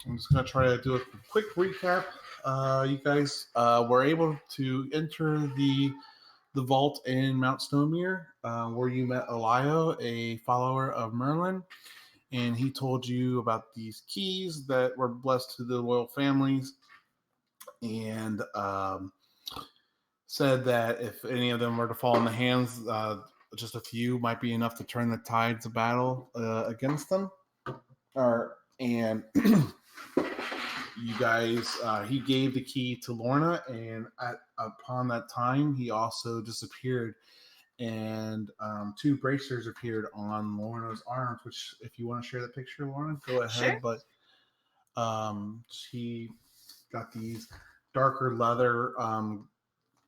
I'm just going to try to do a quick recap. You guys were able to enter the vault in Mount Snowmere, where you met Elio, a follower of Merlin, and he told you about these keys that were blessed to the royal families, and said that if any of them were to fall in the hands, just a few might be enough to turn the tides of battle against them. And you guys, he gave the key to Lorna, and upon that time, he also disappeared, and two bracers appeared on Lorna's arms, which, if you want to share the picture, Lorna, go ahead. Sure. But she got these darker leather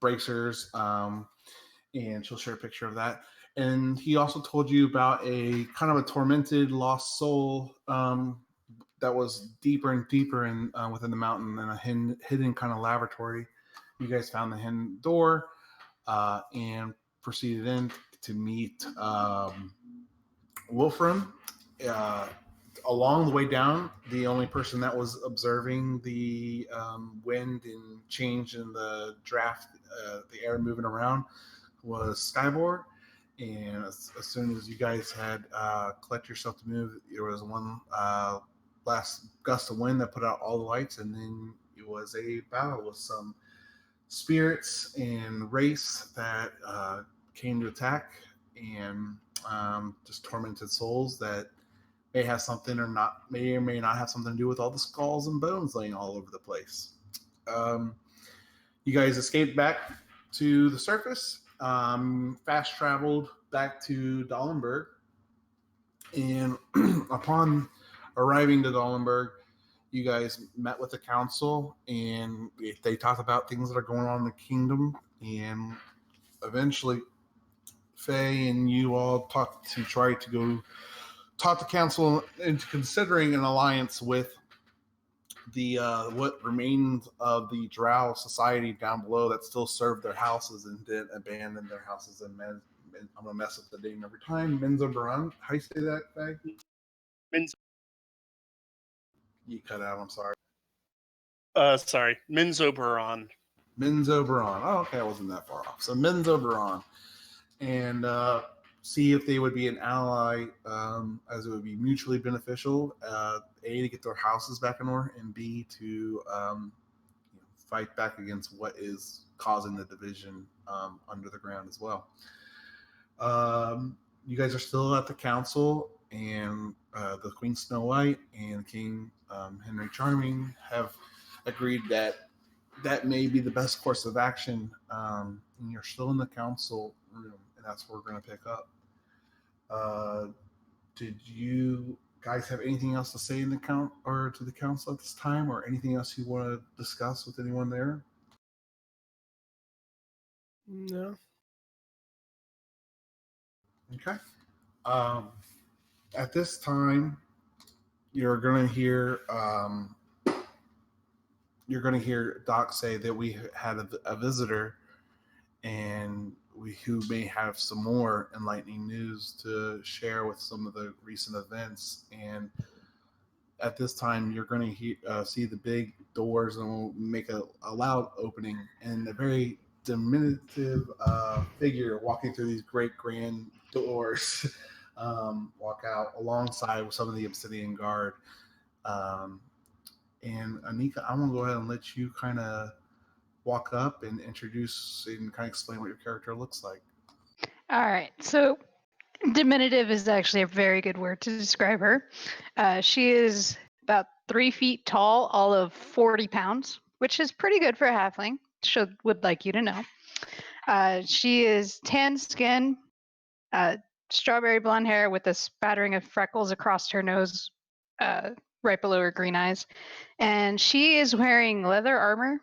bracers, and she'll share a picture of that. And he also told you about a kind of a tormented lost soul that was deeper and deeper in within the mountain, and a hidden kind of laboratory. You guys found the hidden door and proceeded in to meet Wolfram. Along the way down, the only person that was observing the wind and change in the draft, the air moving around, was Skyboard. And as soon as you guys had collected yourself to move, there was one last gust of wind that put out all the lights, and then it was a battle with some spirits and wraiths that came to attack, and just tormented souls that may have something or may not have something to do with all the skulls and bones laying all over the place. You guys escaped back to the surface, fast traveled back to Dahlenberg, and upon arriving to Dahlenberg, you guys met with the council, and they talked about things that are going on in the kingdom, and eventually Faye and you all talked to try to go talk the council into considering an alliance with the what remains of the Drow society down below that still served their houses and didn't abandon their houses. And I'm gonna mess up the name every time. Menzoberran. How do you say that, Faye? You cut out. I'm sorry. Sorry, Menzoberran. Menzoberran. Oh, okay, I wasn't that far off. So Menzoberran, and see if they would be an ally, as it would be mutually beneficial. A, to get their houses back in order, and B, to fight back against what is causing the division under the ground as well. You guys are still at the council, and the Queen Snow White and King Henry Charming have agreed that may be the best course of action. And you're still in the council room, and that's where we're going to pick up. Did you guys have anything else to say in the to the council at this time, or anything else you want to discuss with anyone there? No. Okay. At this time, you're going to hear Doc say that we had a visitor, and who may have some more enlightening news to share with some of the recent events. And at this time, you're going to see the big doors, and we'll make a loud opening, and a very diminutive figure walking through these great grand doors walk out alongside with some of the Obsidian Guard. And Anika, I'm going to go ahead and let you kind of walk up and introduce and kind of explain what your character looks like. All right. So diminutive is actually a very good word to describe her. She is about 3 feet tall, all of 40 pounds, which is pretty good for a halfling. Would like you to know. She is tan skin, strawberry blonde hair with a spattering of freckles across her nose, right below her green eyes. And she is wearing leather armor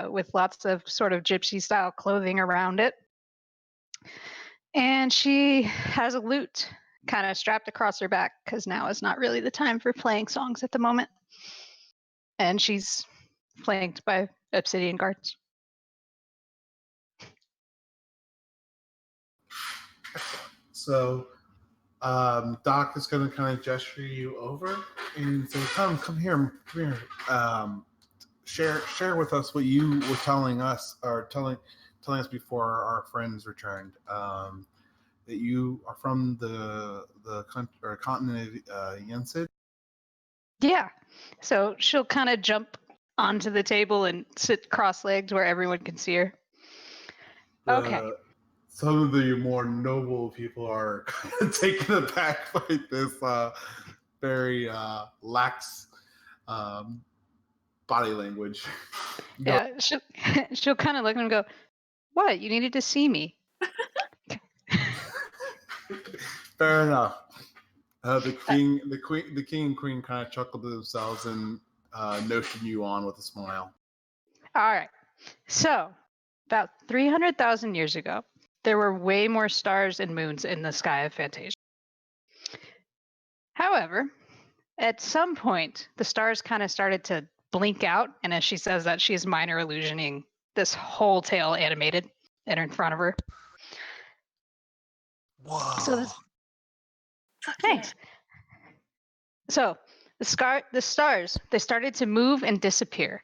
with lots of sort of gypsy style clothing around it. And she has a lute kind of strapped across her back, because now is not really the time for playing songs at the moment. And she's flanked by Obsidian Guards. So Doc is going to kind of gesture you over and say, come here. Share with us what you were telling us, or telling us before our friends returned. That you are from the continent of Yensid. Yeah. So she'll kind of jump onto the table and sit cross-legged where everyone can see her. Okay. Some of the more noble people are kind of taken aback by this very lax body language. Yeah, she'll kind of look at him and go, "What? You needed to see me." Fair enough. The king and queen kind of chuckle to themselves and notion you on with a smile. All right. So, about 300,000 years ago, there were way more stars and moons in the sky of Fantasia. However, at some point, the stars kind of started to blink out, and as she says that, she's minor illusioning this whole tale animated in front of her. Whoa! So thanks. So the stars, they started to move and disappear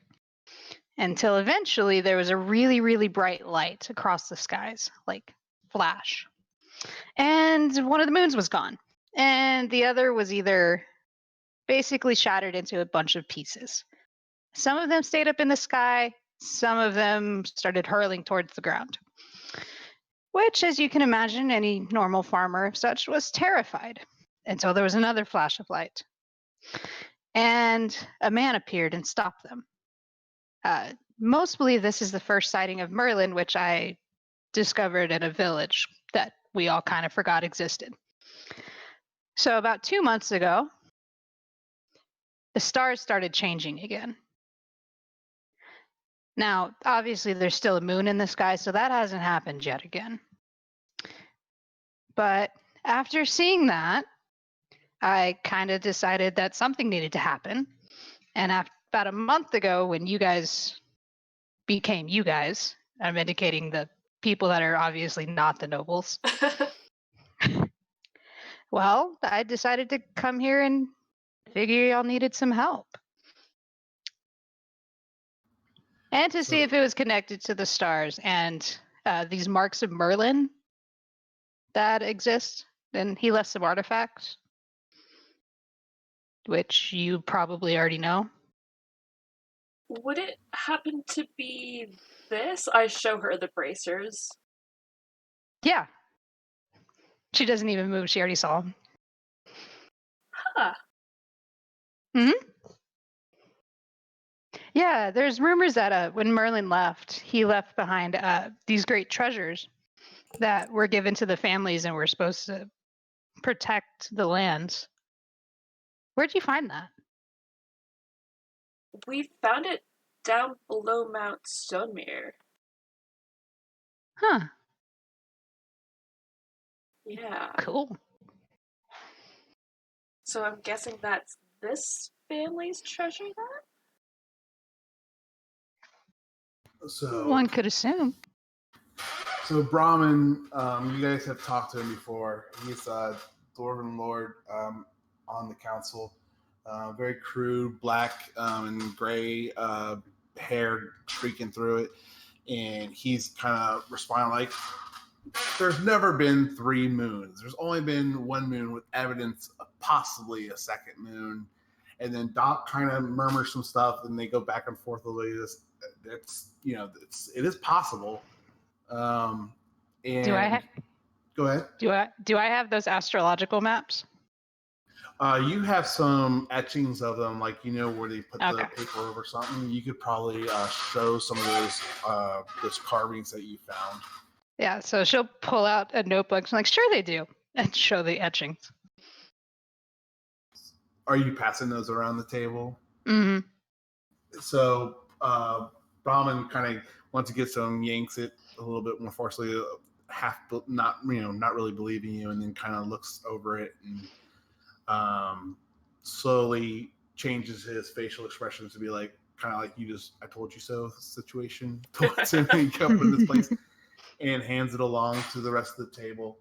until eventually there was a really, really bright light across the skies, like flash. And one of the moons was gone, and the other was either basically shattered into a bunch of pieces. Some of them stayed up in the sky, some of them started hurling towards the ground, which, as you can imagine, any normal farmer of such was terrified until there was another flash of light. And a man appeared and stopped them. Most believe this is the first sighting of Merlin, which I discovered in a village that we all kind of forgot existed. So about 2 months ago, the stars started changing again. Now, obviously, there's still a moon in the sky, so that hasn't happened yet again. But after seeing that, I kind of decided that something needed to happen. And about a month ago, when you guys became you guys, I'm indicating the people that are obviously not the nobles. Well, I decided to come here and figure y'all needed some help. And to see if it was connected to the stars and these marks of Merlin that exist. And he left some artifacts, which you probably already know. Would it happen to be this? I show her the bracers. Yeah. She doesn't even move. She already saw them. Huh. Mm-hmm. Yeah, there's rumors that when Merlin left, he left behind these great treasures that were given to the families and were supposed to protect the lands. Where'd you find that? We found it down below Mount Stonemere. Huh. Yeah. Cool. So I'm guessing that's this family's treasure then? So one could assume. So Brahmin, you guys have talked to him before. He's a Dwarven Lord on the council. Very crude, black and gray hair streaking through it. And he's kind of responding like, there's never been 3 moons. There's only been 1 moon with evidence of possibly a second moon. And then Doc kind of murmurs some stuff, and they go back and forth a little. It is possible. And Do I go ahead. Do I have those astrological maps? You have some etchings of them, like where they put the paper over something. You could probably show some of those carvings that you found. Yeah, so she'll pull out a notebook. She's like, sure they do, and show the etchings. Are you passing those around the table? Mm-hmm. So Brahmin kind of, once he gets them, yanks it a little bit more forcefully, not really believing you, and then kind of looks over it and slowly changes his facial expressions to be like kind of like I told you so situation towards him and come up in this place, and hands it along to the rest of the table.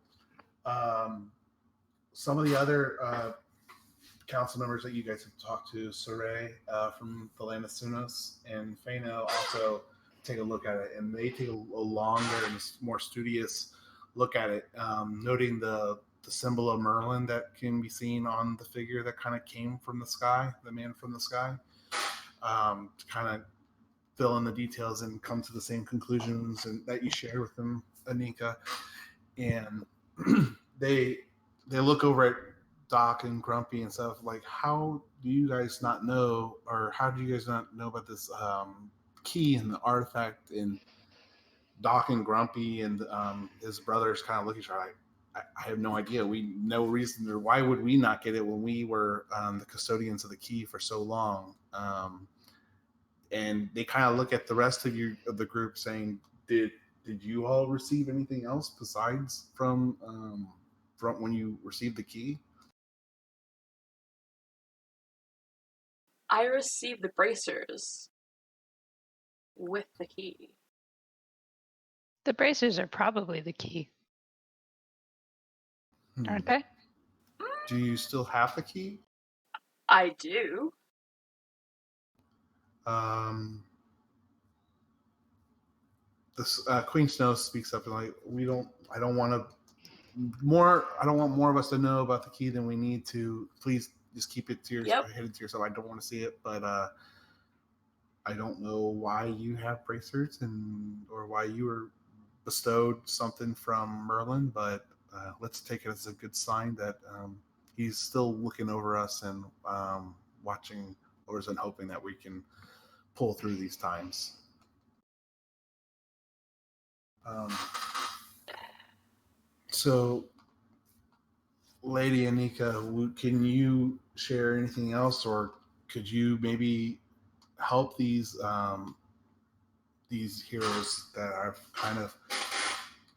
some of the other council members that you guys have talked to, Saray from the land of Sunos and Fano, also take a look at it, and they take a longer and more studious look at it, noting the symbol of Merlin that can be seen on the figure that kind of came from the sky, the man from the sky, to kind of fill in the details and come to the same conclusions and that you share with them, Anika. And they look over at Doc and Grumpy and stuff like, how do you guys not know, or how do you guys not know about this key and the artifact? And Doc and Grumpy and his brothers kind of look at each other like, I have no idea. We no reason, or why would we not get it when we were the custodians of the key for so long? And they kind of look at the rest of the group saying, did you all receive anything else besides from when you received the key? I received the bracers with the key. The bracers are probably the key, aren't they? Do you still have the key? I do. This Queen Snow speaks up and like, I don't want more of us to know about the key than we need to. Please just keep it to yourself. Yep. Hit it to yourself. I don't want to see it, but I don't know why you have bracers or why you were bestowed something from Merlin, but let's take it as a good sign that he's still looking over us and watching over us and hoping that we can pull through these times. So, Lady Anika, can you share anything else, or could you maybe help these heroes that are kind of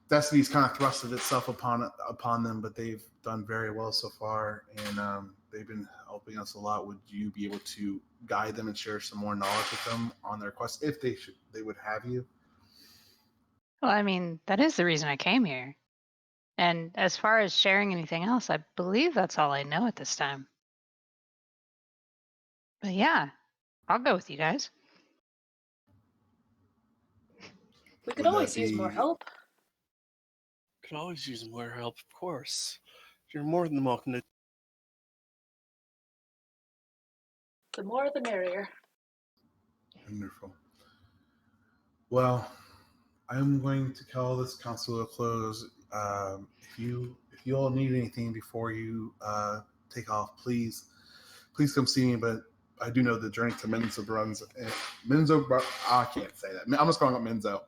Destiny's kind of thrusted itself upon them, but they've done very well so far, and they've been helping us a lot. Would you be able to guide them and share some more knowledge with them on their quest if they would have you? Well, I mean, that is the reason I came here. And as far as sharing anything else, I believe that's all I know at this time. But yeah, I'll go with you guys. We could Would always that use more be- help. Could always use more help, of course. You're more than welcome to. The more the merrier. Wonderful. Well, I'm going to call this council a close. If you all need anything before you take off, please come see me. But I do know the journey to Menzo runs. I can't say that. I'm just calling it Menzo.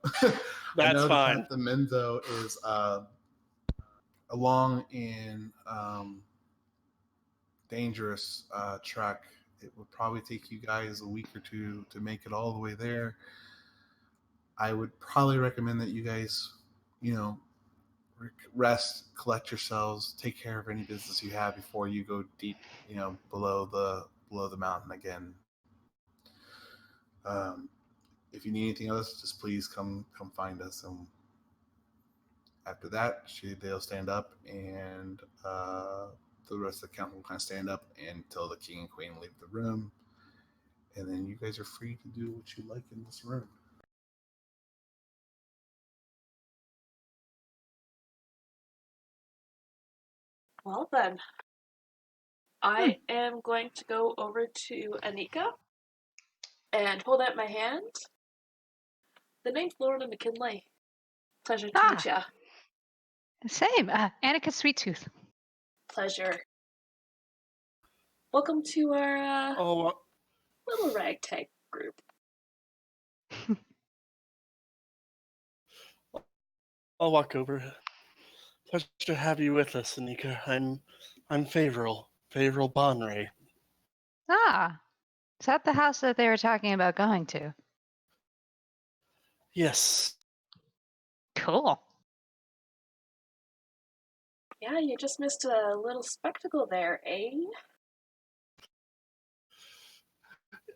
I know That's fine. the path to Menzo is a long and dangerous trek. It would probably take you guys a week or two to make it all the way there. I would probably recommend that you guys, rest, collect yourselves, take care of any business you have before you go deep, below the mountain again. If you need anything else, just please come find us. And after that, they'll stand up, and the rest of the council will kind of stand up until the king and queen leave the room, and then you guys are free to do what you like in this room. Well then, I am going to go over to Anika and hold out my hand. The name's Lorna McKinley. Pleasure to meet ya. Same. Annika Sweettooth. Pleasure. Welcome to our little ragtag group. I'll walk over. Pleasure to have you with us, Anika. I'm Faerly Bonray. Ah, is that the house that they were talking about going to? Yes. Cool. Yeah, you just missed a little spectacle there, eh?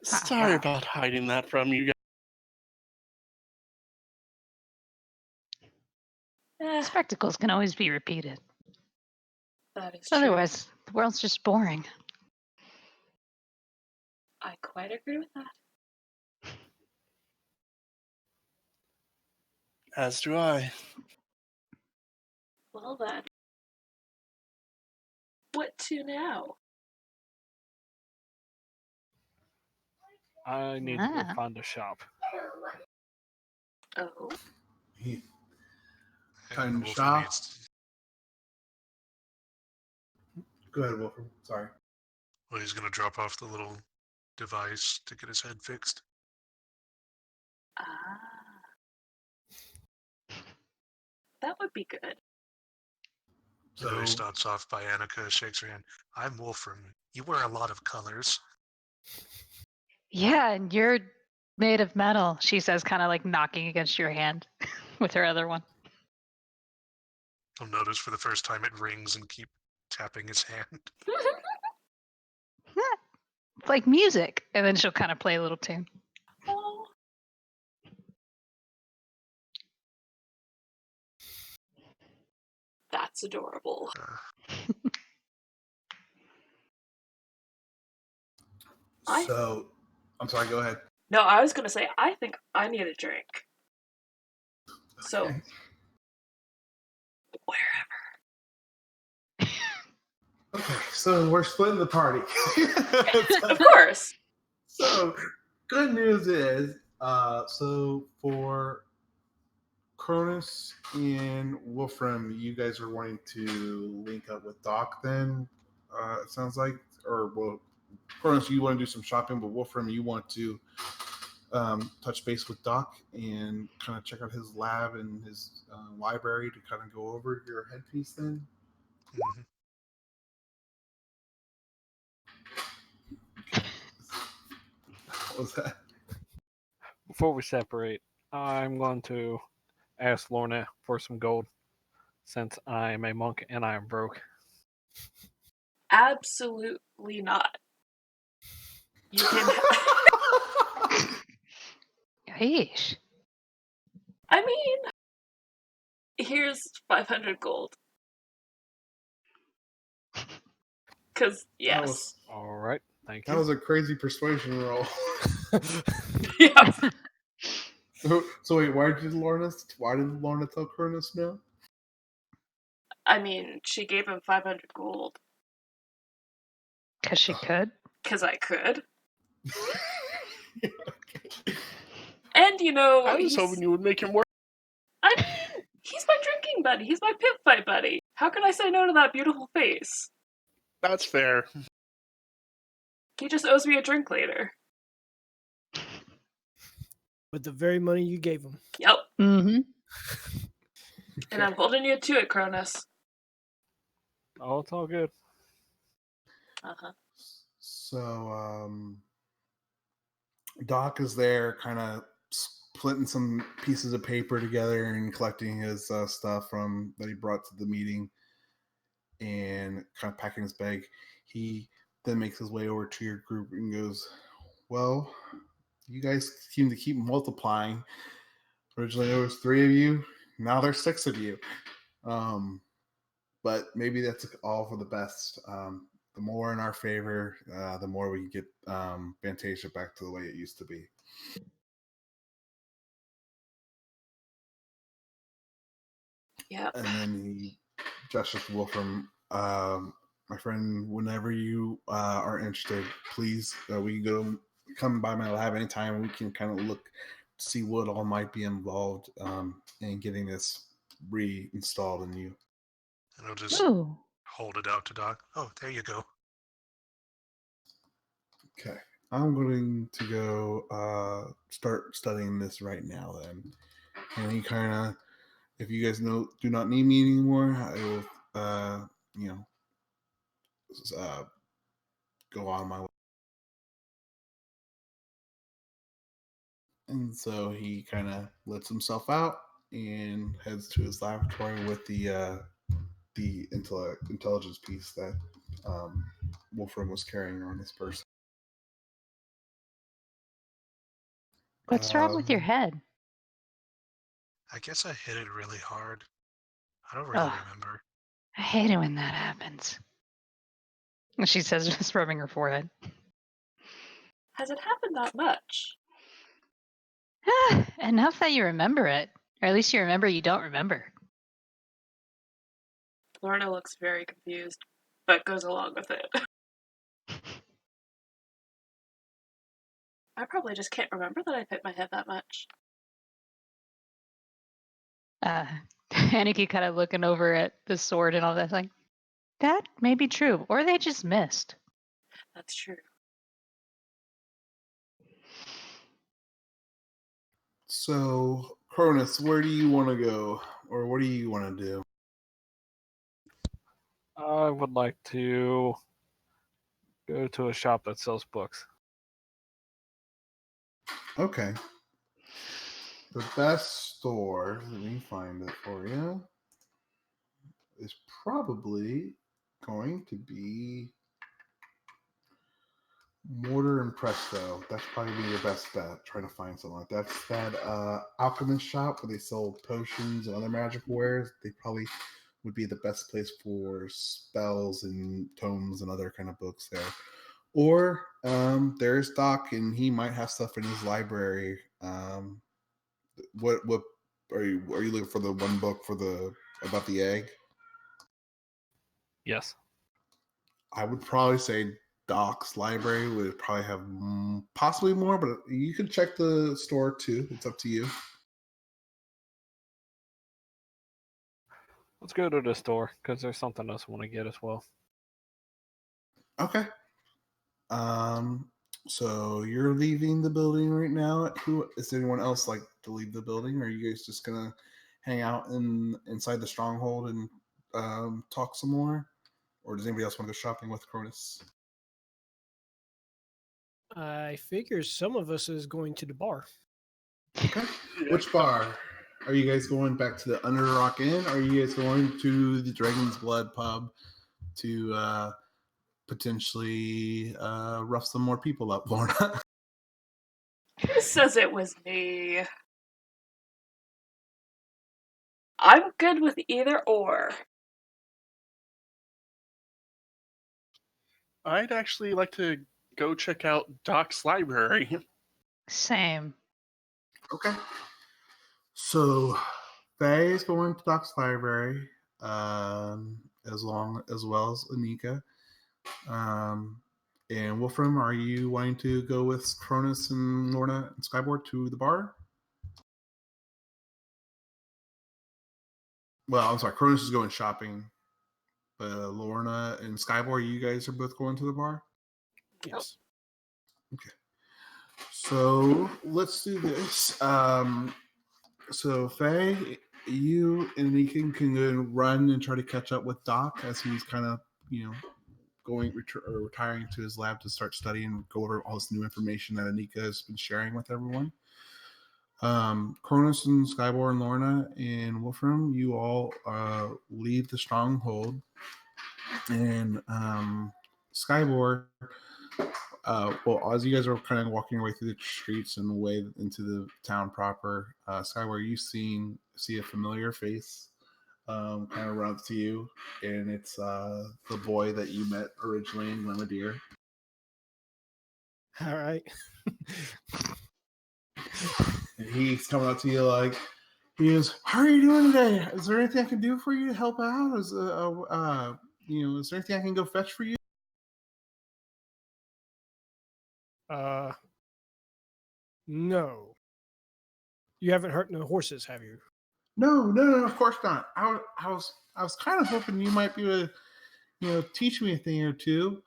Sorry wow. about hiding that from you guys. Spectacles can always be repeated. That is true. Otherwise, the world's just boring. I quite agree with that. As do I. Well then. What to now? I need to go find a shop. Oh. He And Time the to Wolfram shop. needs Go ahead, Wilfred. Sorry. well, he's going to drop off the little device to get his head fixed. Ah. That would be good. So he stops off by Annika, shakes her hand. I'm Wolfram. You wear a lot of colors. Yeah, and you're made of metal, she says, kind of like knocking against your hand with her other one. You'll notice for the first time it rings and keep tapping his hand. It's like music. And then she'll kind of play a little tune. Oh. That's adorable. So, I'm sorry, go ahead. No, I was going to say, I think I need a drink. So, Okay. wherever. Okay, so we're splitting the party. Of course. So, good news is, so for Chronis and Wolfram, you guys are wanting to link up with Doc then, it sounds like. Or, well, Chronis, you want to do some shopping, but Wolfram, you want to touch base with Doc and kind of check out his lab and his library to kind of go over your headpiece then? Mm-hmm. What was that? Before we separate, I'm going to ask Lorna for some gold, since I am a monk and I am broke. Absolutely not. You can. Yeesh. I mean, here's 500 gold. Because, yes. All right, thank you. That was a crazy persuasion roll. Yeah. So wait, why did Lorna tell Chronis no? I mean, she gave him 500 gold. Because she could. Because I could. And, you know, I was hoping you would make him work. I mean, he's my drinking buddy. He's my pimp fight buddy. How can I say no to that beautiful face? That's fair. He just owes me a drink later. With the very money you gave him. Yep. Mm-hmm. And I'm holding you to it, Chronis. Oh, it's all good. Uh-huh. So Doc is there, kind of splitting some pieces of paper together and collecting his stuff from that he brought to the meeting, and kind of packing his bag. He then makes his way over to your group and goes, "Well, you guys seem to keep multiplying. Originally there was 3 of you, now there's 6 of you. But maybe that's all for the best. The more in our favor, the more we get Fantasia back to the way it used to be." Yeah. And then he gestures to Wolfram, my friend, whenever you are interested, please, we can come by my lab anytime. We can kind of look, see what all might be involved in getting this reinstalled in you. And I'll just Ooh. hold it out to Doc. Oh, there you go. Okay. I'm going to go start studying this right now then. And he kind of, if you guys do not need me anymore, I will, go on my way. And so he kind of lets himself out and heads to his laboratory with the intelligence piece that Wolfram was carrying on his person. What's wrong with your head? I guess I hit it really hard. I don't really remember. I hate it when that happens. She says, just rubbing her forehead. Has it happened that much? Enough that you remember it. Or at least you remember you don't remember. Lorna looks very confused, but goes along with it. I probably just can't remember that I've hit my head that much. Aniki kind of looking over at the sword and all that, like, that may be true. Or they just missed. That's true. So, Chronis, where do you want to go? Or what do you want to do? I would like to go to a shop that sells books. Okay. The best store, let me find it for you, is probably going to be Mortar and Presto. That's probably your best bet. Trying to find something like that. That's that alchemist shop where they sell potions and other magical wares. They probably would be the best place for spells and tomes and other kind of books there. Or there's Doc, and he might have stuff in his library. What are you looking for? The one book for the about the egg? Yes. I would probably say Doc's library would probably have possibly more, but you could check the store too. It's up to you. Let's go to the store because there's something else I want to get as well. Okay. So you're leaving the building right now. Who is anyone else like to leave the building? Or are you guys just gonna hang out inside the stronghold and talk some more? Or does anybody else want to go shopping with Cronus? I figure some of us is going to the bar. Okay. Which bar? Are you guys going back to the Under Rock Inn? Or are you guys going to the Dragon's Blood pub to potentially rough some more people up, Lorna? Who says it was me? I'm good with either or. I'd actually like to go check out Doc's library. Same. Okay. So Faye is going to Doc's library, as well as Anika. And Wolfram, are you wanting to go with Cronus and Lorna and Skyboard to the bar? Well, I'm sorry, Cronus is going shopping. But Lorna and Skyboard, you guys are both going to the bar? Yes. Okay. So let's do this. So Faye, you and Anika can go and run and try to catch up with Doc as he's kind of, retiring to his lab to start studying and go over all this new information that Anika has been sharing with everyone. Cronus and Skyboard and Lorna and Wolfram, you all leave the stronghold, and Skyboard. Well, as you guys are kind of walking your way through the streets and way into the town proper, Skyward, you see a familiar face kind of run up to you, and it's the boy that you met originally in Glenadier. All right. And he's coming up to you like, he goes, "How are you doing today? Is there anything I can do for you to help out? Is is there anything I can go fetch for you?" No. You haven't hurt no horses, have you? No, of course not. I was kind of hoping you might be able to, teach me a thing or two.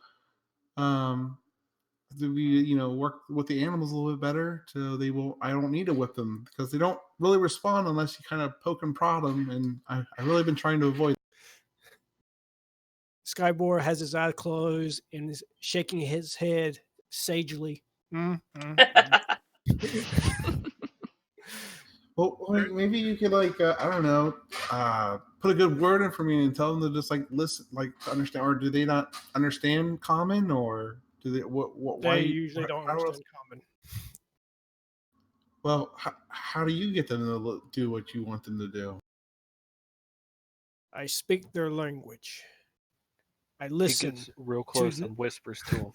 To be, work with the animals a little bit better, so I don't need to whip them because they don't really respond unless you kind of poke and prod them, and I've really been trying to avoid. Skyboard has his eyes closed and is shaking his head sagely. Well, maybe you could I don't know, put a good word in for me and tell them to just listen, to understand, or do they not understand common, or do they what? They Why usually don't how understand common. Well, how do you get them to do what you want them to do? I speak their language. I He listen. gets real close the- and whispers to him.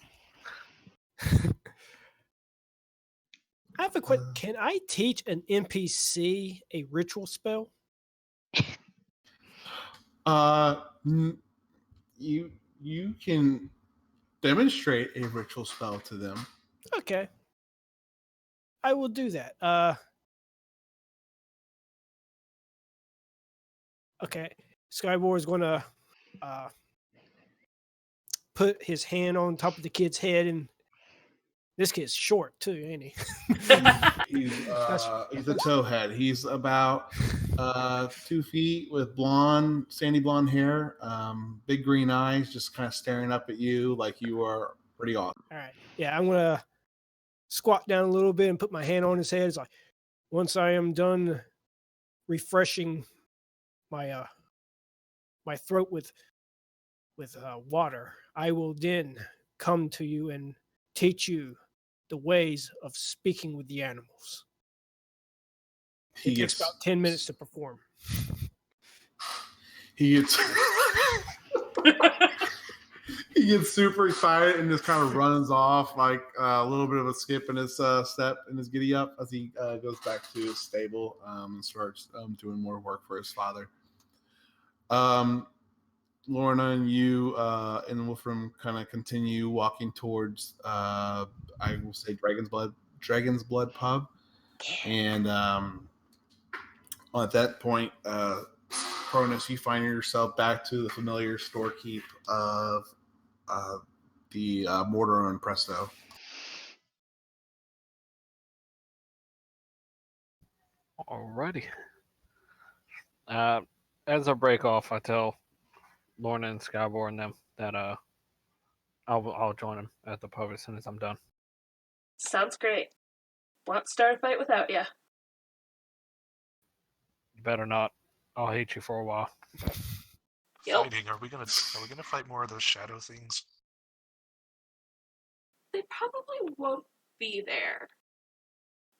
I have a question. Can I teach an NPC a ritual spell? You can demonstrate a ritual spell to them. Okay. I will do that. Okay. Skyboard is going to put his hand on top of the kid's head, and this kid's short too, ain't he? He's a towhead. He's about 2 feet with sandy blonde hair, big green eyes, just kind of staring up at you like you are pretty awesome. All right. Yeah, I'm gonna squat down a little bit and put my hand on his head. It's like, once I am done refreshing my my throat with water, I will then come to you and teach you the ways of speaking with the animals. It takes about 10 minutes to perform. He gets he gets super excited and just kind of runs off, like a little bit of a skip in his step and his giddy up as he goes back to his stable and starts doing more work for his father. Lorna and you and Wolfram kind of continue walking towards I will say Dragon's Blood pub, and at that point, Chronis, you find yourself back to the familiar storekeep of the Mortar and Presto. Alrighty. As I break off, I tell Lorna and Skyboard and them that I'll join them at the pub as soon as I'm done. Sounds great. Won't start a fight without you. You better not. I'll hate you for a while. Yep. Fighting? Are we gonna fight more of those shadow things? They probably won't be there.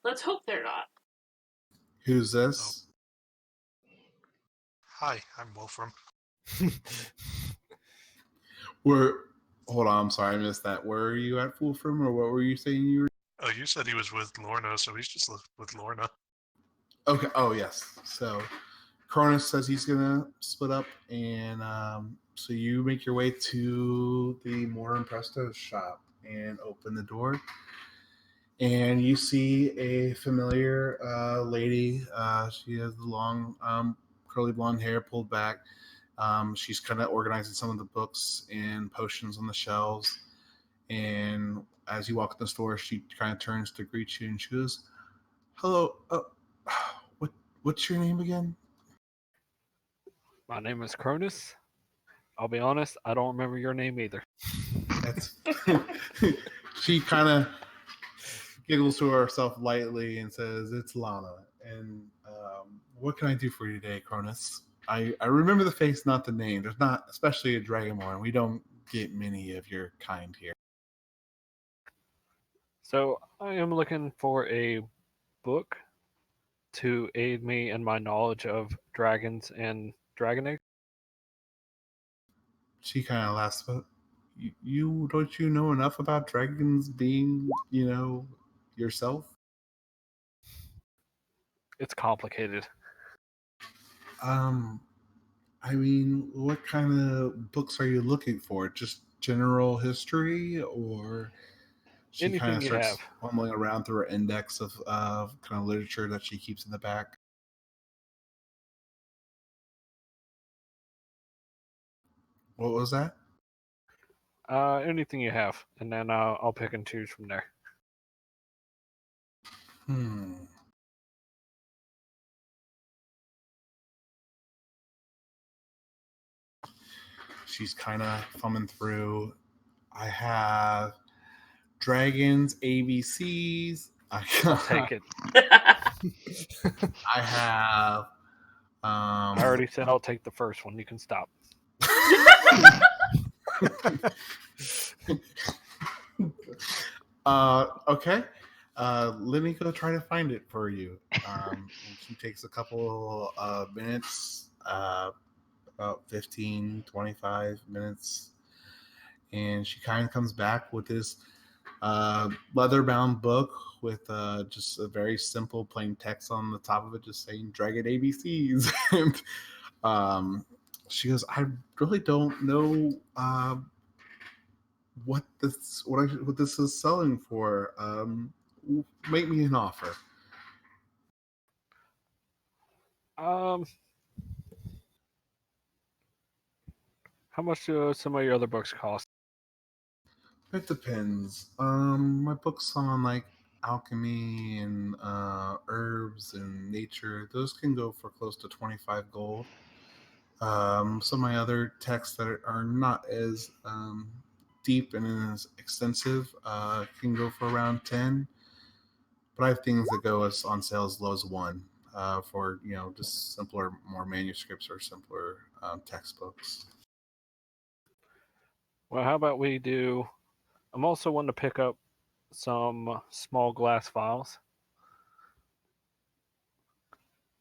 Let's hope they're not. Who's this? Hi, I'm Wolfram. Hold on, I'm sorry, I missed that. Where are you at, Wolfram, or what were you saying you were? Oh, you said he was with Lorna, so he's just with Lorna. Okay. Oh, yes. So Chronis says he's gonna split up, and so you make your way to the Mortar and Presto shop and open the door, and you see a familiar lady. She has the long, curly blonde hair pulled back. She's kind of organizing some of the books and potions on the shelves, and as you walk in the store, she kind of turns to greet you, and she goes, "Hello. What's your name again?" My name is Chronis. I'll be honest, I don't remember your name either. That's she kind of giggles to herself lightly and says, "It's Lana." And what can I do for you today, Chronis? I remember the face, not the name. There's not, especially a Dragonborn. We don't get many of your kind here. So I am looking for a book to aid me in my knowledge of dragons and dragon eggs. She kind of laughs, but you don't you know enough about dragons being, yourself? It's complicated. I mean, what kind of books are you looking for? Just general history, or she kind Anything of you starts have. fumbling around through her index of kind of literature that she keeps in the back? What was that? Anything you have, and then I'll pick and choose from there. She's kind of thumbing through. I have dragons, ABCs. I'll take it. I have. I already said I'll take the first one. You can stop. Okay. Let me go try to find it for you. And she takes a couple minutes, about 15, 25 minutes. And she kind of comes back with this leather-bound book with just a very simple plain text on the top of it, just saying "Dragon ABCs." And she goes, "I really don't know what this is selling for. Make me an offer." How much do some of your other books cost? It depends. My books on like alchemy and herbs and nature, those can go for close to 25 gold. Some of my other texts that are not as deep and as extensive can go for around 10. But I have things that go on sale as low as 1 for just simpler, more manuscripts or simpler textbooks. Well, how about we do? I'm also wanting to pick up some small glass vials,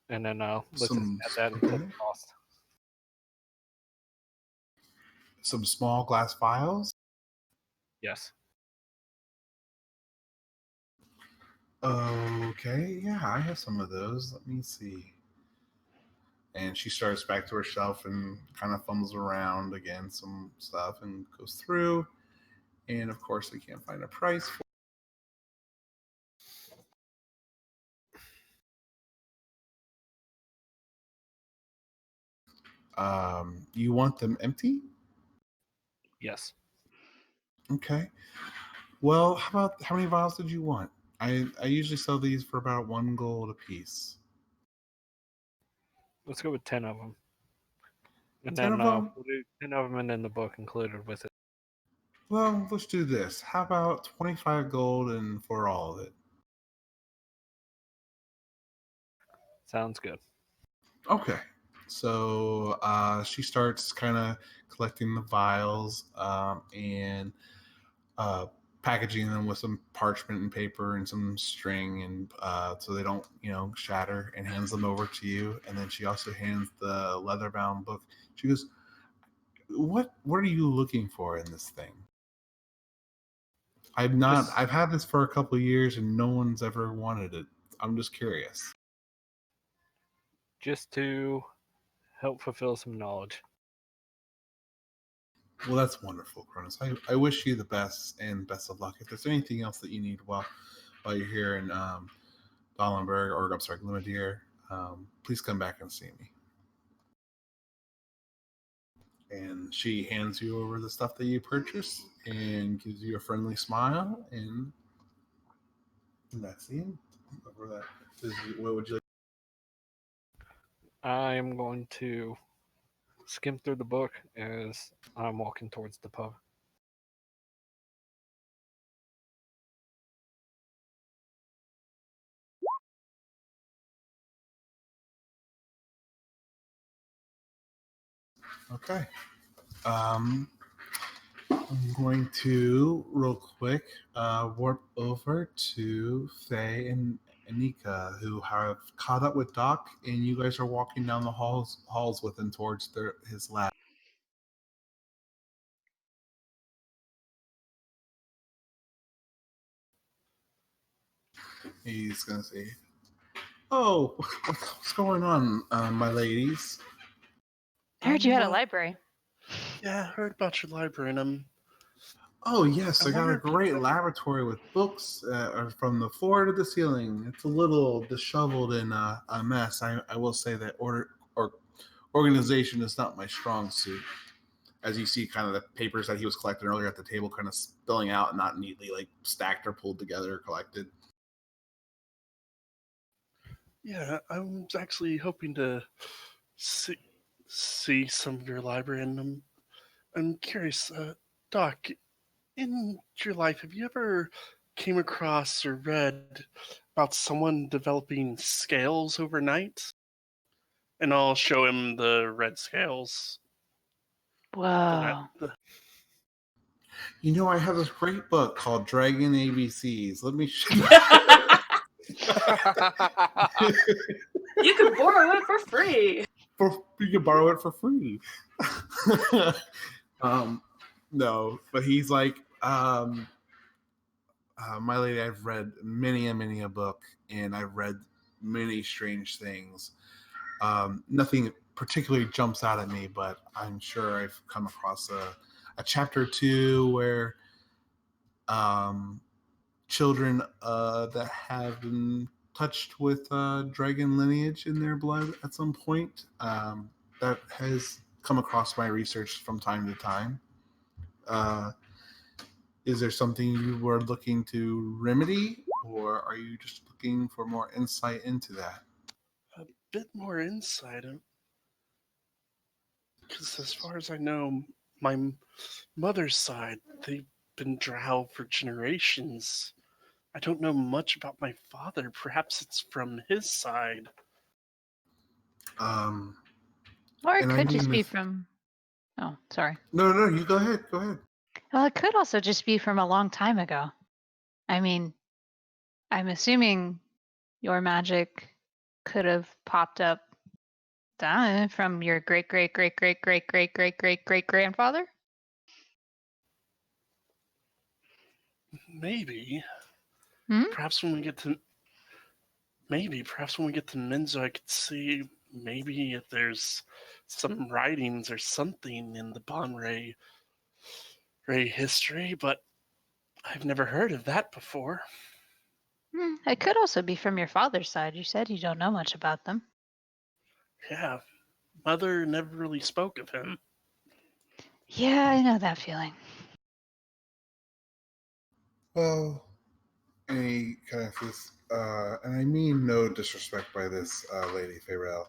and then let's just add that into the cost. Some small glass vials. Yes. Okay, yeah, I have some of those. Let me see. And she starts back to her shelf and kind of fumbles around again, some stuff, and goes through. And of course, they can't find a price for. You want them empty? Yes. Okay. Well, how many vials did you want? I usually sell these for about 1 gold a piece. Let's go with 10 of them. And 10 then of them? we'll do 10 of them and then the book included with it. Well, let's do this. How about 25 gold and for all of it? Sounds good. Okay. So she starts kind of collecting the vials and packaging them with some parchment and paper and some string, and so they don't, shatter, and hands them over to you. And then she also hands the leather-bound book. She goes, "What are you looking for in this thing? I've had this for a couple of years and no one's ever wanted it. I'm just curious." Just to help fulfill some knowledge. Well, that's wonderful, Chronis. I wish you the best and best of luck. If there's anything else that you need while you're here in Dollenberg, or I'm sorry, Glimmerdeer, please come back and see me. And she hands you over the stuff that you purchased and gives you a friendly smile, and that's the end. Over that, what would you like? I am going to skim through the book as I'm walking towards the pub. Okay. I'm going to real quick warp over to Faye and Anika, who have caught up with Doc, and you guys are walking down the halls with him towards his lab. He's gonna say, "Oh, what's going on, my ladies?" I heard you had a library. Yeah, I heard about your library, and Oh yes, I got a wonder if you great could- laboratory with books from the floor to the ceiling. It's a little disheveled and a mess. I will say that organization is not my strong suit. As you see, kind of the papers that he was collecting earlier at the table, kind of spilling out and not neatly like stacked or pulled together or collected. Yeah, I was actually hoping to see some of your library, and I'm curious, Doc, in your life, have you ever came across or read about someone developing scales overnight? And I'll show him the red scales. Whoa. I have this great book called Dragon ABCs. Let me show you. You can borrow it for free. You can borrow it for free. No, but he's like, my lady, I've read many a book, and I've read many strange things. Nothing particularly jumps out at me, but I'm sure I've come across a chapter or two where children that have been touched with dragon lineage in their blood at some point. That has come across my research from time to time. Is there something you were looking to remedy, or are you just looking for more insight into that? A bit more insight, because as far as I know, my mother's side, they've been drow for generations. I don't know much about my father. Perhaps it's from his side. Or it And I could just mean be this. from. Oh, sorry. No, you go ahead. Go ahead. Well, it could also just be from a long time ago. I mean, I'm assuming your magic could have popped up from your great great great great great great great great great grandfather. Maybe. Hmm? Perhaps when we get to Minzo, I could see maybe if there's some writings or something in the Bonray history, but I've never heard of that before. It could also be from your father's side. You said you don't know much about them. Yeah, Mother never really spoke of him. Yeah, I know that feeling. Well, and he kind of says, and I mean no disrespect by this, Lady Faerly,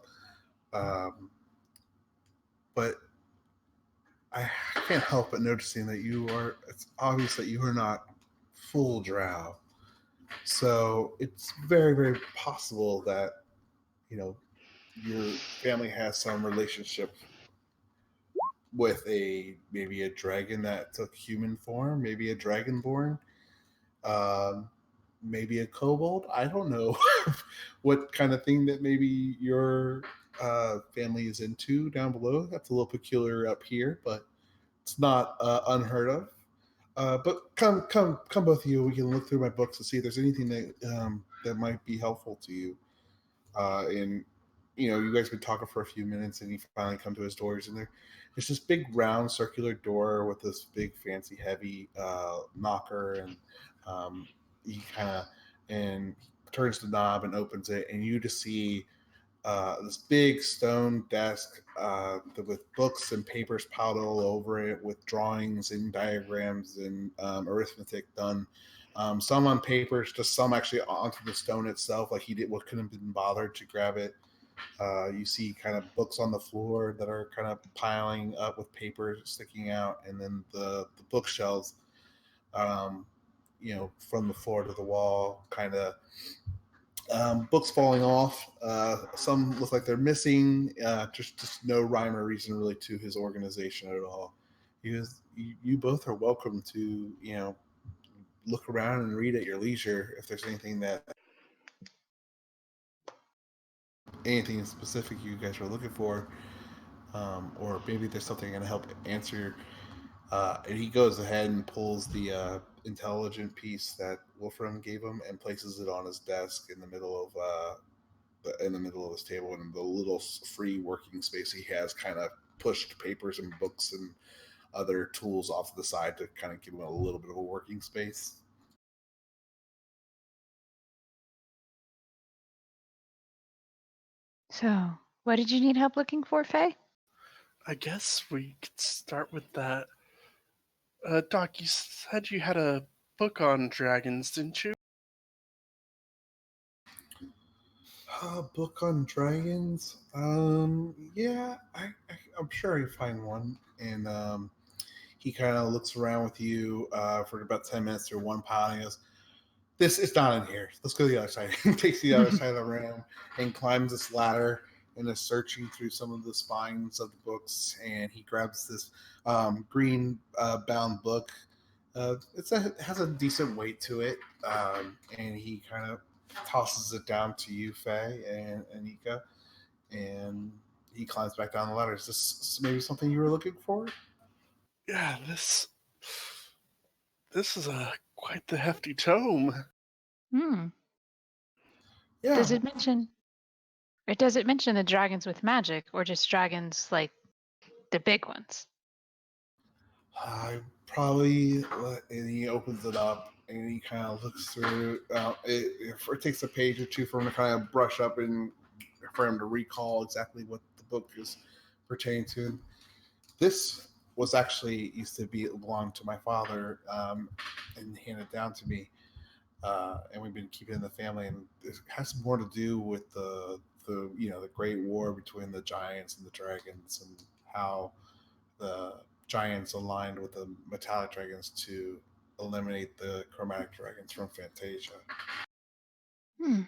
but I can't help but noticing that it's obvious that you are not full drow. So it's very possible that, your family has some relationship with maybe a dragon that took human form, maybe a dragonborn, um, maybe a kobold. I don't know what kind of thing that maybe your family is into down below. That's a little peculiar up here, but it's not unheard of. But come, both of you. We can look through my books to see if there's anything that might be helpful to you. And you guys been talking for a few minutes, and you finally come to his doors, and there's this big round circular door with this big fancy heavy knocker, and he kind of and turns the knob and opens it, and you just see this big stone desk with books and papers piled all over it, with drawings and diagrams and arithmetic done. Some on papers, just some actually onto the stone itself, like he couldn't have been bothered to grab it. You see kind of books on the floor that are kind of piling up with paper sticking out, and then the bookshelves, from the floor to the wall, kind of books falling off. Some look like they're missing. Just no rhyme or reason really to his organization at all. You both are welcome to look around and read at your leisure if there's anything specific you guys were looking for, or maybe there's something going to help answer. And he goes ahead and pulls the intelligent piece that Wolfram gave him and places it on his desk in the middle of his table, and the little free working space he has kind of pushed papers and books and other tools off to the side to kind of give him a little bit of a working space. So, what did you need help looking for, Faye? I guess we could start with that. Doc, you said you had a book on dragons, didn't you? A book on dragons? Yeah, I'm sure I can find one. And he kind of looks around with you for about 10 minutes through one pile, and he goes, "This is not in here. Let's go to the other side." He takes the other side of the room and climbs this ladder and is searching through some of the spines of the books. And he grabs this green bound book. It has a decent weight to it, and he kind of tosses it down to you, Faye and Anika, and he climbs back down the ladder. Is this maybe something you were looking for? Yeah, this is quite the hefty tome. Hmm. Yeah. Does it mention the dragons with magic, or just dragons like the big ones? I probably. And he opens it up and he kind of looks through. It takes a page or two for him to kind of brush up and for him to recall exactly what the book is pertaining to. This was actually used to belong to my father and handed down to me, and we've been keeping it in the family. And it has more to do with the Great War between the giants and the dragons, and how the giants aligned with the metallic dragons to eliminate the chromatic dragons from Fantasia. Hmm.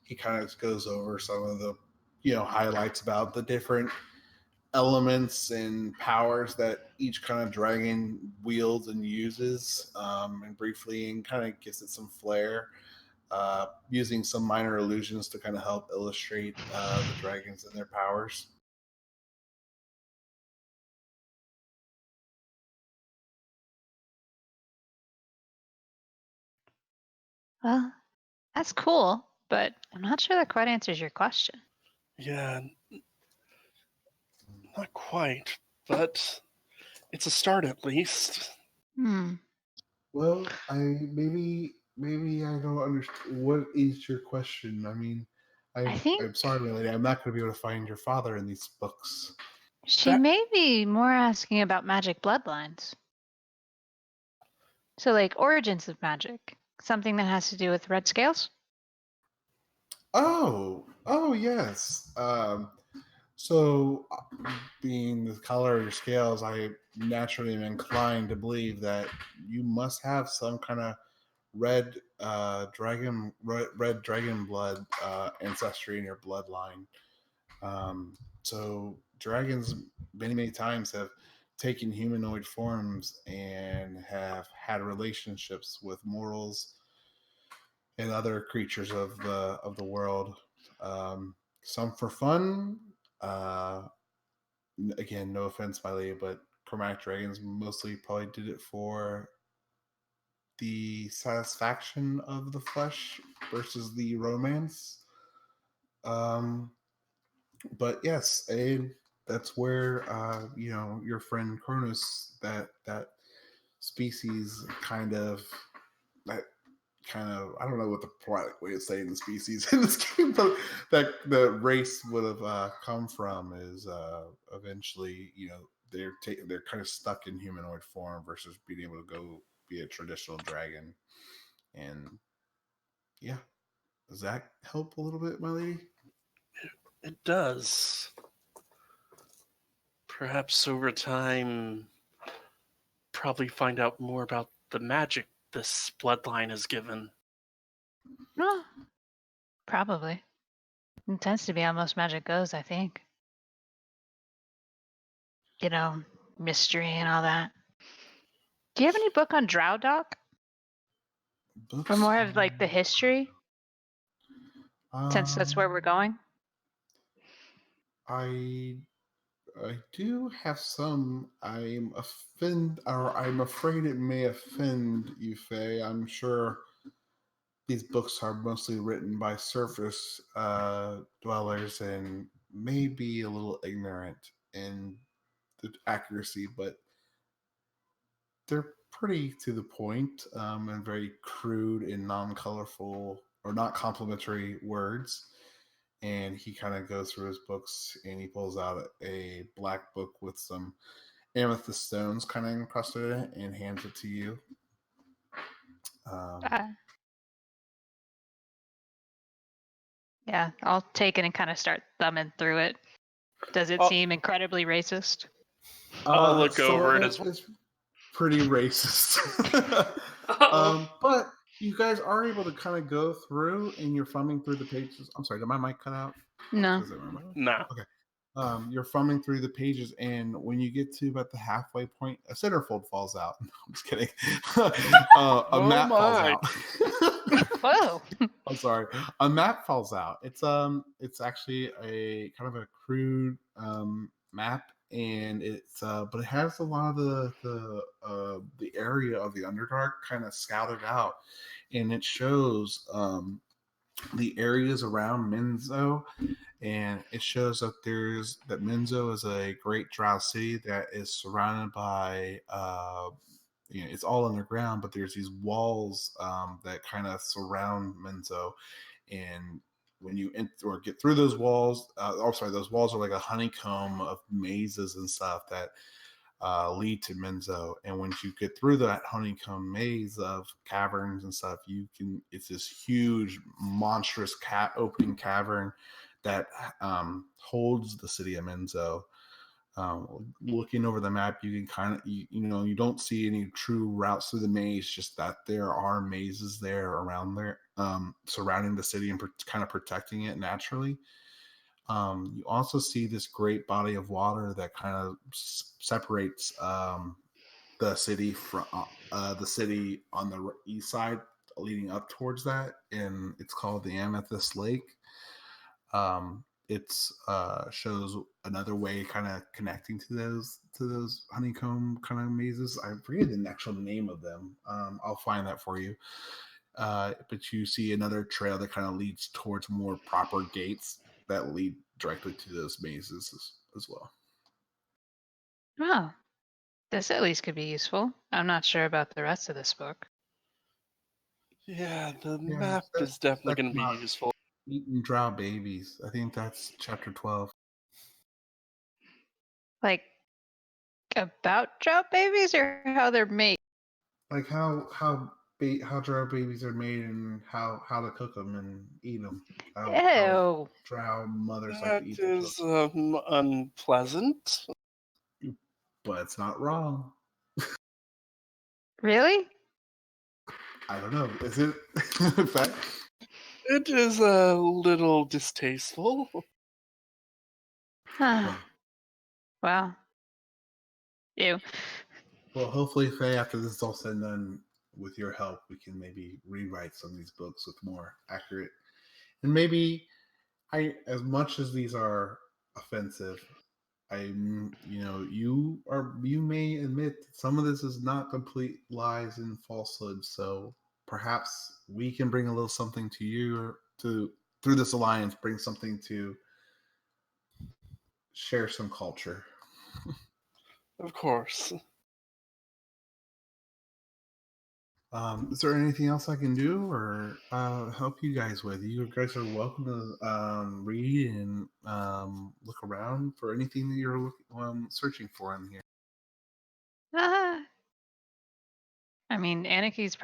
He kind of goes over some of the highlights about the different elements and powers that each kind of dragon wields and uses, and briefly, and kind of gives it some flair, using some minor illusions to kind of help illustrate the dragons and their powers. Well, that's cool, but I'm not sure that quite answers your question. Yeah, not quite, but it's a start at least. Hmm. Well, maybe I don't understand. What is your question? I mean, I think I'm sorry, my lady. I'm not going to be able to find your father in these books. she That- may be more asking about magic bloodlines. So, like origins of magic, something that has to do with red scales. Oh yes. So, being the color of your scales, I naturally am inclined to believe that you must have some kind of red dragon blood ancestry in your bloodline. So dragons many times have taken humanoid forms and have had relationships with mortals and other creatures of the world. Some for fun. Again, no offense, my lady, but chromatic dragons mostly probably did it for the satisfaction of the flesh versus the romance. Um, but yes, and that's where your friend Chronis, that species that kind of I don't know what the polite way of saying the species in this game, but that the race would have come from is eventually they're kind of stuck in humanoid form versus being able to go be a traditional dragon. And yeah, does that help a little bit, my lady? It does. Perhaps over time, probably find out more about the magic this bloodline is given. Oh, probably. It tends to be how most magic goes, I think. Mystery and all that. Do you have any book on Drow Doc? Books, Or more of like the history? Since that's where we're going? I do have some. I'm afraid it may offend you, Faye. I'm sure these books are mostly written by surface dwellers and may be a little ignorant in the accuracy, but they're pretty to the point, and very crude and non-colorful or not complimentary words. And he kind of goes through his books and he pulls out a black book with some amethyst stones kind of encrusted in it and hands it to you. Uh, yeah, I'll take it and kind of start thumbing through it. Does it seem incredibly racist? I'll look over it as well. It's pretty racist. But you guys are able to kind of go through and you're thumbing through the pages. I'm sorry, did my mic cut out? No. No. Okay. You're thumbing through the pages, and when you get to about the halfway point, a centerfold falls out. No, I'm just kidding. A map falls out. Whoa. I'm sorry. A map falls out. It's actually a kind of a crude map, and it's but it has a lot of the area of the Underdark kind of scouted out, and it shows the areas around Menzo, and it shows that Menzo is a great drow city that is surrounded by it's all underground, but there's these walls that kind of surround Menzo, and when you enter or get through those walls, those walls are like a honeycomb of mazes and stuff that lead to Menzo. And once you get through that honeycomb maze of caverns and stuff, it's this huge, monstrous opening cavern that holds the city of Menzo. Looking over the map, you can kind of you don't see any true routes through the maze, just that there are mazes there around there surrounding the city and kind of protecting it naturally. You also see this great body of water that kind of separates the city from the city on the east side leading up towards that, and it's called the Amethyst Lake. It's shows another way kind of connecting to those honeycomb kind of mazes. I forget the actual name of them. I'll find that for you. But you see another trail that kind of leads towards more proper gates that lead directly to those mazes as well. Wow. This at least could be useful. I'm not sure about the rest of this book. Yeah, the Yeah, map is definitely going to be useful. Eating drow babies. I think that's chapter 12. Like, about drow babies or how they're made? Like how drow babies are made and how to cook them and eat them. How Ew. drow mothers like That to eat their is children. unpleasant. But it's not wrong. Really? I don't know. Is it in fact? It is a little distasteful. Huh. Wow. Ew. Well, hopefully, Faye, after this is all said and done, with your help, we can maybe rewrite some of these books with more accurate, and maybe as much as these are offensive, you may admit that some of this is not complete lies and falsehoods. So perhaps we can bring a little something to you through this alliance, bring something to share some culture. Of course. Is there anything else I can do or help you guys with? You guys are welcome to read and look around for anything that you're searching for in here. I mean, Anika's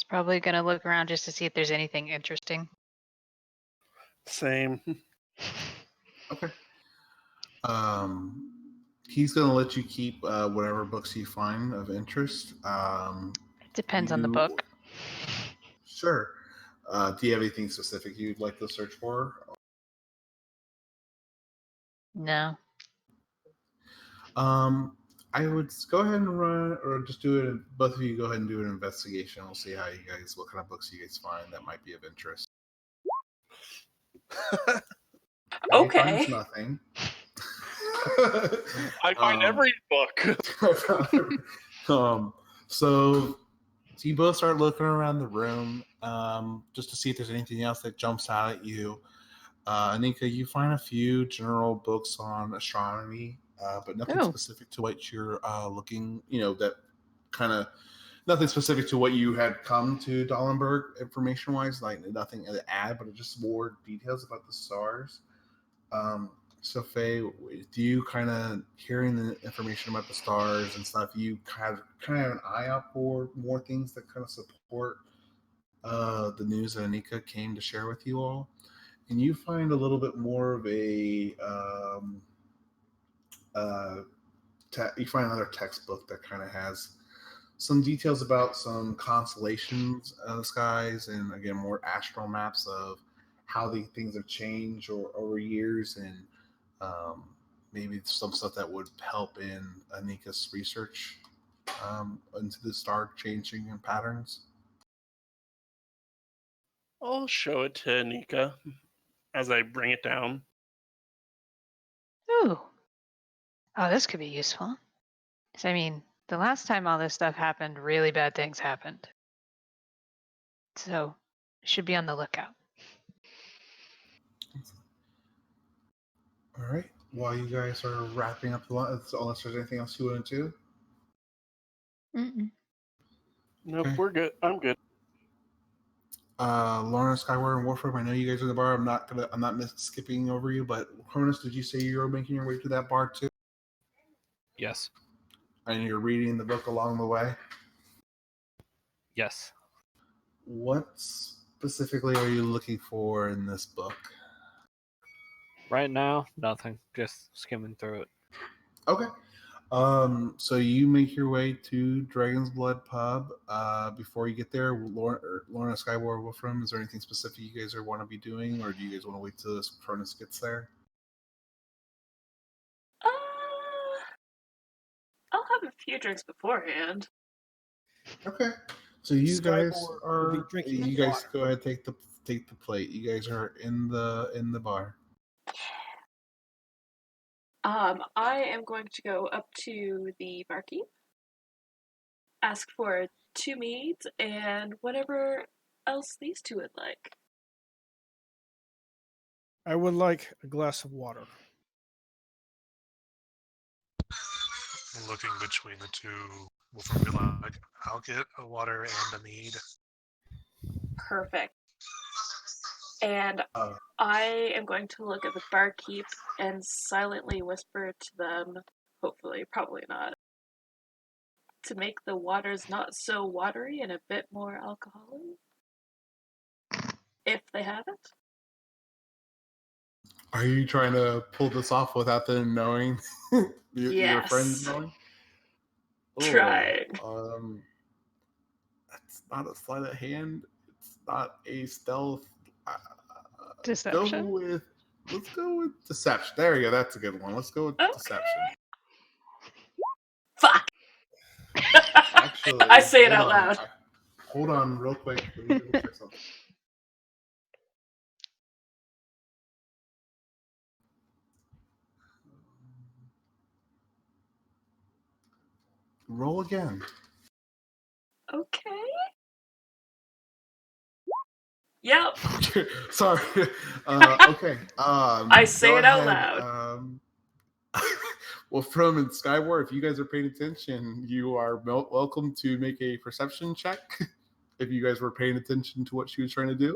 probably gonna look around just to see if there's anything interesting. Same. Okay. He's gonna let you keep whatever books you find of interest. It depends on the book. Sure. Do you have anything specific you'd like to search for? No. I would go ahead and run, or just do it. Both of you go ahead and do an investigation. We'll see what kind of books you guys find that might be of interest. Okay. Finds nothing. I find every book. So you both start looking around the room just to see if there's anything else that jumps out at you. Anika, you find a few general books on astronomy, but nothing specific to what you're looking, that kind of nothing specific to what you had come to Dahlenberg information-wise, like nothing to add, but just more details about the stars. So Faye, do you kind of hearing the information about the stars and stuff, you kind of have an eye out for more things that kind of support the news that Anika came to share with you all? And you find a little bit more of a you find another textbook that kind of has some details about some constellations of the skies, and again more astral maps of how the things have changed over years, and maybe some stuff that would help in Anika's research into the star changing and patterns. I'll show it to Nika as I bring it down. Ooh. Oh, this could be useful. 'Cause, I mean, the last time all this stuff happened, really bad things happened. So, should be on the lookout. All right. While you guys are wrapping up the lot, unless there's anything else you want to do. Mm-mm. Nope, Okay. we're good. I'm good. Lorna, Skyward, and Wolfram, I know you guys are in the bar. I'm not skipping over you, but Chronis, did you say you were making your way to that bar too? Yes. And you're reading the book along the way? Yes. What specifically are you looking for in this book? Right now, nothing. Just skimming through it. Okay. So you make your way to Dragon's Blood Pub. Before you get there, Lorna, Skyward, Wolfram, is there anything specific you guys want to be doing, or do you guys want to wait till this Chronis gets there? I'll have a few drinks beforehand. Okay. So you guys Skyward will be are. drinking You guys water. go ahead, take the plate. You guys are in the bar. I am going to go up to the barkeep, ask for 2 meads and whatever else these two would like. I would like a glass of water. Looking between the two, Wolfram will be like, I'll get a water and a mead. Perfect. And Uh, I am going to look at the barkeep and silently whisper to them, hopefully, probably not, to make the waters not so watery and a bit more alcoholic. If they haven't. Are you trying to pull this off without them knowing? Your friends Yes. knowing? Tried. That's not a sleight of hand. It's not a stealth. Deception? Let's go with deception. There you go. That's a good one. Let's go with Okay. deception. Fuck! Actually, I say it out loud. Hold on real quick. Let me double check something. Roll again. Okay. Yep. Sorry. Okay. I say go it out ahead, loud. Well, from and Skyward, if you guys are paying attention, you are welcome to make a perception check. If you guys were paying attention to what she was trying to do.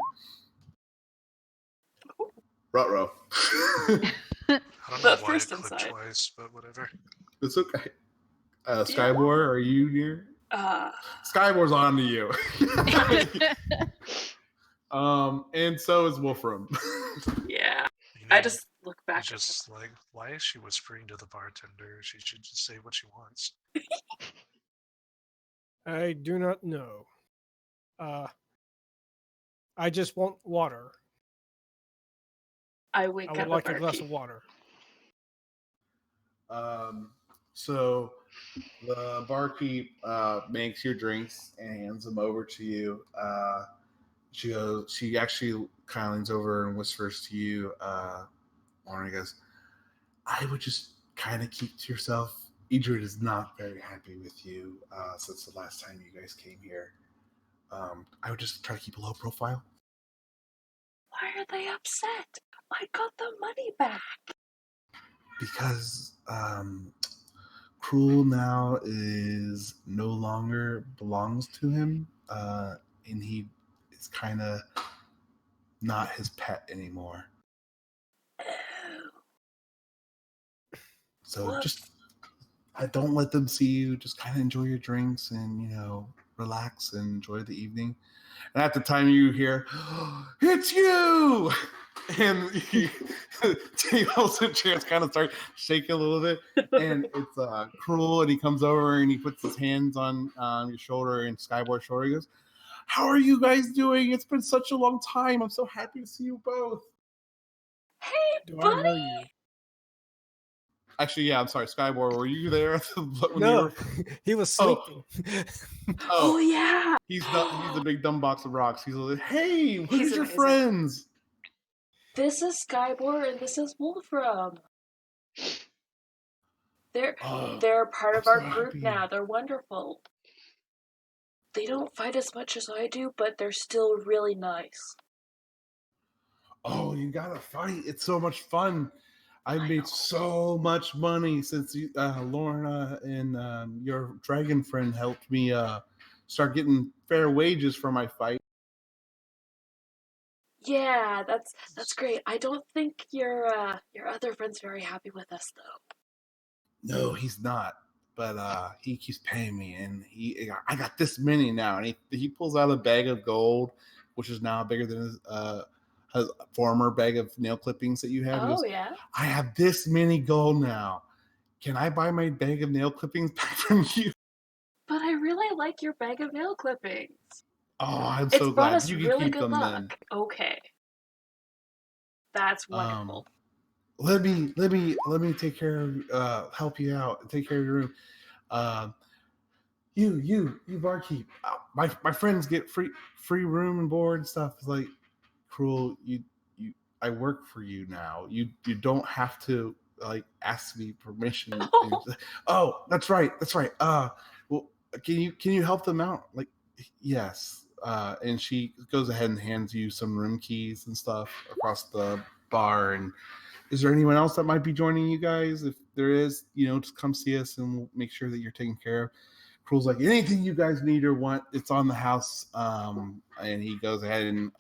Ruh-roh. I don't know But why first it clicked inside. twice, but whatever. It's okay. Skyward, are you near? Uh, Skyward's on to you. And so is Wolfram. yeah. You know, I just look back it's at just like, why is she whispering to the bartender? She should just say what she wants. I do not know. I just want water. I wink I at would the like a glass barkeep. of water. So the barkeep makes your drinks and hands them over to you. She actually kind of leans over and whispers to you, Lauren goes, I would just kind of keep to yourself. Idrid is not very happy with you since the last time you guys came here. I would just try to keep a low profile. Why are they upset? I got the money back. Because Cruel now is no longer belongs to him, and he is kind of not his pet anymore. So Whoops. just don't let them see you. Just kind of enjoy your drinks and relax and enjoy the evening. And at the time you hear, "It's you!" and Tails and Chance kind of start shaking a little bit, and it's Cruel, and he comes over and he puts his hands on your shoulder and Skyward's shoulder. He goes, "How are you guys doing? It's been such a long time. I'm so happy to see you both." Hey, Do I know buddy! you? Actually, yeah, I'm sorry, Skybor, were you there when you No, were? he was Oh. sleeping. Oh yeah. He's the big dumb box of rocks. He's like, hey, He's who's your amazing. friends? This is Skybor and this is Wolfram. They're part I'm of our so group happy. now. They're wonderful. They don't fight as much as I do, but they're still really nice. Oh, you gotta fight. It's so much fun. I've I made know. so much money since you, Lorna and your dragon friend helped me start getting fair wages for my fight. Yeah, that's great. I don't think your other friend's very happy with us though. No, he's not. But he keeps paying me, and I got this many now, and he pulls out a bag of gold, which is now bigger than his former bag of nail clippings that you have. He Oh goes, yeah. I have this many gold now. Can I buy my bag of nail clippings back from you? But I really like your bag of nail clippings. Oh, I'm It's so brought glad us you can really keep good them luck. then. Okay. That's wonderful. Let me take care of help you out and take care of your room. You barkeep. My friends get free room and board and stuff. It's like, Cruel, you I work for you now. You don't have to like ask me permission. Oh, that's right. Well, can you help them out? Like, yes. And she goes ahead and hands you some room keys and stuff across the bar. And is there anyone else that might be joining you guys? If there is, just come see us and we'll make sure that you're taken care of. Cruel's like, anything you guys need or want, it's on the house. And he goes ahead and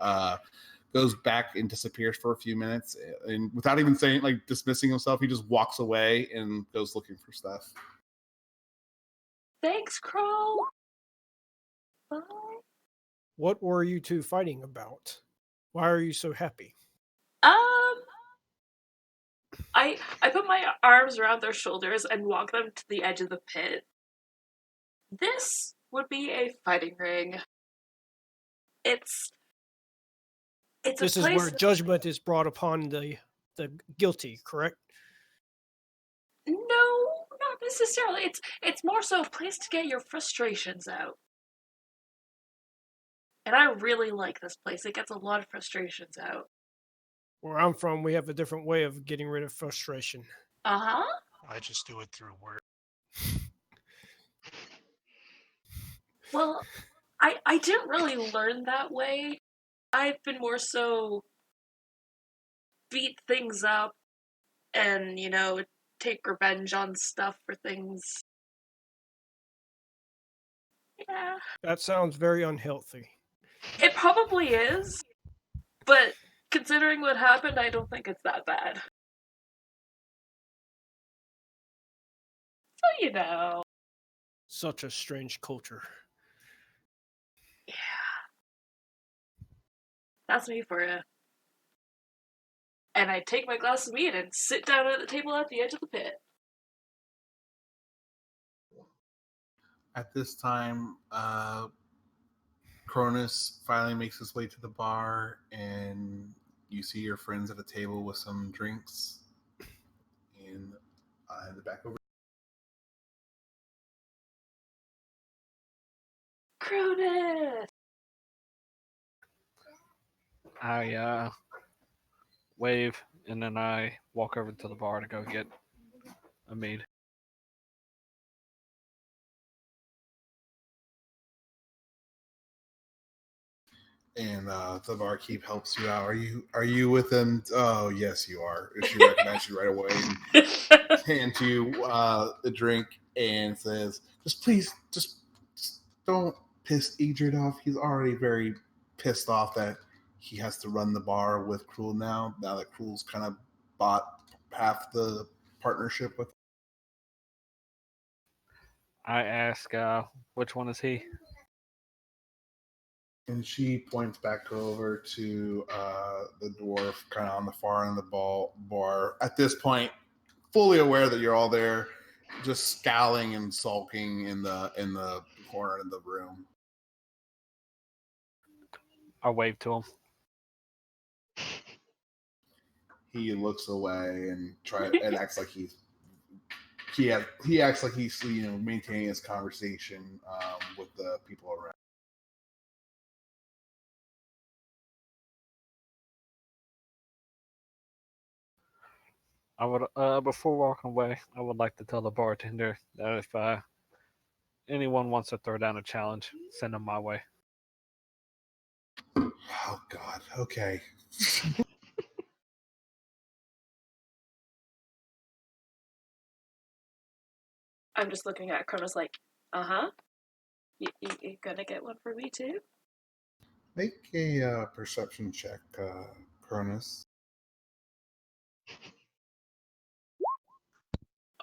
goes back and disappears for a few minutes, and without even saying, like, dismissing himself, he just walks away and goes looking for stuff. Thanks, Crow. Bye. What were you two fighting about? Why are you so happy? I put my arms around their shoulders and walk them to the edge of the pit. This would be a fighting ring. It's This a is place. where judgment is brought upon the guilty, correct? No, not necessarily. It's more so a place to get your frustrations out. And I really like this place. It gets a lot of frustrations out. Where I'm from, we have a different way of getting rid of frustration. Uh-huh. I just do it through work. Well, I didn't really learn that way. I've been more so beat things up and, take revenge on stuff for things. Yeah. That sounds very unhealthy. It probably is, but considering what happened, I don't think it's that bad. So, Such a strange culture. Yeah. That's me for you. And I take my glass of mead and sit down at the table at the edge of the pit. At this time, Chronis finally makes his way to the bar, and you see your friends at a table with some drinks. And I hand it back over. Chronis! I wave, and then I walk over to the bar to go get a mead. And the barkeep helps you out. Are you with them? Oh, yes, you are. She recognizes you right away and hands you the drink and says, just don't piss Edred off. He's already very pissed off that he has to run the bar with Cruel now that Cruel's kind of bought half the partnership with. I ask, which one is he? And she points back over to the dwarf kind of on the far end of the bar. At this point, fully aware that you're all there, just scowling and sulking in the corner of the room. I wave to him. He looks away and acts like he's he acts like he's maintaining his conversation with the people around. I would, before walking away, I would like to tell the bartender that if anyone wants to throw down a challenge, send them my way. Oh God. Okay. I'm just looking at Chronis like, you gonna get one for me too? Make a perception check, Chronis.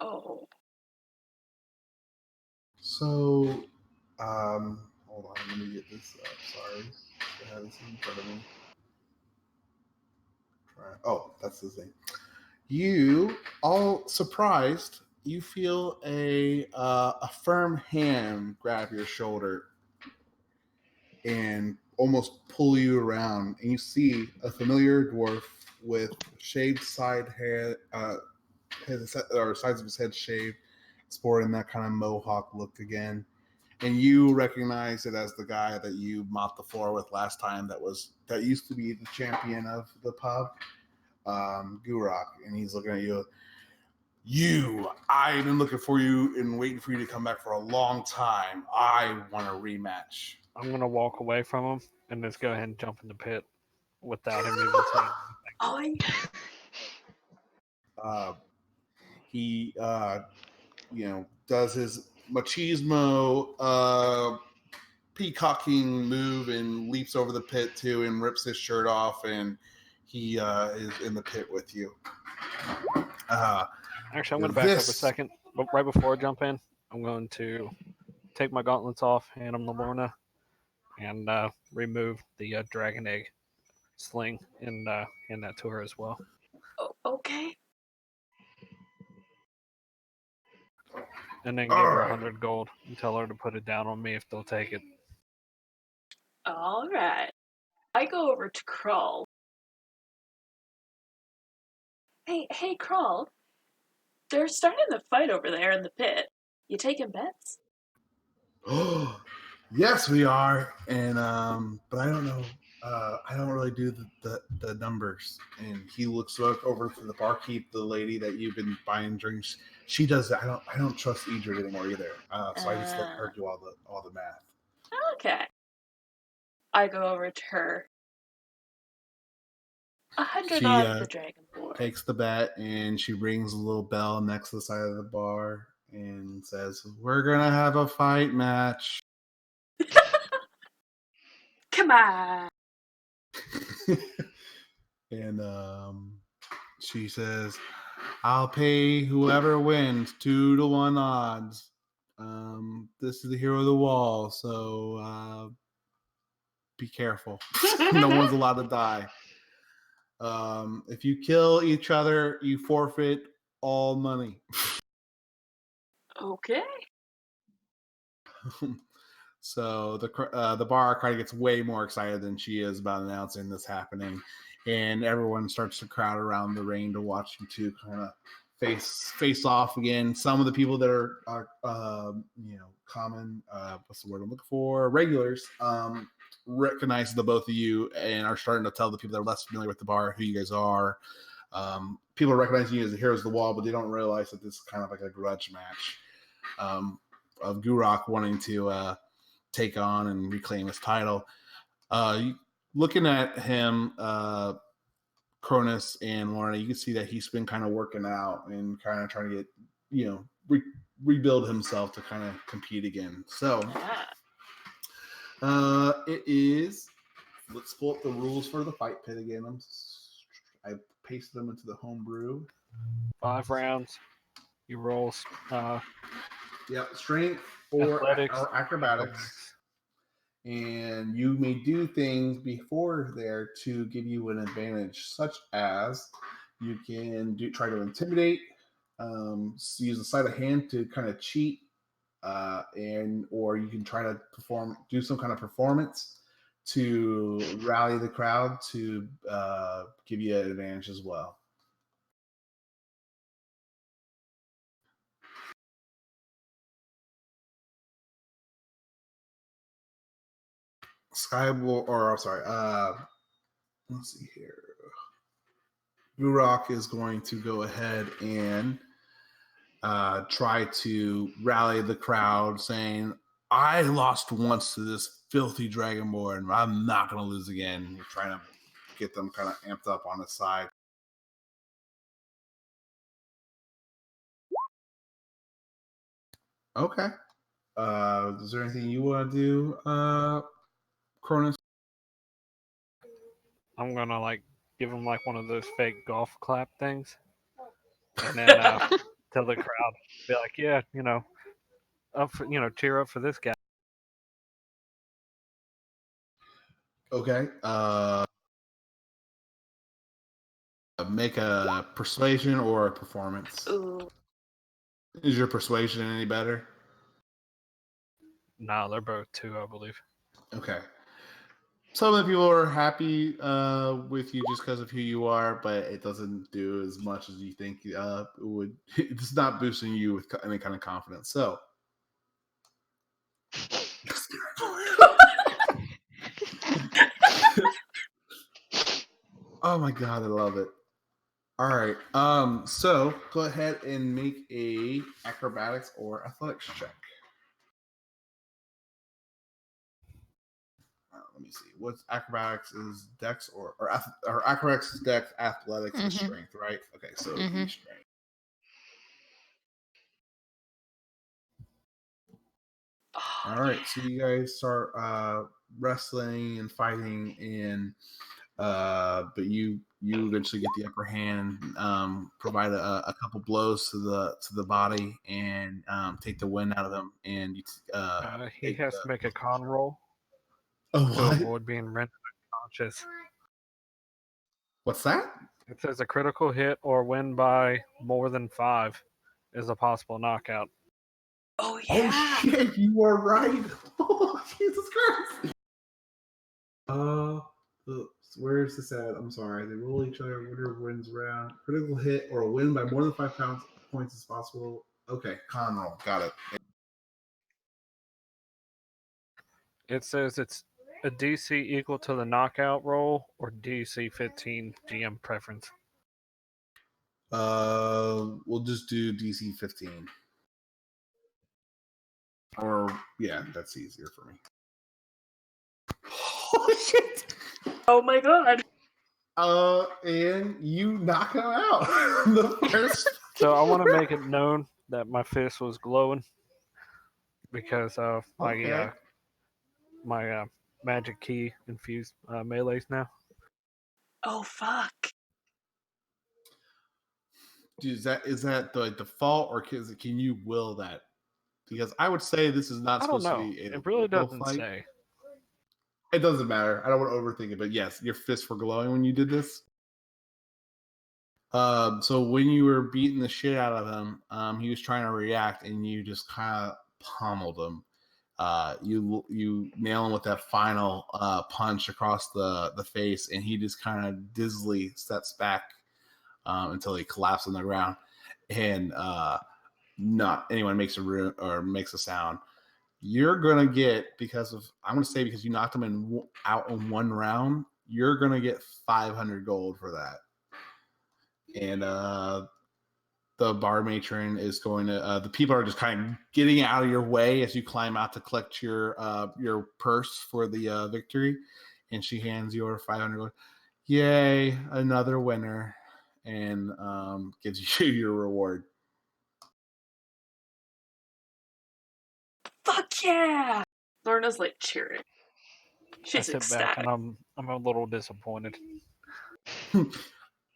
Oh. So, hold on, let me get this up. Sorry, I have this in front of me. Oh, that's the thing. You, all surprised, you feel a firm hand grab your shoulder and almost pull you around, and you see a familiar dwarf with shaved side hair, sides of his head shaved, sporting that kind of mohawk look again. And you recognize it as the guy that you mopped the floor with last time. That used to be the champion of the pub, Gurok, and he's looking at you. I've been looking for you and waiting for you to come back for a long time. I want a rematch. I'm gonna walk away from him and just go ahead and jump in the pit without him even saying anything. He does his machismo peacocking move and leaps over the pit too and rips his shirt off, and he is in the pit with you. Actually, I'm going to back up a second. But right before I jump in, I'm going to take my gauntlets off, hand them to Lorna, and remove the dragon egg sling and hand that to her as well. Oh, okay. And then give her 100 gold and tell her to put it down on me if they'll take it. All right. I go over to Crawl. Hey, Crawl. They're starting the fight over there in the pit. You taking bets? Oh, yes, we are. And but I don't know. I don't really do the numbers. And he looks over to the barkeep, the lady that you've been buying drinks. She does it. I don't trust Idrid anymore either. So I just let her do all the math. Okay. I go over to her. 100 on the dragon board. Takes the bet, and she rings a little bell next to the side of the bar and says, "We're gonna have a fight match." Come on. And she says, "I'll pay whoever wins 2-1 odds. This is the hero of the wall, so be careful. No one's allowed to die. If you kill each other, you forfeit all money." Okay. So the bar kind of gets way more excited than she is about announcing this happening, and everyone starts to crowd around the ring to watch you two kind of face off again. Some of the people that are common, what's the word I'm looking for, regulars, recognize the both of you and are starting to tell the people that are less familiar with the bar who you guys are. People recognize you as the heroes of the wall, but they don't realize that this is kind of like a grudge match of Gurok wanting to take on and reclaim his title. Looking at him, Chronis and Lorna, you can see that he's been kind of working out and kind of trying to get, rebuild himself to kind of compete again. So it is. Let's pull up the rules for the fight pit again. I pasted them into the homebrew. 5 rounds. You roll. Strength or athletics, or acrobatics. And you may do things before there to give you an advantage, such as you can try to intimidate, use a sleight of hand to kind of cheat, or you can try to do some kind of performance to rally the crowd to give you an advantage as well. let's see here. Gurok is going to go ahead and try to rally the crowd, saying, I lost once to this filthy dragonborn. I'm not going to lose again. You're trying to get them kind of amped up on his side. Okay. Is there anything you want to do, Chronis? I'm gonna like give him like one of those fake golf clap things, and then tell the crowd, be like, yeah, up for, cheer up for this guy. Okay. Make a persuasion or a performance. Ooh. Is your persuasion any better? No, they're both 2, I believe. Okay. Some of the people are happy with you just because of who you are, but it doesn't do as much as you think it would. It's not boosting you with any kind of confidence. So, oh my god, I love it. All right. So go ahead and make a acrobatics or athletics check. Let me see. What's acrobatics is dex or acrobatics is dex, athletics is strength, right? Okay, so it'd be strength. All right, so you guys start wrestling and fighting, and but you eventually get the upper hand, provide a couple blows to the body, and take the wind out of them, and he has to make a con roll to avoid being rendered unconscious. What's that? It says a critical hit or win by more than 5 is a possible knockout. Oh yeah. Oh shit, you are right. Oh Jesus Christ. Where's this at? I'm sorry. They roll each other. Winner wins round. Critical hit or win by more than 5 points as possible. Okay, con roll. Got it. It says it's a DC equal to the knockout roll or DC 15 GM preference. We'll just do DC 15. Or yeah, that's easier for me. Holy shit! Oh my god. And you knock him out. The first. So I want to make it known that my fist was glowing because of my my magic key infused melees now. Oh fuck. Dude, is that the default, or can you will that? Because I would say this is not I don't supposed know. to be. It really doesn't fight. say. It doesn't matter. I don't want to overthink it, but yes, your fists were glowing when you did this. So when you were beating the shit out of him, he was trying to react, and you just kind of pummeled him. You nail him with that final punch across the face, and he just kind of dizzily steps back until he collapses on the ground, and not anyone makes a room or makes a sound. You're gonna get, because you knocked him out in one round, you're gonna get 500 gold for that. And the bar matron is going to. The people are just kind of getting out of your way as you climb out to collect your purse for the victory, and she hands you over 500 gold. Yay, another winner, and gives you your reward. Fuck yeah. Lorna's like cheering. She's I sit back ecstatic. and I'm a little disappointed.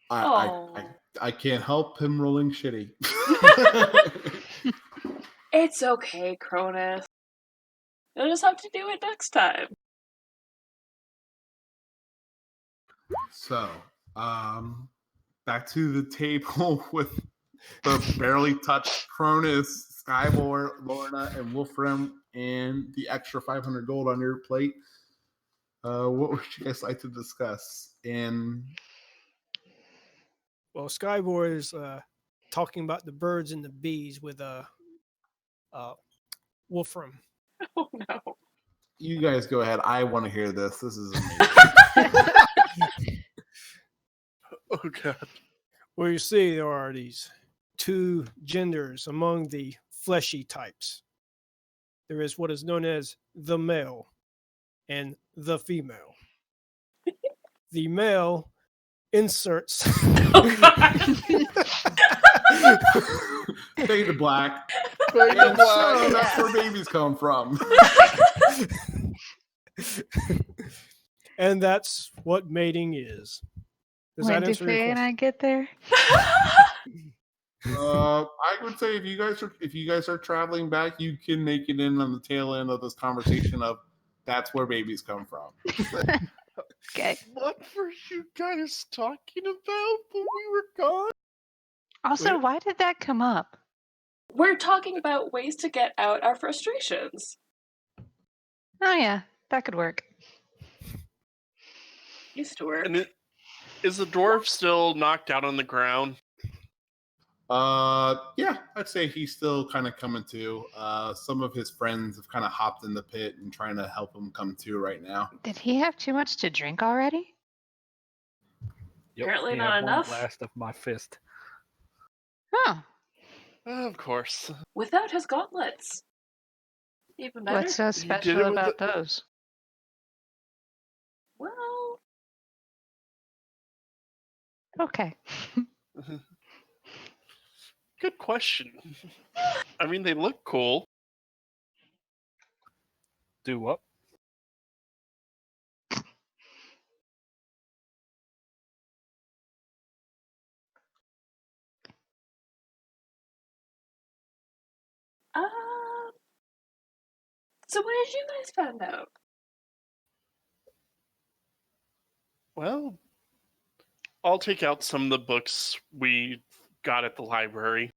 I can't help him rolling shitty. It's okay, Chronis. You'll just have to do it next time. So, back to the table with the barely touched Chronis, Skybor, Lorna, and Wolfram, and the extra 500 gold on your plate. What would you guys like to discuss? Well, Skybor is talking about the birds and the bees with Wolfram. Oh no. You guys go ahead. I want to hear this. This is amazing. Oh god. Well, you see, there are these two genders among the fleshy types. There is what is known as the male and the female. The male inserts Fade to black. Fade to And black. so that's where babies come from. and that's what mating is. Does When that do answer your Faye and I question? get there? I would say if you guys are traveling back, you can make it in on the tail end of this conversation of that's where babies come from. Okay. What were you guys talking about when we were gone? Also, Wait. why did that come up? We're talking about ways to get out our frustrations. Oh yeah, that could work. Used to work. And is the dwarf still knocked out on the ground? Yeah, I'd say he's still kind of coming to. Some of his friends have kind of hopped in the pit and trying to help him come to right now. Did he have too much to drink already? Yep, Apparently he not had enough. One blast of my fist. Oh, Of course. Without his gauntlets. Even better. what's so did it special with about those? Well, Okay. Good question. I mean, they look cool. Do what? uh, so what did you guys find out? Well, I'll take out some of the books we got at the library,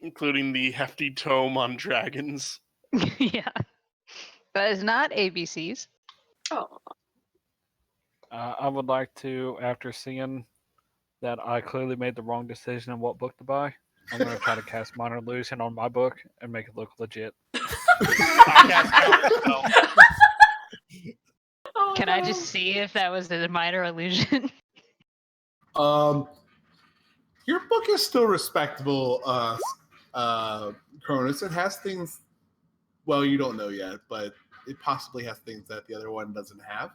including the hefty tome on dragons. Yeah. That is not ABCs. Oh, I would like to, after seeing that I clearly made the wrong decision on what book to buy, I'm going to try to cast Minor Illusion on my book and make it look legit. I cast Counterspell. oh Can no. I just see if that was a minor illusion? Your book is still respectable, Chronis. It has things. Well, you don't know yet, but it possibly has things that the other one doesn't have.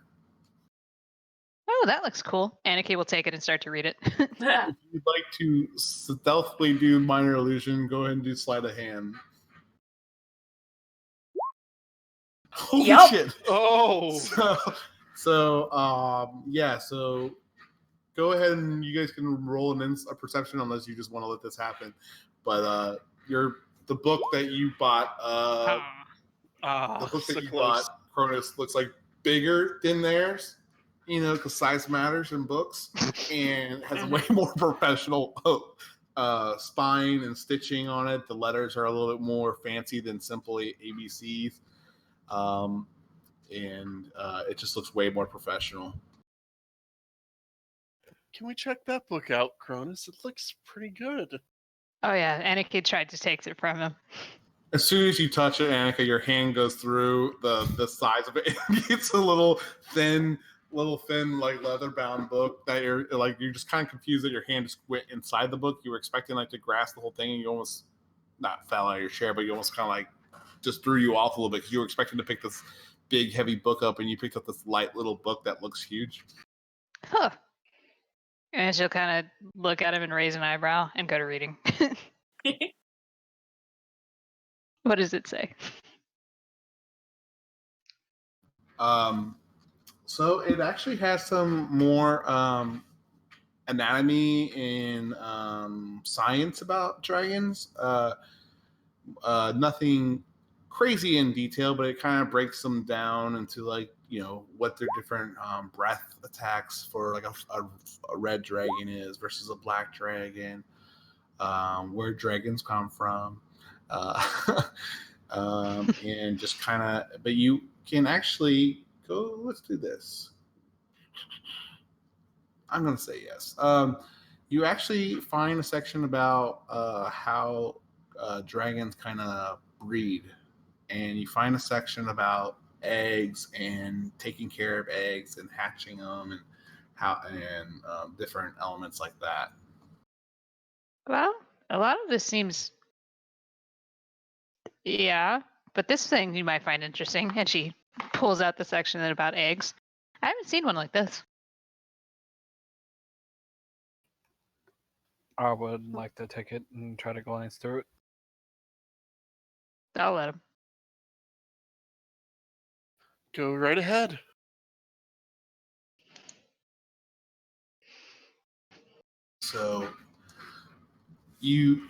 Oh, that looks cool. Anarchy will take it and start to read it. If you'd like to stealthily do minor illusion, go ahead and do sleight of hand. Holy Yup. shit! Oh, Yeah. So go ahead and you guys can roll a perception unless you just want to let this happen. But the book that you bought, the book so that you close. bought, Cronus, looks like bigger than theirs. You know, because size matters in books, and has a way more professional spine and stitching on it. The letters are a little bit more fancy than simply ABCs, and it just looks way more professional. Can we check that book out, Cronus? It looks pretty good. Oh yeah, Anarchy tried to take it from him. As soon as you touch it, Annika, your hand goes through the size of it. It's a little thin, like leather bound book that you're just kind of confused that your hand just went inside the book. You were expecting like to grasp the whole thing, and you almost not fell out of your chair, but you almost kind of like just threw you off a little bit. You were expecting to pick this big heavy book up, and you picked up this light little book that looks huge. Huh. And she'll kind of look at him and raise an eyebrow and go to reading. What does it say? So it actually has some more anatomy and science about dragons. Nothing crazy in detail, but it kind of breaks them down into like, you know, what their different breath attacks for like a red dragon is versus a black dragon, where dragons come from, and just kind of, but you can actually go, let's do this. I'm going to say yes. You actually find a section about how dragons kind of breed. and you find a section about eggs and taking care of eggs and hatching them and different elements like that. Well, a lot of this seems, yeah, but this thing you might find interesting. And she pulls out the section about eggs. I haven't seen one like this. I would like to take it and try to glance through it. I'll let him. Go right ahead. So you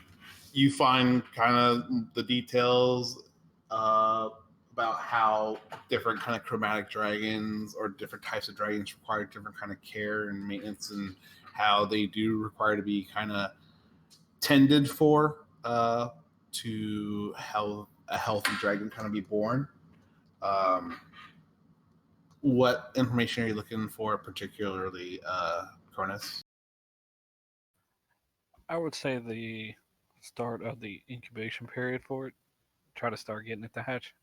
find kind of the details about how different kind of chromatic dragons or different types of dragons require different kind of care and maintenance, and how they do require to be kind of tended for to help a healthy dragon kind of be born. What information are you looking for particularly, Chronis? I would say the start of the incubation period for it. Try to start getting it to hatch.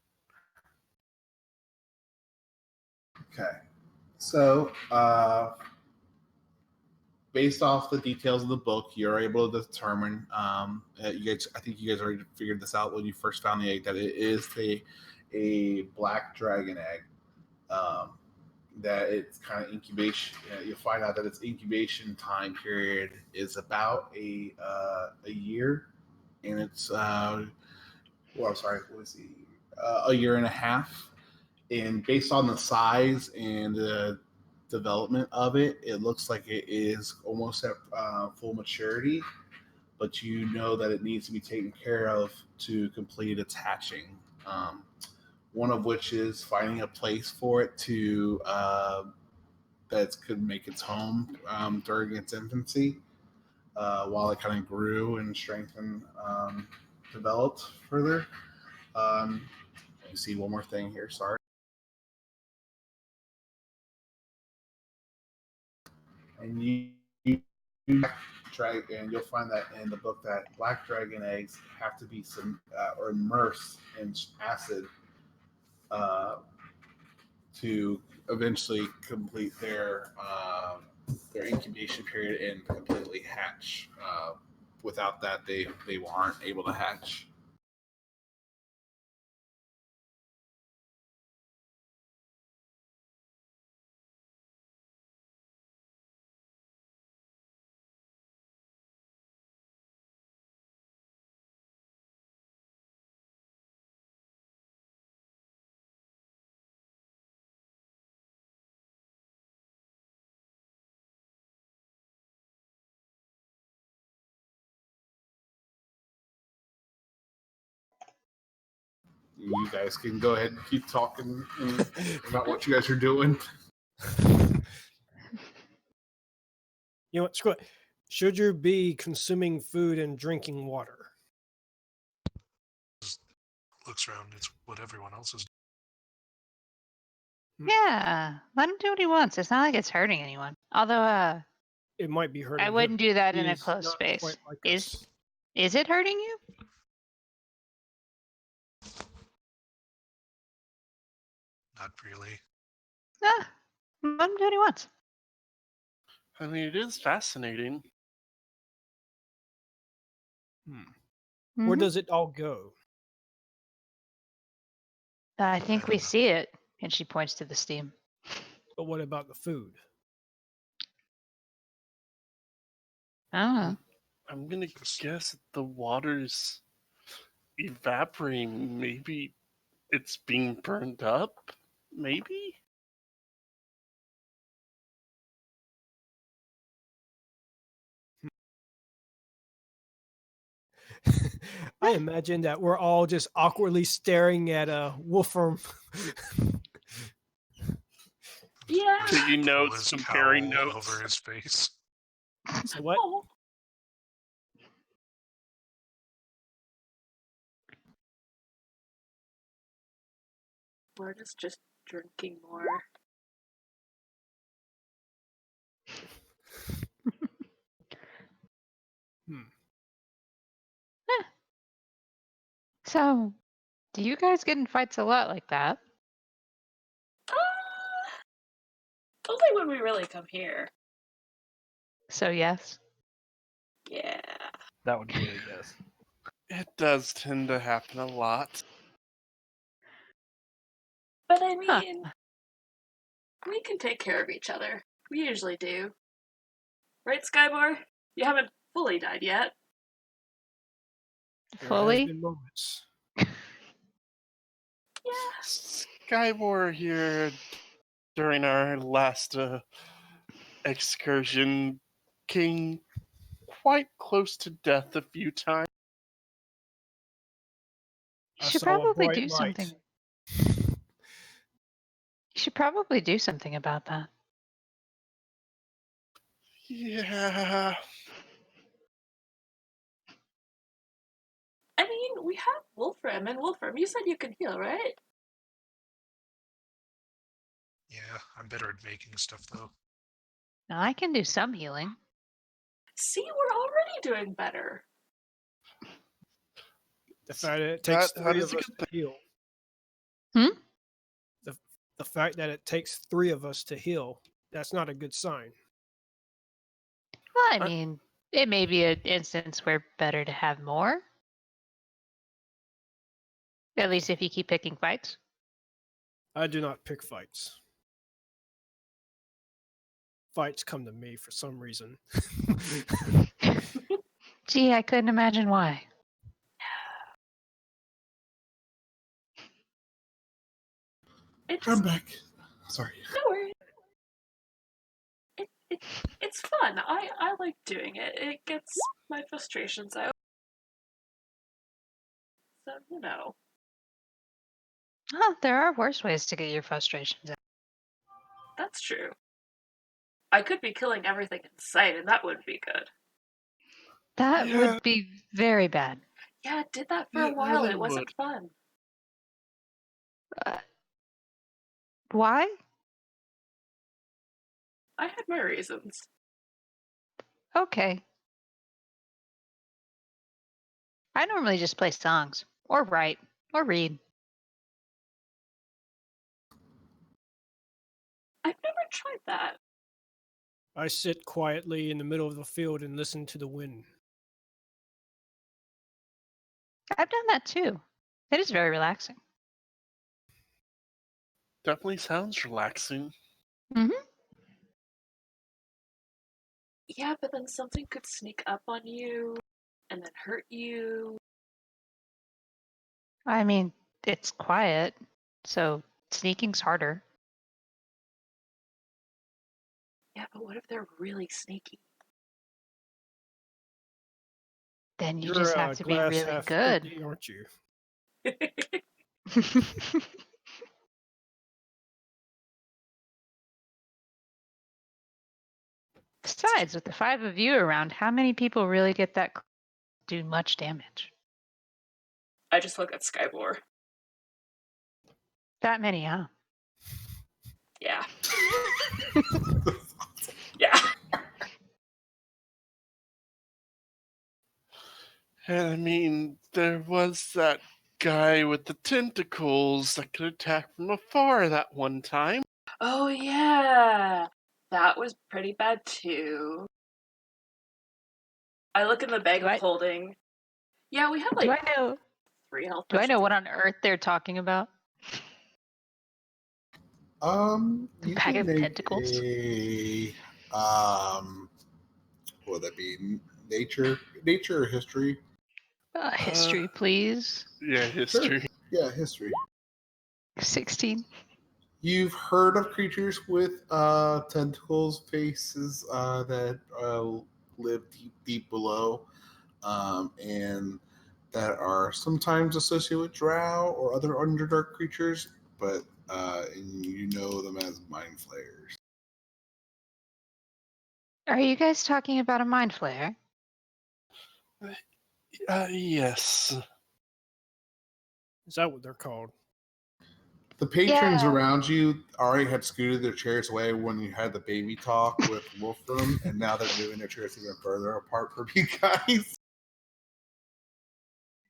Okay. So, based off the details of the book, you're able to determine. You guys, I think you guys already figured this out when you first found the egg, that it is a black dragon egg. That it's kind of incubation. You'll find out that its incubation time period is about a year, and it's a year and a half. And based on the size and the development of it, it looks like it is almost at full maturity, but you know that it needs to be taken care of to complete its hatching. One of which is finding a place for it to that could make its home during its infancy, while it kind of grew and strengthened, developed further. Let me see one more thing here. Sorry. And and you'll find that in the book that black dragon eggs have to be or immersed in acid to eventually complete their incubation period and completely hatch. Without that, they aren't able to hatch. You guys can go ahead and keep talking about what you guys are doing. You know what? Screw it. Should you be consuming food and drinking water? Looks around. It's what everyone else is Yeah, let him do what he wants. It's not like it's hurting anyone. Although, It might be hurting I him. wouldn't do that in a He's closed not space. quite like Is us. it hurting you? not really. Ah, let him do what he wants. I mean, it is fascinating. Where Mhm. does it all go? I think we see it. And she points to the steam. But what about the food? Oh, I'm gonna guess that the water's evaporating. Maybe it's being burned up. Maybe. I imagine that we're all just awkwardly staring at a Wolfram. Yeah. Taking Pull notes, his comparing cowl notes. over his face. So what? Oh. We're just drinking more. Hmm. so Do you guys get in fights a lot like that? Only when we really come here. So yes. Yeah. That would be a yes. It does tend to happen a lot. But I Huh. mean, we can take care of each other. We usually do. Right, Skybor? You haven't fully died yet. There has Fully? been moments. Yeah. Skywar here during our last excursion came quite close to death a few times. You I should saw a probably bright do light. something. You should probably do something about that. Yeah. I mean, we have Wolfram, and Wolfram, you said you can heal, right? Yeah, I'm better at making stuff though. Now I can do some healing. See, we're already doing better. The fact that it takes That three is of a us good to heal. Hmm? The fact that it takes three of us to heal, that's not a good sign. Well, I mean, it may be an instance where better to have more. At least if you keep picking fights. I do not pick fights. Fights come to me for some reason. Gee, I couldn't imagine why. I'm back. Sorry. No worries. It's fun. I like doing it. It gets my frustrations out. So, you know. Oh, there are worse ways to get your frustrations out. That's true. I could be killing everything in sight, and that would be good. That Yeah. would be very bad. Yeah, I did that for a It while. really It wasn't would. fun. Why? I had my reasons. Okay. I normally just play songs, or write, or read. I've never tried that. I sit quietly in the middle of the field and listen to the wind. I've done that too. It is very relaxing. Definitely sounds relaxing. Mm-hmm. Yeah, but then something could sneak up on you and then hurt you. I mean, it's quiet, so sneaking's harder. Yeah, but what if they're really sneaky? Then you You're just have to be glass really half good. empty, aren't you? Besides, with the 5 of you around, how many people really get that do much damage? I just look at Skybor. That many, huh? Yeah. Yeah. And I mean, there was that guy with the tentacles that could attack from afar that one time. Oh, yeah. That was pretty bad, too. I look in the bag Do of I holding. Yeah, we have do like I know 3 health do I potions. know what on earth they're talking about? A You bag can of make tentacles? a what would that be? Nature or history? History, please. Yeah, history. Sure. Yeah, history. 16. You've heard of creatures with tentacles, faces that live deep below, and that are sometimes associated with drow or other underdark creatures, but and you know them as mind flayers. Are you guys talking about a mind flare? Yes. Is that what they're called? The patrons Yeah. around you already had scooted their chairs away when you had the baby talk with Wolfram, and now they're moving their chairs even further apart from you guys.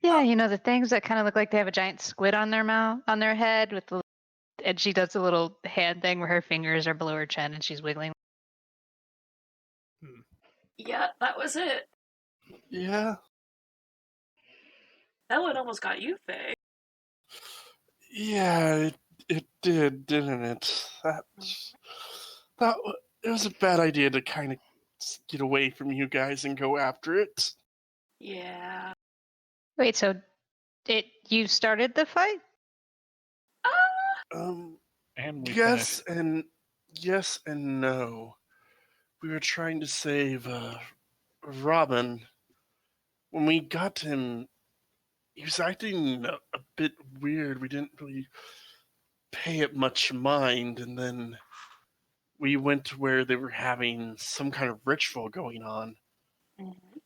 Yeah, you know the things that kind of look like they have a giant squid on their mouth, on their head, with the, and she does a little hand thing where her fingers are below her chin and she's wiggling. Yeah, that was it. Yeah. That one almost got you, Faye. Yeah, it did, didn't it? It was a bad idea to kind of get away from you guys and go after it. Yeah. Wait, so you started the fight? And we Yes finished. yes and no. We were trying to save Robin. When we got to him, he was acting a bit weird. We didn't really pay it much mind, and then we went to where they were having some kind of ritual going on. Mhm.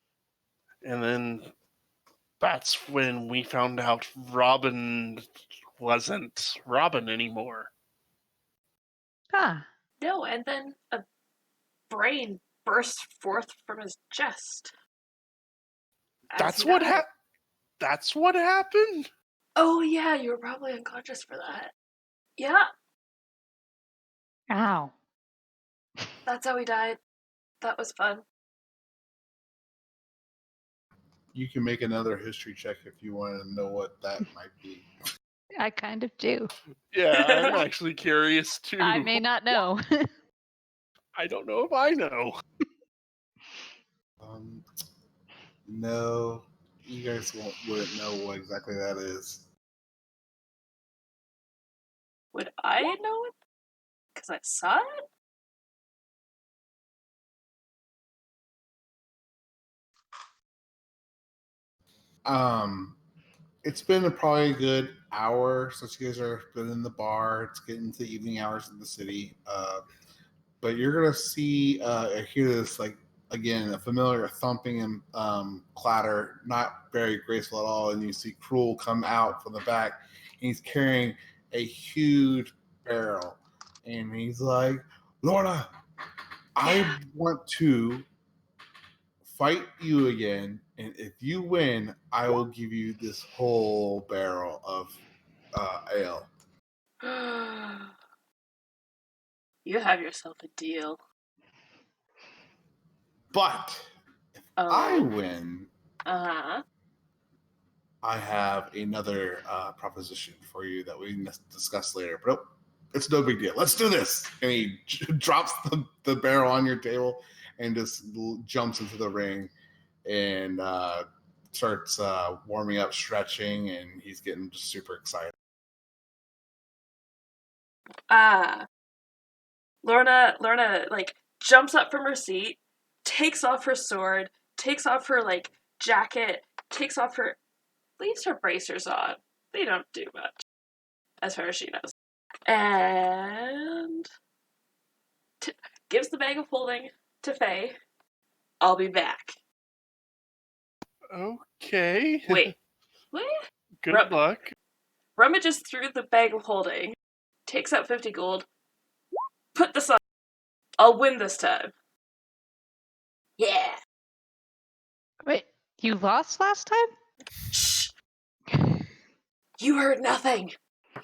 And then that's when we found out Robin wasn't Robin anymore. Ah, No, and then a brain burst forth from his chest. That's what happened? Oh, yeah, you were probably unconscious for that. Yeah, ow. that's how he died. That was fun. You can make another history check if you want to know what that might be. I kind of do. Yeah, I'm actually curious too. I may not know. I don't know if I know. No, you guys wouldn't know what exactly that is. Would I know it? Because I saw it? It's been probably a good hour since you guys have been in the bar. It's getting to the evening hours in the city. But you're gonna see hear this like again a familiar thumping and clatter, not very graceful at all. And you see Cruel come out from the back, and he's carrying a huge barrel, and he's like, "Lorna, I want to fight you again, and if you win, I will give you this whole barrel of ale." You have yourself a deal. But if I Oh. win, Uh-huh. I have another proposition for you that we can discuss later. But it's no big deal. Let's do this. And he drops the barrel on your table and just jumps into the ring and starts warming up, stretching, and he's getting just super excited. Lorna, like, jumps up from her seat, takes off her sword, takes off her, like, jacket, leaves her bracers on. They don't do much, as far as she knows. And gives the bag of holding to Faye. I'll be back. Okay. Wait. What? Good luck. Rummages through the bag of holding, takes out 50 gold, put this on. I'll win this time. Yeah. Wait, you lost last time? Shh. You heard nothing.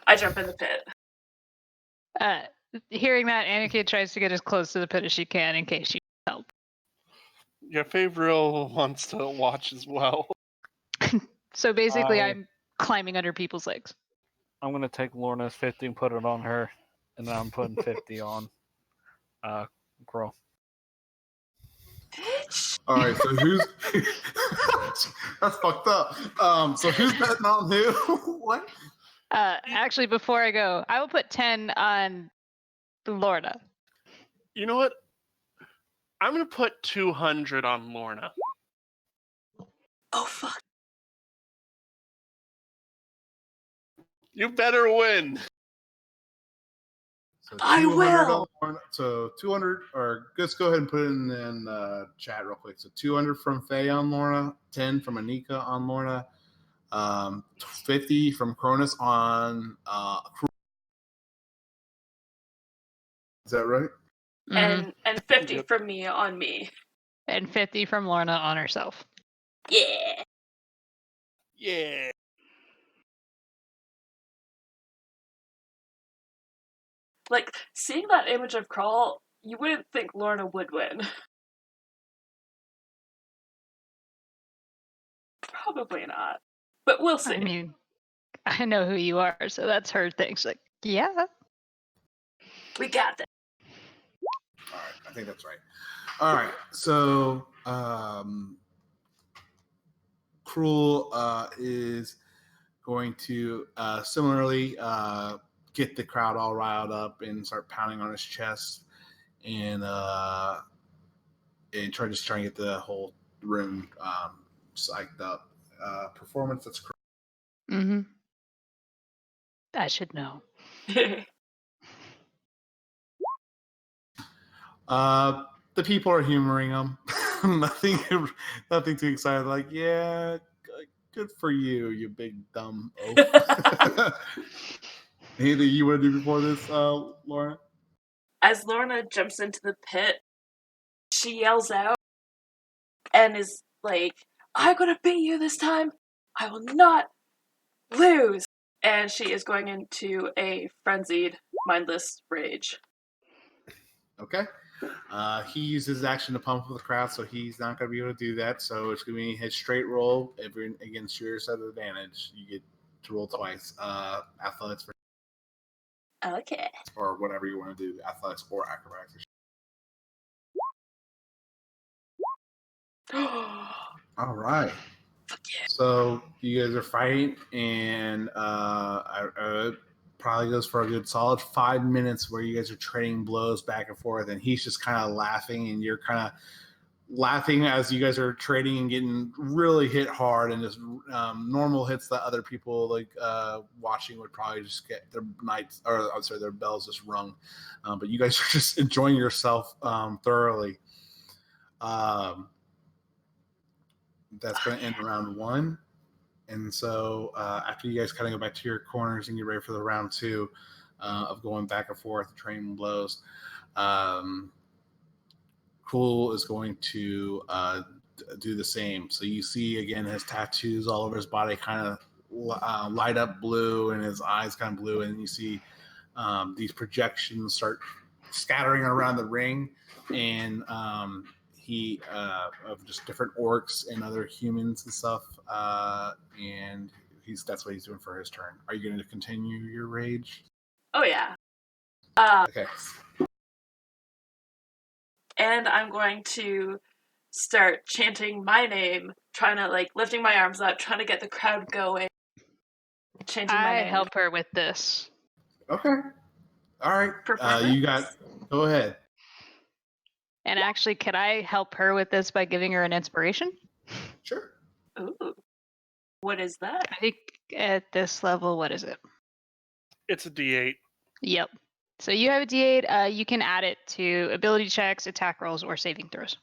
I jump in the pit. Hearing that, Anakin tries to get as close to the pit as she can in case she needs help. Yeah, Faerly wants to watch as well. So basically, I'm climbing under people's legs. I'm going to take Lorna's 50 and put it on her, and then I'm putting 50 on Crow. Bitch. All right, so who's that's fucked up. So who's betting on who? What? Actually, before I go, I will put 10 on Lorna. You know what? I'm going to put 200 on Lorna. Oh, fuck. You better win. So I will. So 200, or let's go ahead and put it in chat real quick. So 200 from Faye on Lorna, 10 from Anika on Lorna, 50 from Chronis on Cruel. Is that right? Mm-hmm. And 50 from me on me. And 50 from Lorna on herself. Yeah. Yeah. Like, seeing that image of Crawl, you wouldn't think Lorna would win. Probably not. But we'll see. I mean, I know who you are, so that's her thing. She's like, yeah. We got this. All right, I think that's right. All right, so Cruel is going to similarly get the crowd all riled up and start pounding on his chest and try and get the whole room psyched up. Performance, that's correct. Mm-hmm. I should know. The people are humoring him. nothing too excited. Like, yeah, good for you, you big dumb oaf. Anything you want to do before this, Laura? As Lorna jumps into the pit, she yells out and is like, I'm gonna beat you this time! I will not lose! And she is going into a frenzied, mindless rage. Okay. He uses action to pump up the crowd, so he's not going to be able to do that. So it's going to be his straight roll against your set of advantage. You get to roll twice. Athletics for Okay. or whatever you want to do, athletics or acrobatics. All right. So you guys are fighting, and probably goes for a good solid 5 minutes where you guys are trading blows back and forth, and he's just kind of laughing, and you're kind of laughing as you guys are trading and getting really hit hard, and just normal hits that other people like watching would probably just get their their bells just rung, but you guys are just enjoying yourself thoroughly. That's going to end round one. And so after you guys kind of go back to your corners and get ready for the round two of going back and forth, trading blows, Cool is going to do the same. So you see, again, his tattoos all over his body kind of light up blue and his eyes kind of blue. And you see these projections start scattering around the ring. And he of just different orcs and other humans and stuff, and that's what he's doing for his turn. Are you going to continue your rage? Oh, yeah. Okay. And I'm going to start chanting my name, trying to, like, lifting my arms up, trying to get the crowd going. Chanting my I name. help her with this. Okay. All right. Go ahead. And actually, could I help her with this by giving her an inspiration? Sure. Ooh. What is that? I think at this level, what is it? It's a D8. Yep. So you have a D8. You can add it to ability checks, attack rolls, or saving throws.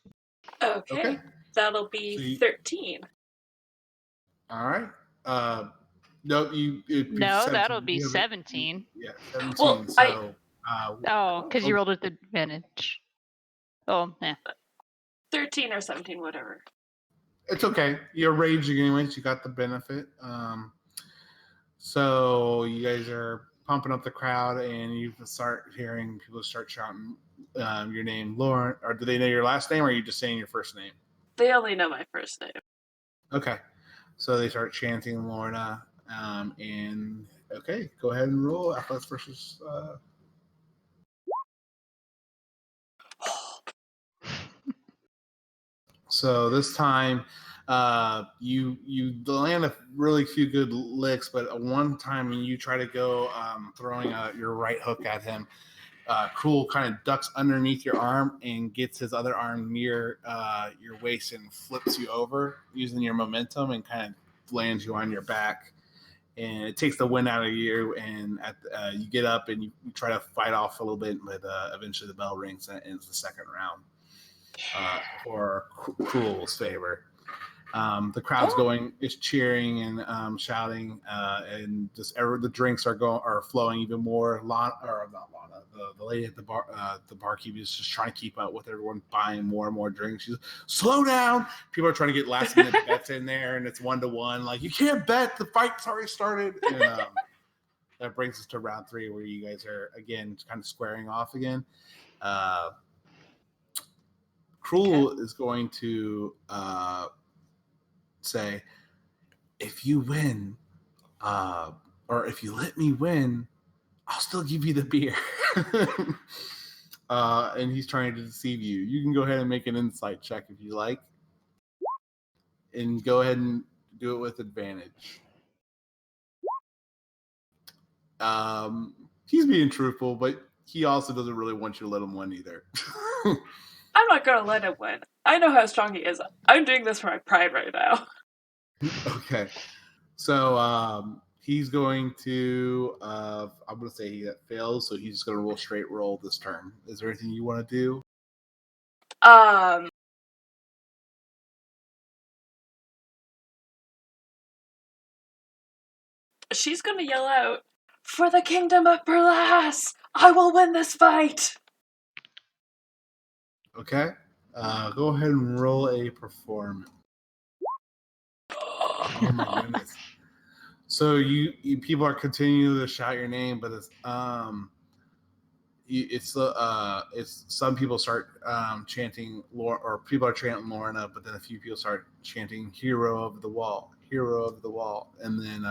Okay. That'll be 13. All right. No, that'll be 17. Yeah, 17. Well, because you rolled with advantage. Oh, yeah. 13 or 17, whatever. It's okay. You're raging anyways. You got the benefit. So you guys are pumping up the crowd, and you start hearing people start shouting your name, Lauren. Or do they know your last name, or are you just saying your first name? They only know my first name. Okay. So they start chanting Lorna. And okay, go ahead and roll athletics versus. So this time, you land a really few good licks, but one time when you try to go throwing your right hook at him, Cruel kind of ducks underneath your arm and gets his other arm near your waist and flips you over using your momentum and kind of lands you on your back. And it takes the wind out of you, and you get up and you try to fight off a little bit, but eventually the bell rings and it ends the second round for Cruel's favor. The crowd's is cheering and shouting, and just the drinks are flowing even more. Not Lana, the lady at the bar, the barkeep is just trying to keep up with everyone buying more and more drinks. She's slow down. People are trying to get last minute bets in there, and it's 1-1. Like, you can't bet, the fight's already started. And that brings us to round 3, where you guys are again kind of squaring off again. Cruel is going to say, if you win, or if you let me win, I'll still give you the beer. And he's trying to deceive you. You can go ahead and make an insight check if you like. And go ahead and do it with advantage. He's being truthful, but he also doesn't really want you to let him win either. I'm not gonna let him win. I know how strong he is. I'm doing this for my pride right now. Okay. So he's going to, I'm going to say he fails, so he's going to roll straight roll this turn. Is there anything you want to do? She's going to yell out, "For the kingdom of Burlas, I will win this fight!" Okay. Go ahead and roll a performance. Oh my goodness. So you people are continuing to shout your name, but it's some people start chanting or people are chanting Lorna, but then a few people start chanting "Hero of the Wall," "Hero of the Wall," and then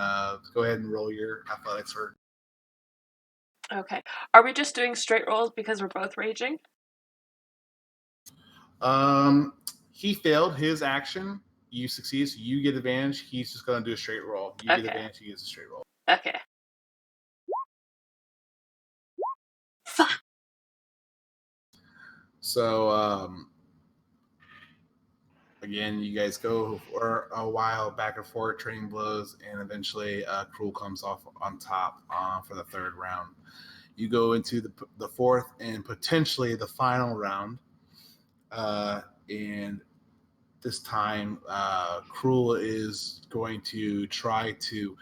go ahead and roll your athletics for. Okay. Are we just doing straight rolls because we're both raging? He failed his action. You succeed, so you get advantage. He's just going to do a straight roll. You get advantage. He gets a straight roll. Okay. Fuck. So, again, you guys go for a while back and forth, trading blows, and eventually Cruel comes off on top for the 3rd round. You go into the 4th and potentially the final round, and this time Cruel is going to try to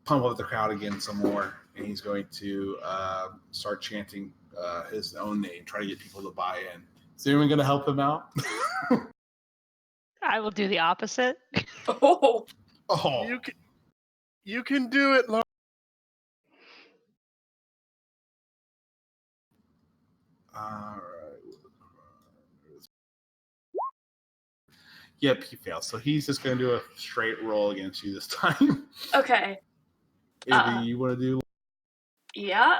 pump up the crowd again some more, and he's going to start chanting his own name, try to get people to buy in. Is anyone going to help him out? I will do the opposite. Oh. You can do it, Laura. All right. Yep, he fails. So he's just going to do a straight roll against you this time. Okay. Anything you want to do? Yeah.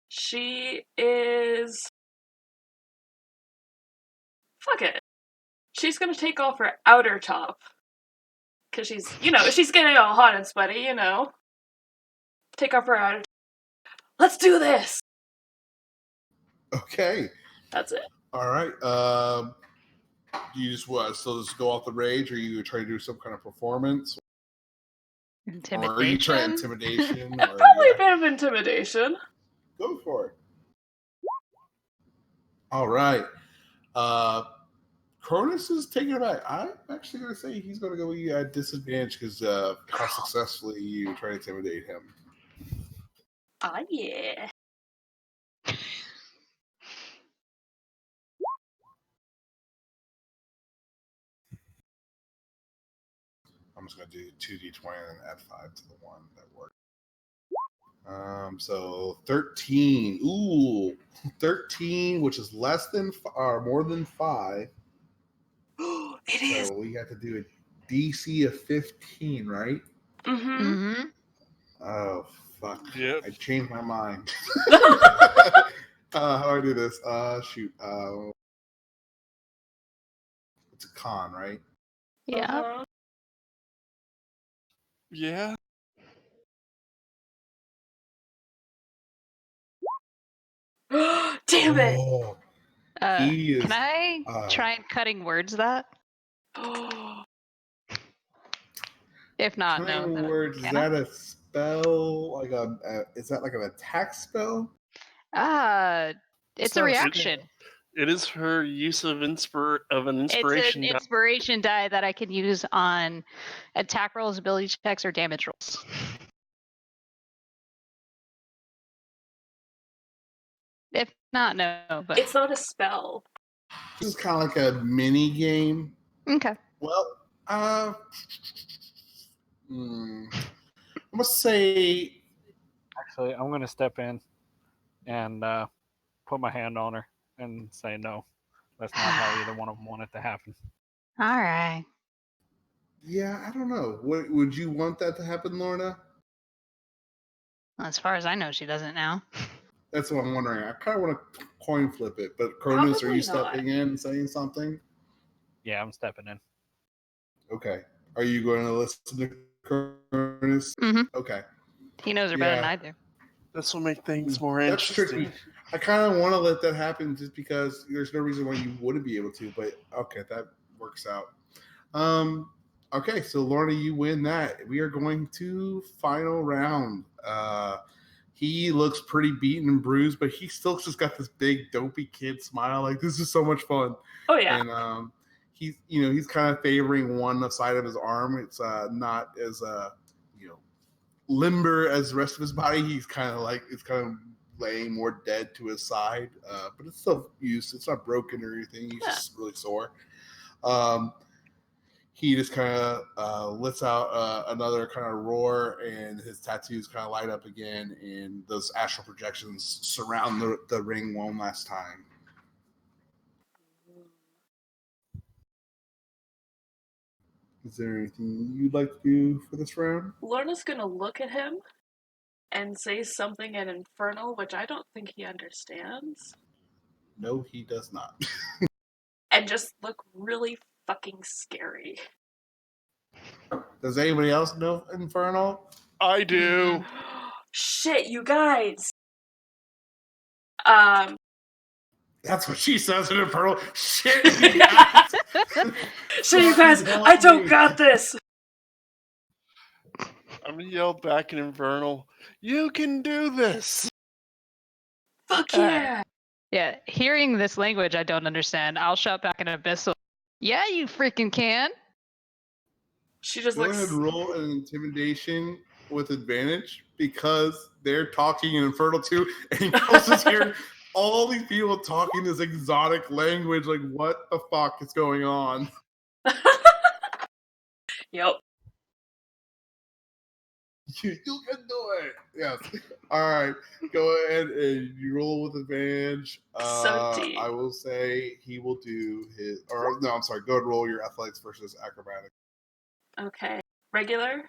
She is... Fuck it. She's gonna take off her outer top. Because she's getting all hot and sweaty, Take off her outer top. Let's do this! Okay. That's it. All right. You just still just go off the rage, or you try to do some kind of performance? Intimidation? Or are you trying intimidation? Probably a bit of intimidation. Go for it. All right. Chronis is taking it back. I'm actually going to say he's going to go with you at disadvantage because how successfully you try to intimidate him. Ah, yeah. I'm just going to do 2d20 and then add 5 to the 1. That worked. So 13. Ooh, 13, which is less than or more than 5. It is. So we have to do a DC of 15, right? Mm-hmm. Oh, fuck. Yep. I changed my mind. How do I do this? Shoot. It's a con, right? Yeah. Yeah. Damn it! Oh, he is, can I try and cutting words that? If not, no. cutting words, is that a spell? Is that like an attack spell? It's a not a reaction. It is her use of an It's inspiration an die. inspiration die that I can use on attack rolls, ability checks, or damage rolls. If not, no. But It's not a spell. This is kind of like a mini game. okay. Well, I must say, Actually, I'm going to step in and put my hand on her and say no. That's not how either one of them want it to happen. All right. yeah, I don't know. What, would you want that to happen, Lorna? As far as I know, she doesn't now. That's what I'm wondering. I kind of want to coin flip it, but Chronis, are Probably you stepping in and saying something? Yeah, I'm stepping in. Okay. Are you going to listen to Chronis? Mm-hmm. Okay. He knows her better than I do. This will make things more That's interesting. tricky. I kind of want to let that happen just because there's no reason why you wouldn't be able to, but okay, that works out. Okay, so Lorna, you win that. We are going to final round. He looks pretty beaten and bruised, but he still just got this big dopey kid smile. Like, this is so much fun. Oh yeah. And he's kind of favoring one side of his arm. It's not as limber as the rest of his body. He's kind of laying more dead to his side, but it's still used. It's not broken or anything. He's just really sore. He just kind of lets out another kind of roar, and his tattoos kind of light up again, and those astral projections surround the ring one last time. Is there anything you'd like to do for this round? Lorna's gonna look at him and say something in Infernal, which I don't think he understands, No, he does not. and just look really fucking scary. Does anybody else know Infernal? I do. Shit, you guys. That's what she says in Infernal. Shit, you guys. So you guys, Help I don't me. got this. I'm gonna yell back in Infernal. You can do this. Fuck yeah. Yeah, hearing this language I don't understand, I'll shout back in Abyssal. Yeah, you freaking can. She just Go looks. ahead and roll an intimidation with advantage because they're talking in Infernal too, and Girls is hearing all these people talking this exotic language. Like, what the fuck is going on? Yep. You can do it. Yes. All right. Go ahead and you roll with advantage. 17. I will say he will do his. Or no, I'm sorry. Go ahead and roll your athletics versus acrobatics. Okay. Regular?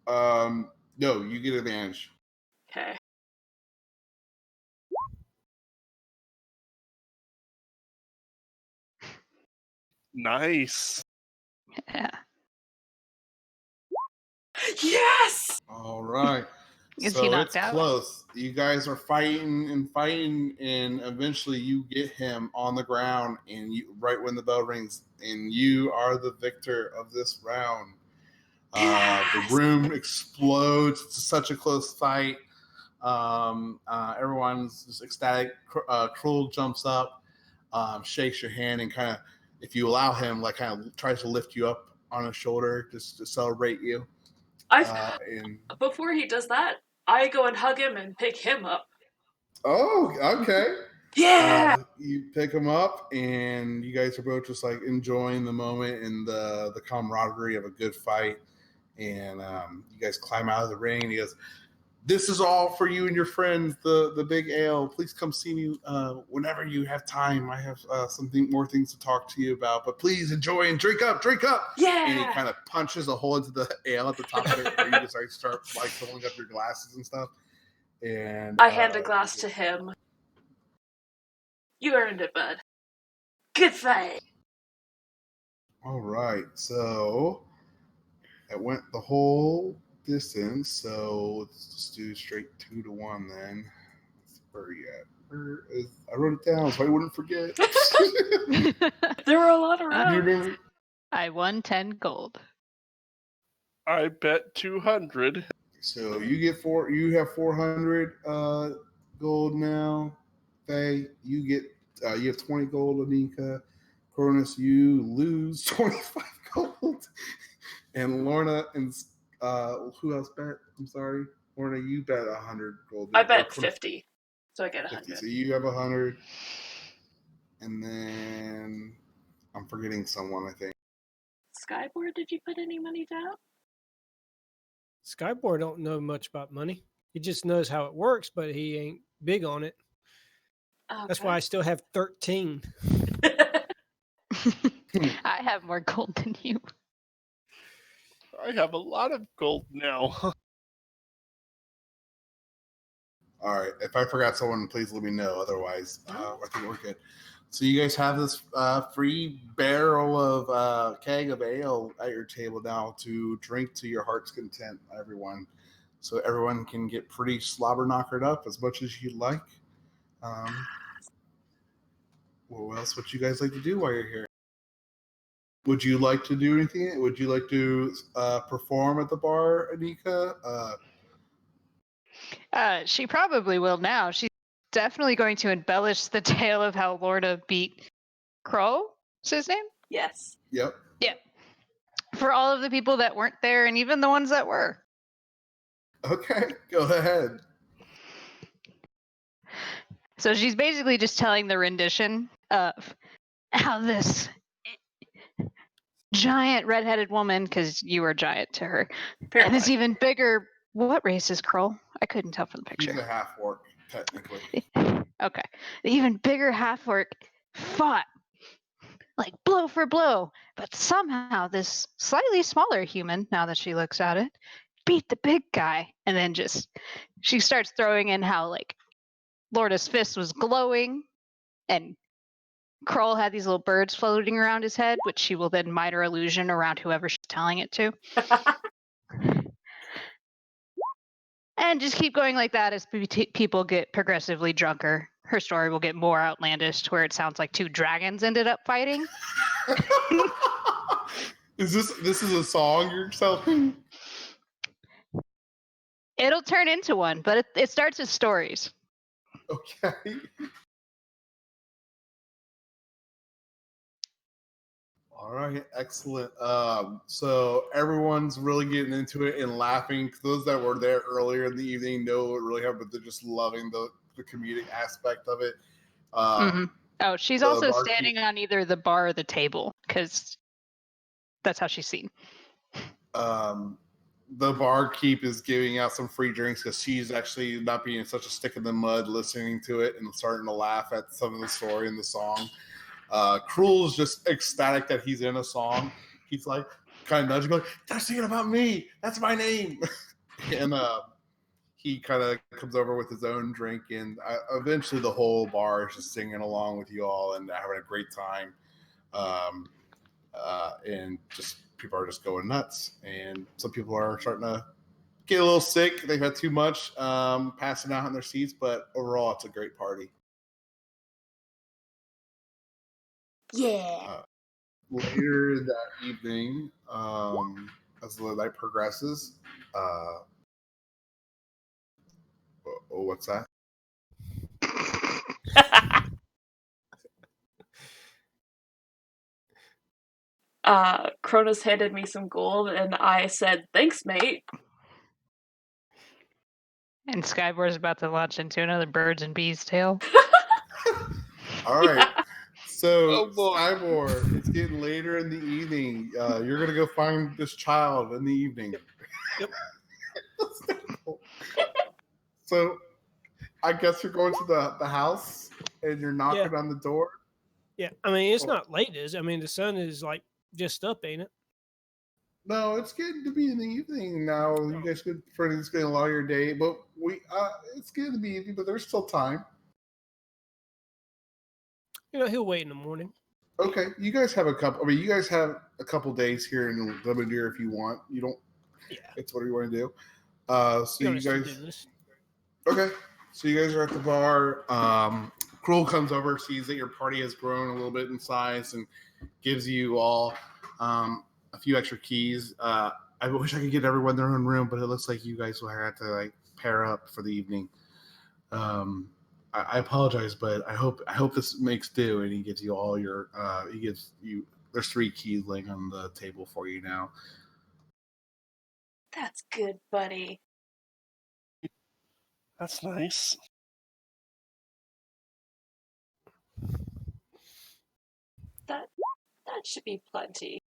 No, you get advantage. Okay. Nice. Yeah. Yes! All right. Is So he knocked it's out? close. You guys are fighting, and eventually you get him on the ground, and you right when the bell rings, and you are the victor of this round. The room explodes. It's such a close fight. Everyone's just ecstatic. Krull jumps up, shakes your hand, and kind of, if you allow him, like kind of tries to lift you up on his shoulder just to celebrate you. And Before he does that, I go and hug him and pick him up. oh, okay. Yeah! You pick him up, and you guys are both just like enjoying the moment and the camaraderie of a good fight. And you guys climb out of the ring, and he goes, "This is all for you and your friends, the big ale. Please come see me whenever you have time. I have more things to talk to you about. But please enjoy and drink up, drink up." Yeah! And he kind of punches a hole into the ale at the top of it, where you just like start like filling up your glasses and stuff. And I hand a glass to him. You earned it, bud. Good fight. All right, so it went the whole distance. So let's just do straight 2-1 then. Where are you at? I wrote it down so I wouldn't forget. There were a lot around. You remember? I won 10 gold. I bet 200. So you get you have 400 gold now. Faye, you have 20 gold. Anika, Chronis, you lose 25 gold. And Lorna and who else bet? I'm sorry, Lorna, you bet 100 gold. I bet 50, so I get 50. 100. So you have 100, and then I'm forgetting someone. I think. Skyboard, did you put any money down? Skyboard don't know much about money. He just knows how it works, but he ain't big on it. Okay. That's why I still have 13. I have more gold than you. I have a lot of gold now. All right. If I forgot someone, please let me know. Otherwise, I think we're good. So you guys have this free barrel of keg of ale at your table now to drink to your heart's content, everyone. So everyone can get pretty slobber knockered up as much as you'd like. What else would you guys like to do while you're here? Would you like to do anything? Would you like to perform at the bar, Anika? She probably will now. She's definitely going to embellish the tale of how Lorna beat Crow. Is his name? Yes. Yep. Yeah. For all of the people that weren't there, and even the ones that were. Okay, go ahead. So she's basically just telling the rendition of how this giant redheaded woman, because you were giant to her, and this even bigger. What race is Kroll? I couldn't tell from the picture. He's a half orc, technically. Okay. The even bigger half orc fought like blow for blow, but somehow this slightly smaller human, now that she looks at it, beat the big guy. And then she starts throwing in how like Lorna's fist was glowing and Kroll had these little birds floating around his head, which she will then minor illusion around whoever she's telling it to. And just keep going like that as people get progressively drunker. Her story will get more outlandish to where it sounds like two dragons ended up fighting. This is a song you're telling? It'll turn into one, but it starts as stories. Okay. All right, excellent. So everyone's really getting into it and laughing. Those that were there earlier in the evening know what really happened, but they're just loving the comedic aspect of it. Oh, she's also standing on either the bar or the table because that's how she's seen. The barkeep is giving out some free drinks because she's actually not being such a stick in the mud, listening to it and starting to laugh at some of the story in the song. Cruel is just ecstatic that he's in a song. He's like kind of nudging, going, "They're singing about me. That's my name." And he kind of comes over with his own drink, and eventually the whole bar is just singing along with you all and having a great time. And just people are just going nuts, and some people are starting to get a little sick. They've had too much, passing out in their seats, but overall, it's a great party. Yeah. Later that evening, as the night progresses, what's that? Chronis handed me some gold, and I said, "Thanks, mate." And Skyboard's about to launch into another birds and bees tale. All right. So, Skyboard, it's getting later in the evening. You're going to go find this child in the evening. Yep. So, I guess you're going to the house and you're knocking on the door? Yeah. I mean, it's not late, is it? I mean, the sun is like just up, ain't it? No, it's getting to be in the evening now. You guys could spend a lot of your day, but it's getting to be evening, but there's still time. He'll wait in the morning. Okay, you guys have a couple. I mean, you guys have a couple days here in Deliberations if you want. You don't. Yeah. It's what you want to do. So you guys. Okay, so you guys are at the bar. Kroll comes over, sees that your party has grown a little bit in size, and gives you all a few extra keys. I wish I could get everyone their own room, but it looks like you guys will have to pair up for the evening. I apologize, but I hope this makes do. And he gives you all your. He gives you. There's 3 keys laying on the table for you now. That's good, buddy. That's nice. That should be plenty.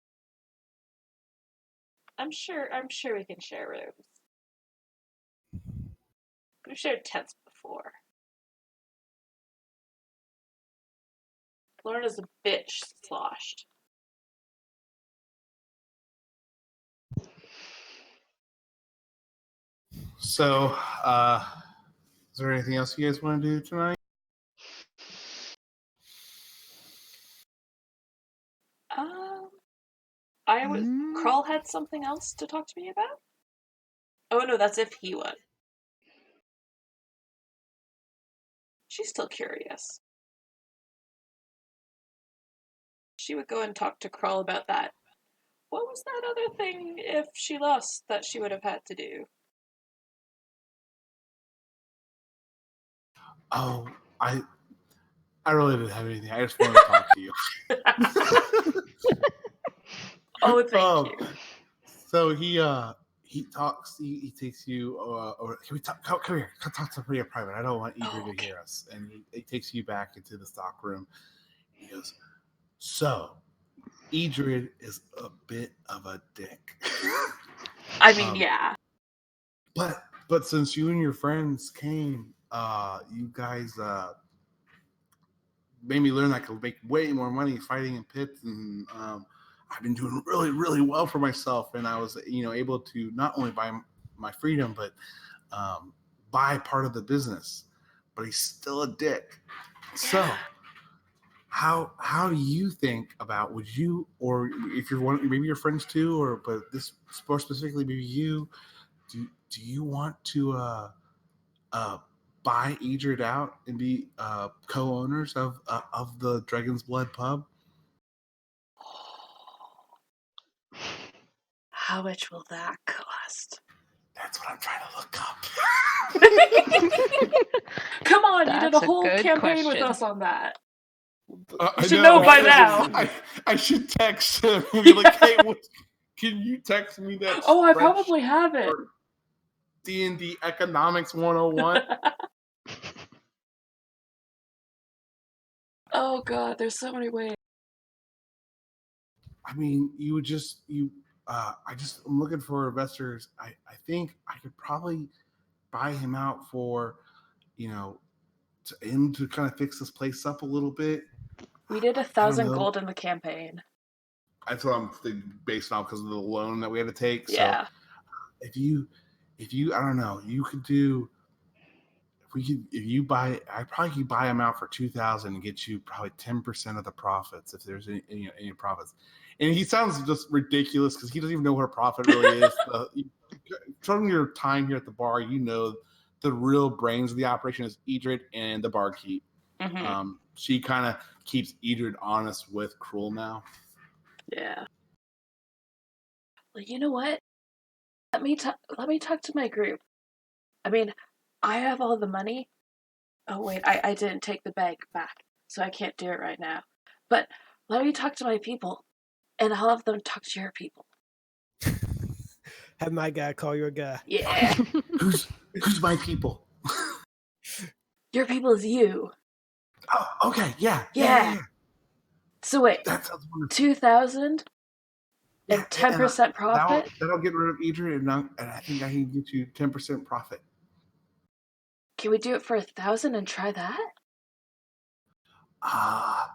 I'm sure we can share rooms. We've shared tents before. Lorna's a bitch sloshed. So, is there anything else you guys want to do tonight? Crawl had something else to talk to me about? Oh no, that's if he would. She's still curious. She would go and talk to Krull about that. What was that other thing if she lost that she would have had to do? Oh, I really didn't have anything. I just wanted to talk to you. Oh, thank you. So he talks. He takes you. Or can we talk? Come here. Come talk to me in private. I don't want Edred to hear us. And he takes you back into the stock room. He goes, so Edred is a bit of a dick. I mean, yeah. But since you and your friends came, you guys made me learn I could make way more money fighting in pits, and I've been doing really, really well for myself. And I was, able to not only buy my freedom, but buy part of the business. But he's still a dick. So, how do you think about? Would you, or if you're one, maybe your friends too, but this more specifically, maybe you, do you want to buy Edred out and be co-owners of the Dragon's Blood pub? How much will that cost? That's what I'm trying to look up. Come on, you did a That's a whole good campaign with question. us on that. I should know by now. I should text him and be like, hey, can you text me that? Oh, I probably have it. D&D Economics 101. Oh god, there's so many ways. I mean, I'm looking for investors. I think I could probably buy him out for, him to kind of fix this place up a little bit. We did 1,000 gold in the campaign. That's what I'm thinking based on because of the loan that we had to take. Yeah. So if you, I don't know, you could do. If you buy, I probably could buy them out for 2,000 and get you probably 10% of the profits if there's any profits. And he sounds just ridiculous because he doesn't even know what a profit really is. From your time here at the bar, the real brains of the operation is Edred and the barkeep. Mm-hmm. She kind of keeps Edred honest with Krull now. Yeah. Well, you know what? Let me talk to my group. I mean, I have all the money. Oh wait, I didn't take the bag back, so I can't do it right now. But let me talk to my people, and I'll have them talk to your people. Have my guy call your guy. Yeah. Who's my people? Your people is you. Oh, okay, yeah. So wait, that sounds wonderful. 2,000 and 10% profit. That'll get rid of Edred, and I think I can get you 10% profit. Can we do it for 1,000 and try that? I'd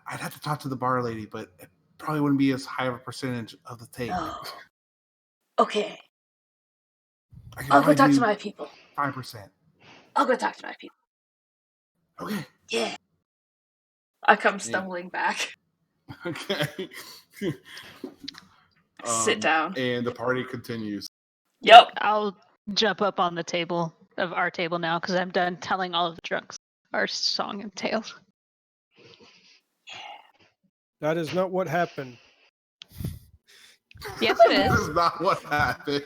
have to talk to the bar lady, but it probably wouldn't be as high of a percentage of the take. Oh. Okay. I'll go talk to my people. 5%. I'll go talk to my people. Okay. Yeah. I come stumbling back. Okay. Sit down. And the party continues. Yep. I'll jump up on the table of our table now because I'm done telling all of the drunks our song and tales. That is not what happened. Yes, it This is. is not what happened.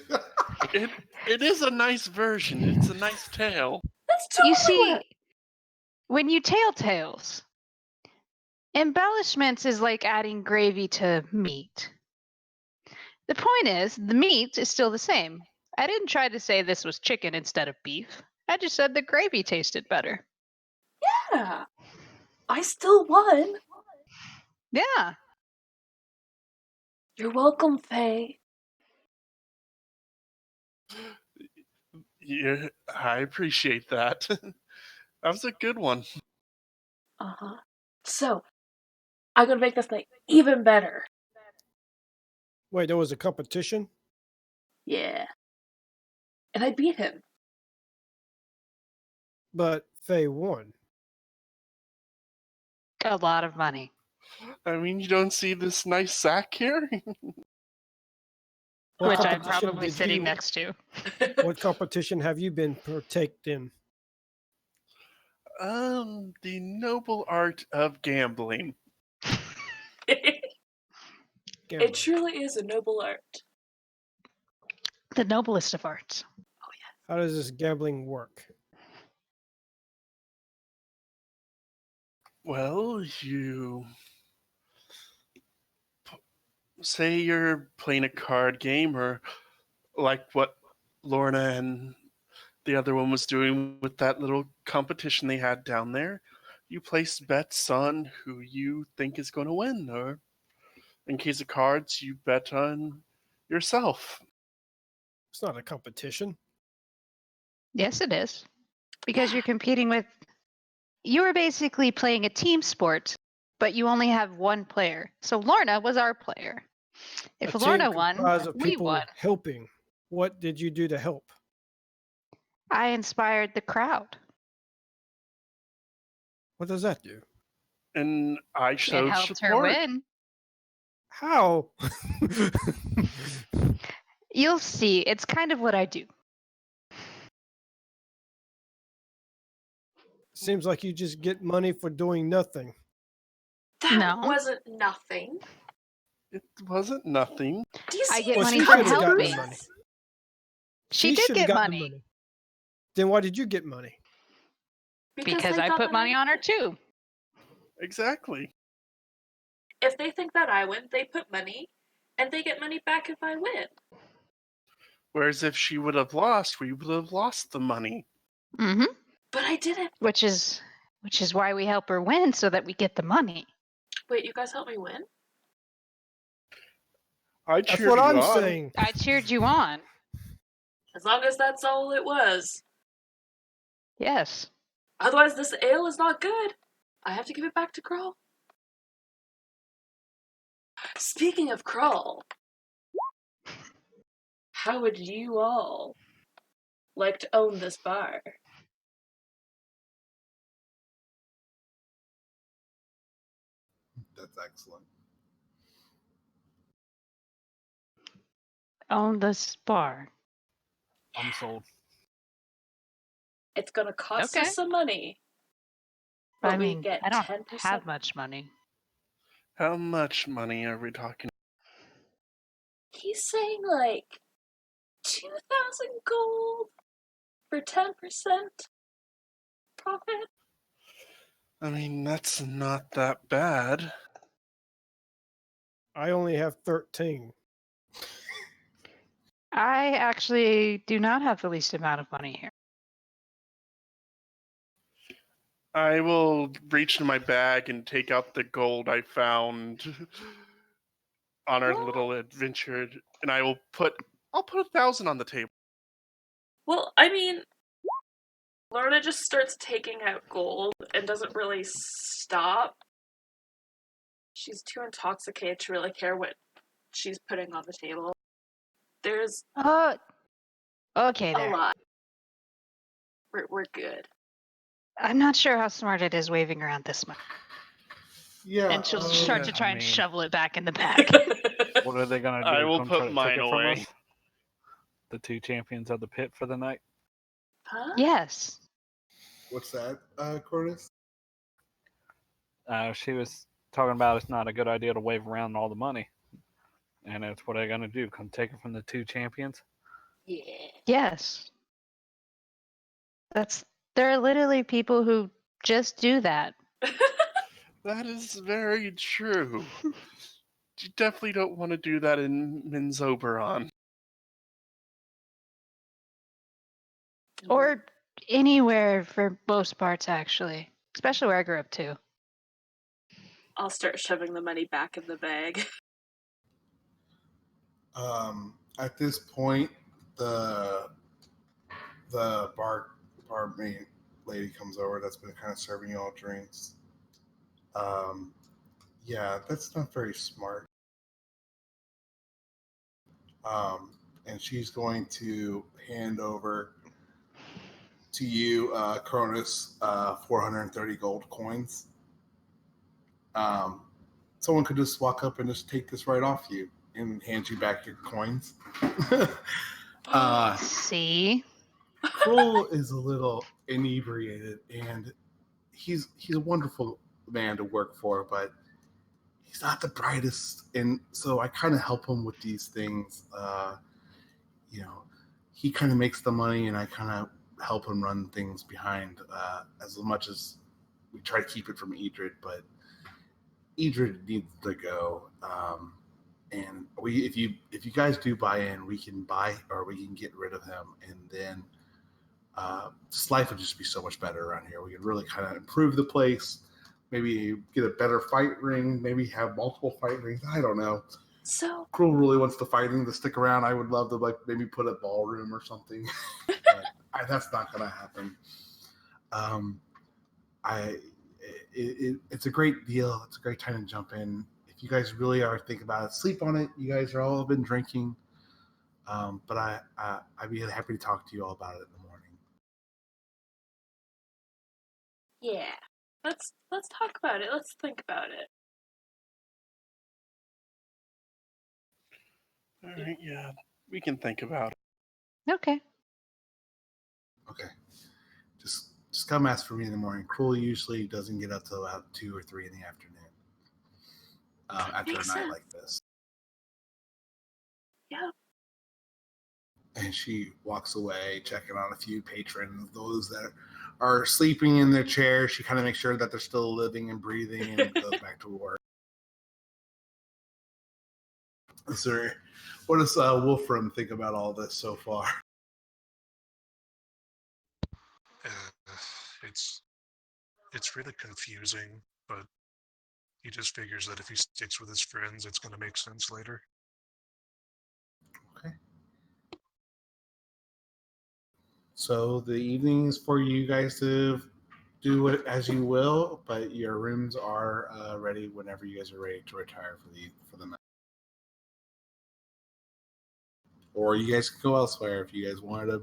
It is a nice version. It's a nice tale. That's totally You see, what. when you tell tales, embellishments is like adding gravy to meat. The point is, the meat is still the same. I didn't try to say this was chicken instead of beef. I just said the gravy tasted better. Yeah. I still won. Yeah. You're welcome, Faye. Yeah, I appreciate that. That was a good one. Uh-huh. So, I'm gonna make this night even better. Wait, there was a competition? Yeah. And I beat him. But Faye won. A lot of money. I mean, you don't see this nice sack here? What Which I'm competition probably did sitting you- next to. What competition have you been partaked in? The noble art of gambling. It Gambling. truly is a noble art. The noblest of arts. How does this gambling work? Well, you say you're playing a card game, or like what Lorna and the other one was doing with that little competition they had down there. You place bets on who you think is going to win, or in case of cards, you bet on yourself. It's not a competition. Yes, it is. Because you're competing with. You're basically playing a team sport, but you only have one player. So Lorna was our player. If A team Lorna won, comprised of we people won. helping. What did you do to help? I inspired the crowd. What does that do? And I It showed helped her support. win. How? You'll see. It's kind of what I do. Seems like you just get money for doing nothing. That No. wasn't nothing. It wasn't nothing. Do you I see get these money she for should have helping. gotten the money. She did should have get gotten money. the money. Then why did you get money? Because they I thought put that money on her win. too. Exactly. If they think that I win, they put money, and they get money back if I win. Whereas if she would have lost, we would have lost the money. Mm-hmm. But I didn't. Which is why we help her win so that we get the money. Wait, you guys helped me win? I That's cheered what you I'm on. saying. I cheered you on. As long as that's all it was. Yes. Otherwise, this ale is not good. I have to give it back to Krull. Speaking of Krull, how would you all like to own this bar? That's excellent. Own this bar. I'm sold. It's gonna cost Okay. us some money, But but I we mean, get I don't 10%. have much money. How much money are we talking? He's saying like 2,000 gold for 10% profit. I mean, that's not that bad. I only have 13. I actually do not have the least amount of money here. I will reach in my bag and take out the gold I found on our little adventure, and I'll put 1,000 on the table. Well, I mean, Lorna just starts taking out gold and doesn't really stop. She's too intoxicated to really care what she's putting on the table. There's Okay a there. lot. We're good. I'm not sure how smart it is waving around this much. Yeah. And she'll start to yeah, try I and mean- shovel it back in the bag. What are they gonna do? I will Come put try to mine take it away. from us? The two champions of the pit for the night. Huh? Yes. What's that, Chronis? She was talking about it's not a good idea to wave around all the money, and it's what are they gonna do? Come take it from the two champions? Yeah. Yes. That's There are literally people who just do that. That is very true. You definitely don't want to do that in Minzoberon. Or anywhere for most parts, actually. Especially where I grew up, too. I'll start shoving the money back in the bag. At this point, the barmaid lady comes over that's been kind of serving you all drinks. Yeah, that's not very smart. And she's going to hand over to you, Chronis, 430 gold coins. Someone could just walk up and just take this right off you and hand you back your coins. See? Kroll is a little inebriated, and he's a wonderful man to work for, but he's not the brightest, and so I kind of help him with these things. He kind of makes the money, and I kind of help him run things behind as much as we try to keep it from Edred, but Edred needs to go. And if you guys do buy in, we can buy or we can get rid of him, and then this life would just be so much better around here. We could really kind of improve the place, maybe get a better fight ring, maybe have multiple fight rings. I don't know. So Cruel really wants the fighting to stick around. I would love to maybe put a ballroom or something, but that's not going to happen. It's a great deal. It's a great time to jump in. If you guys really are thinking about it, sleep on it. You guys are all been drinking, but I'd be happy to talk to you all about it in the morning. yeah, let's talk about it. Let's think about it. All right, yeah, we can think about it. Okay. Okay. Just come ask for me in the morning. Cruel usually doesn't get up till about 2 or 3 in the afternoon. After Makes a night sense. like this. Yeah. And she walks away, checking on a few patrons, those that are sleeping in their chairs. She kind of makes sure that they're still living and breathing, and goes back to work. So, what does Wolfram think about all this so far? It's really confusing, but he just figures that if he sticks with his friends, it's going to make sense later. Okay. So the evening is for you guys to do it as you will, but your rooms are ready whenever you guys are ready to retire for the night. Or you guys can go elsewhere if you guys wanted to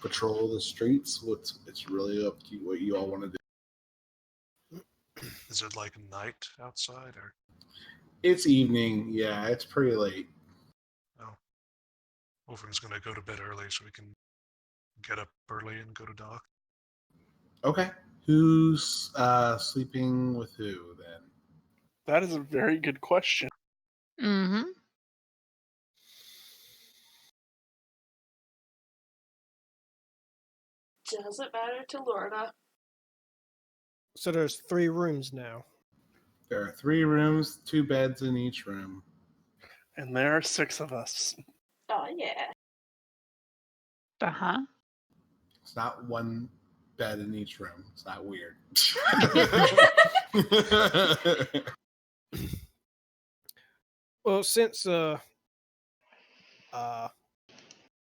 patrol the streets. It's really up to you what you all want to do. Is it like night outside, or? It's evening. Yeah, it's pretty late. Oh. Wolfram's going to go to bed early so we can get up early and go to dock. Okay. Who's sleeping with who then? That is a very good question. Mm-hmm. Doesn't matter to Lorna. So there's 3 rooms now. There are 3 rooms, 2 beds in each room. And there are 6 of us. Oh yeah. Uh-huh. It's not 1 bed in each room. It's not weird. Well, since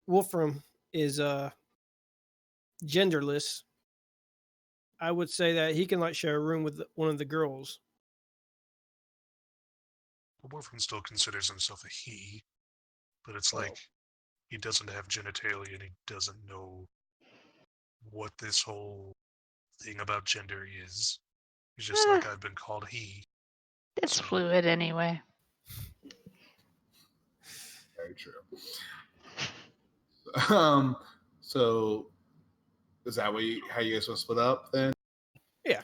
Wolfram is genderless, I would say that he can share a room with one of the girls. Well, Wolfram still considers himself a he, but it's like he doesn't have genitalia and he doesn't know what this whole thing about gender is. He's just like, I've been called he. It's So- fluid anyway. Very true. So is that how you guys want to split up then? Yeah.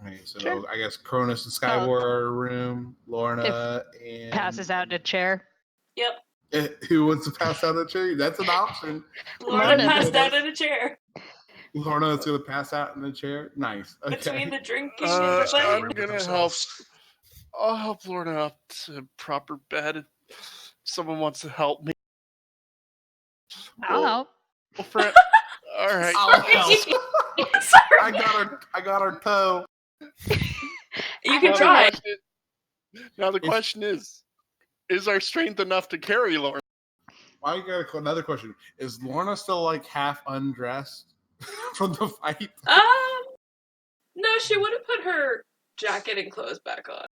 Okay, so Sure. I guess Cronus and Skywar are a room, Lorna and Passes out in a chair. Yep. Who wants to pass out a chair? That's an option. Lorna Lorna passed does. out in a chair. Lorna is gonna pass out in the chair. Nice. Okay. Between the drinking and the I'm fighting. gonna help. I'll help Lorna up to proper bed. If someone wants to help me. I'll help. Well, friend. All right. I'll help. Sorry. I got her toe. You can try. Now the question is our strength enough to carry Lorna? I got another question. Is Lorna still like half undressed from the fight? No, she would have put her jacket and clothes back on.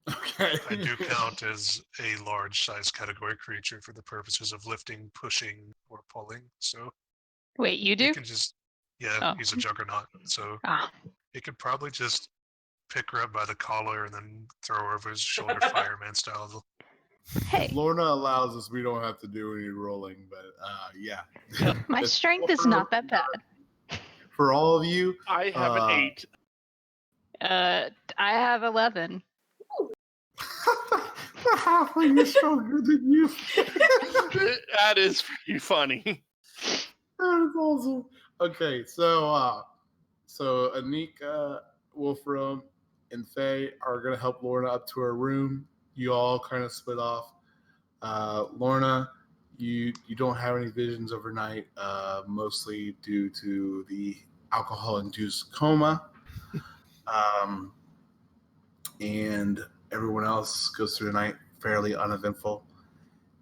Okay. I do count as a large size category creature for the purposes of lifting, pushing, or pulling. So Wait, you he do? can just he's a juggernaut. So he could probably just pick her up by the collar and then throw her over his shoulder fireman style. Hey, Lorna allows us, we don't have to do any rolling, but yeah. my strength is not that bad. For all of you, I have an 8. I have 11. the halfling is stronger than you. That is pretty funny. That is awesome. Okay, so Anika, Wolfram, and Faye are gonna help Lorna up to her room. You all kind of split off. Lorna, you don't have any visions overnight, mostly due to the alcohol-induced coma. And everyone else goes through the night fairly uneventful.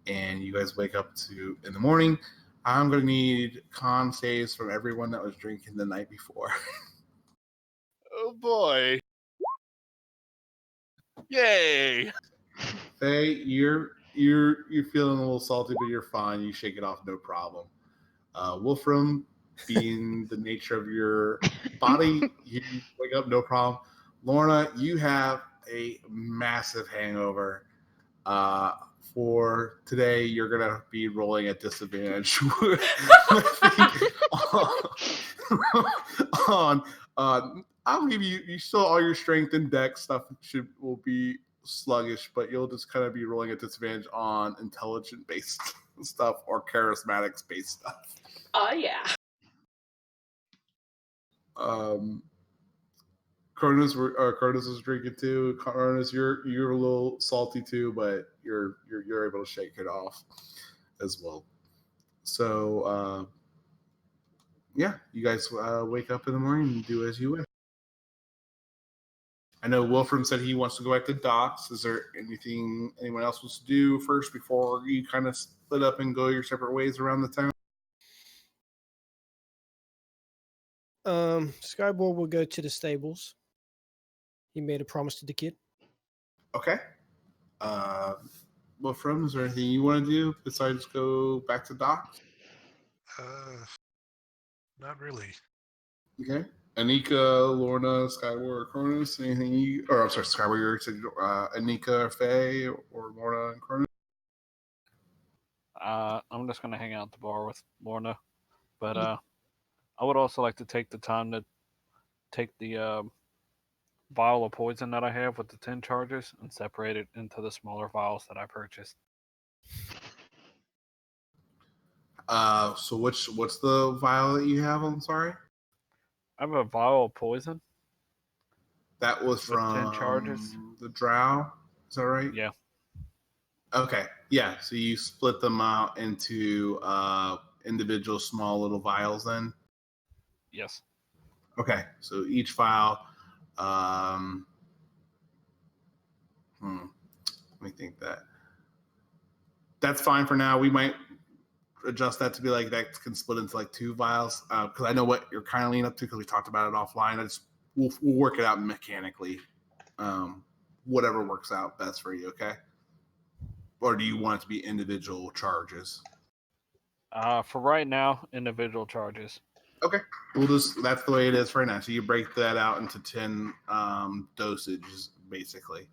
And you guys wake up in the morning. I'm going to need con saves from everyone that was drinking the night before. Oh boy. Yay. Faye, you're feeling a little salty, but you're fine. You shake it off, no problem. Wolfram, being the nature of your body, you wake up, no problem. Lorna, you have a massive hangover. For today, you're gonna be rolling at disadvantage on I'll give you still all your strength and dex stuff will be sluggish, but you'll just kind of be rolling at disadvantage on intelligent based stuff or charismatics based stuff. Oh yeah. Chronis is drinking too. Chronis, you're a little salty too, but you're able to shake it off as well. So yeah, you guys wake up in the morning and do as you wish. I know Wolfram said he wants to go back to docks. Is there anything anyone else wants to do first before you kind of split up and go your separate ways around the town? Skyboy will go to the stables. He made a promise to the kid. Okay. Wolfram, is there anything you want to do besides go back to docks? Not really. Okay. Anika, Lorna, Skyward, Chronis, anything you... Or, I'm sorry, Skyward, Anika, Faye, or Lorna and Chronis? I'm just going to hang out at the bar with Lorna. But I would also like to take the time to take the vial of poison that I have with the 10 charges and separate it into the smaller vials that I purchased. So what's the vial that you have? I'm sorry? I have a vial of poison. That was from 10 charges. The drow. Is that right? Yeah. Okay. Yeah. So you split them out into individual small little vials then? Yes. Okay. So each vial. Let me think that. That's fine for now. We might adjust that to be like that can split into like 2 vials because I know what you're kind of leaning up to because we talked about it offline. We'll work it out mechanically. Whatever works out best for you, okay? Or do you want it to be individual charges? For right now, individual charges. Okay. That's the way it is for now. So you break that out into 10 dosages, basically.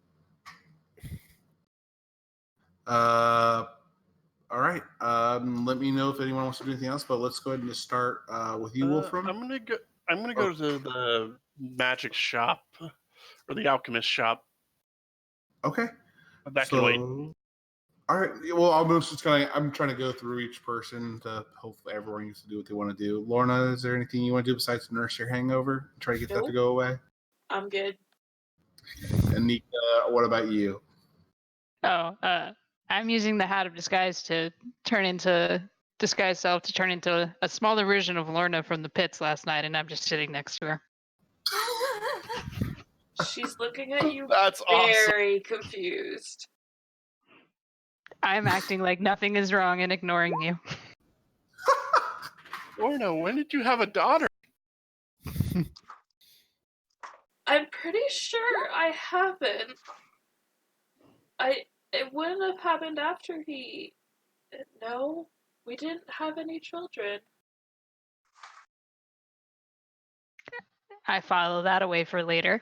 All right. Let me know if anyone wants to do anything else, but let's go ahead and just start with you, Wolfram. I'm gonna go to the magic shop or the alchemist shop. Okay. That can wait. All right. Well, I'm trying to go through each person to hopefully everyone gets to do what they want to do. Lorna, is there anything you want to do besides nurse your hangover and try to get that to go away? I'm good. And Nika, what about you? Oh, I'm using the hat of disguise to disguise self to turn into a smaller version of Lorna from the pits last night, and I'm just sitting next to her. She's looking at you That's awesome. very confused. I'm acting like nothing is wrong and ignoring you. Lorna, when did you have a daughter? I'm pretty sure I haven't. It wouldn't have happened after he. No, we didn't have any children. I follow that away for later.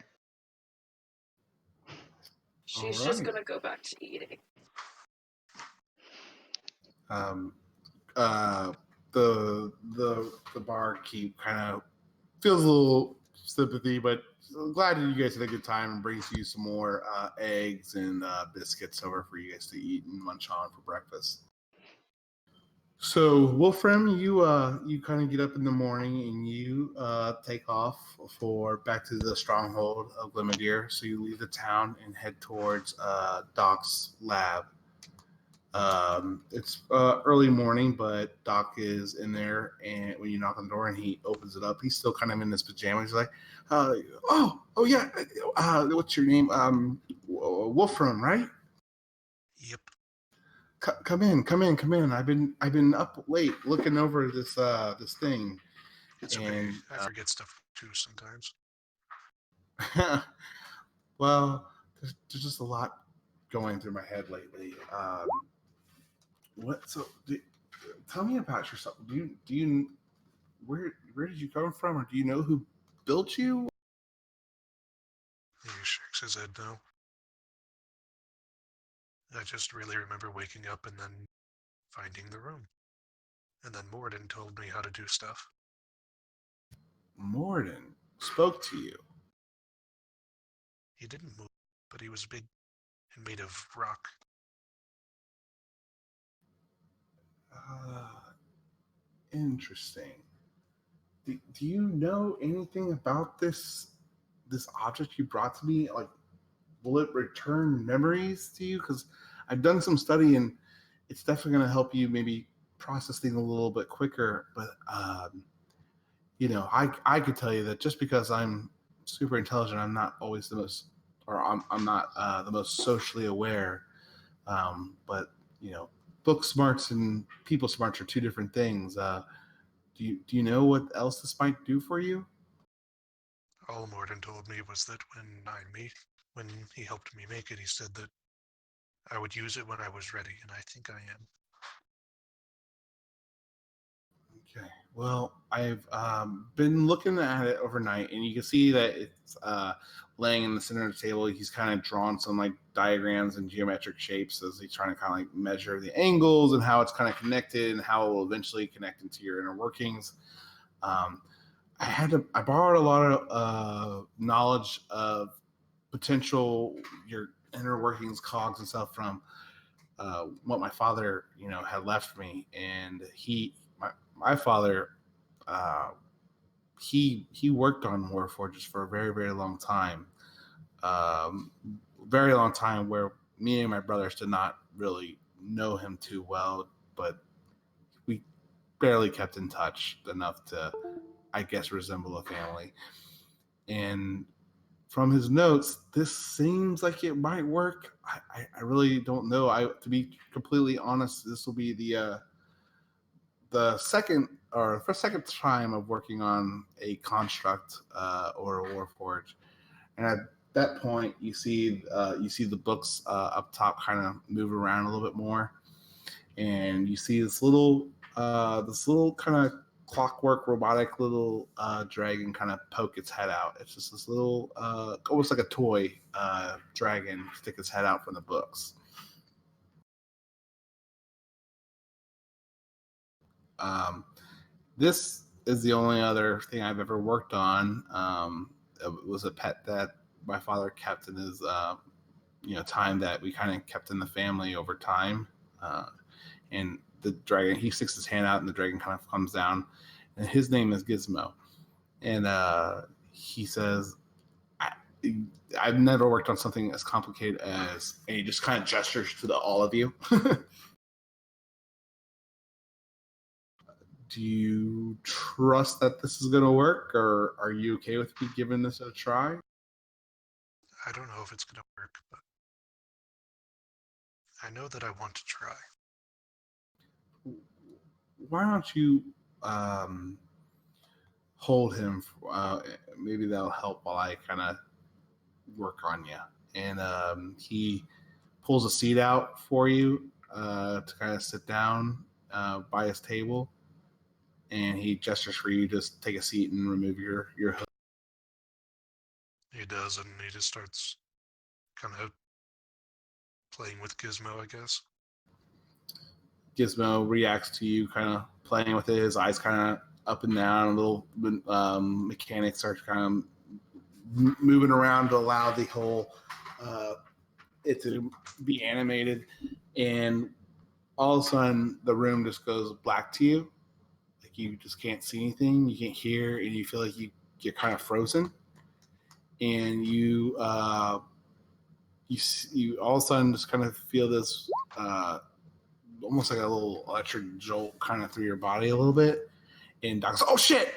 She's All just right. gonna go back to eating. The barkeep kind of feels a little sympathy, but glad that you guys had a good time and brings you some more eggs and biscuits over for you guys to eat and munch on for breakfast. So Wolfram, you kind of get up in the morning and you take off for back to the stronghold of Glimadir. So you leave the town and head towards Doc's lab. It's early morning, but Doc is in there, and when you knock on the door and he opens it up, he's still kind of in his pajamas. He's like, oh yeah, what's your name? Wolfram, right? Yep. Come in. I've been up late looking over this thing. It's okay. I forget stuff too sometimes. Well, there's just a lot going through my head lately. Tell me about yourself. Do you where did you come from, or do you know who built you? He shakes his head no. I just really remember waking up and then finding the room. And then Morden told me how to do stuff. Morden spoke to you. He didn't move, but he was big and made of rock. Interesting. Do you know anything about this object you brought to me? Like, will it return memories to you? Because I've done some study and it's definitely going to help you maybe process things a little bit quicker. But I could tell you that just because I'm super intelligent, I'm not always the most, or I'm not the most socially aware. But book smarts and people smarts are two different things. Do you know what else this might do for you? All Morden told me was that when he helped me make it, he said that I would use it when I was ready, and I think I am. Okay. Well, I've been looking at it overnight, and you can see that it's laying in the center of the table. He's kind of drawn some like diagrams and geometric shapes as he's trying to kind of like measure the angles and how it's kind of connected and how it will eventually connect into your inner workings. I borrowed a lot of knowledge of potential your inner workings, cogs and stuff from what my father, had left me, and my father, he worked on Warforges for a very, very long time. Very long time where me and my brothers did not really know him too well, but we barely kept in touch enough to, I guess, resemble a family. And from his notes, this seems like it might work. I really don't know. To be completely honest, this will be the second time of working on a construct or a warforge, and at that point, you see the books up top kind of move around a little bit more, and you see this little kind of clockwork robotic little dragon kind of poke its head out. It's just this little almost like a toy dragon stick its head out from the books. This is the only other thing I've ever worked on. It was a pet that my father kept in his time that we kind of kept in the family over time. And the dragon, he sticks his hand out, and the dragon kind of comes down. And his name is Gizmo. And he says, I've never worked on something as complicated as, and he just kind of gestures to all of you. Do you trust that this is going to work, or are you okay with me giving this a try? I don't know if it's going to work, but I know that I want to try. Why don't you hold him? Maybe that'll help while I kind of work on you. And he pulls a seat out for you to kind of sit down by his table. And he gestures for you to just take a seat and remove your hood. He does, and he just starts kind of playing with Gizmo, I guess. Gizmo reacts to you kind of playing with it. His eyes kind of up and down. A little mechanics are kind of moving around to allow the whole it to be animated. And all of a sudden, the room just goes black to you. Like you just can't see anything. You can't hear, and you feel like you're kind of frozen. And you all of a sudden just kind of feel this almost like a little electric jolt kind of through your body a little bit. And Doc's like, oh shit!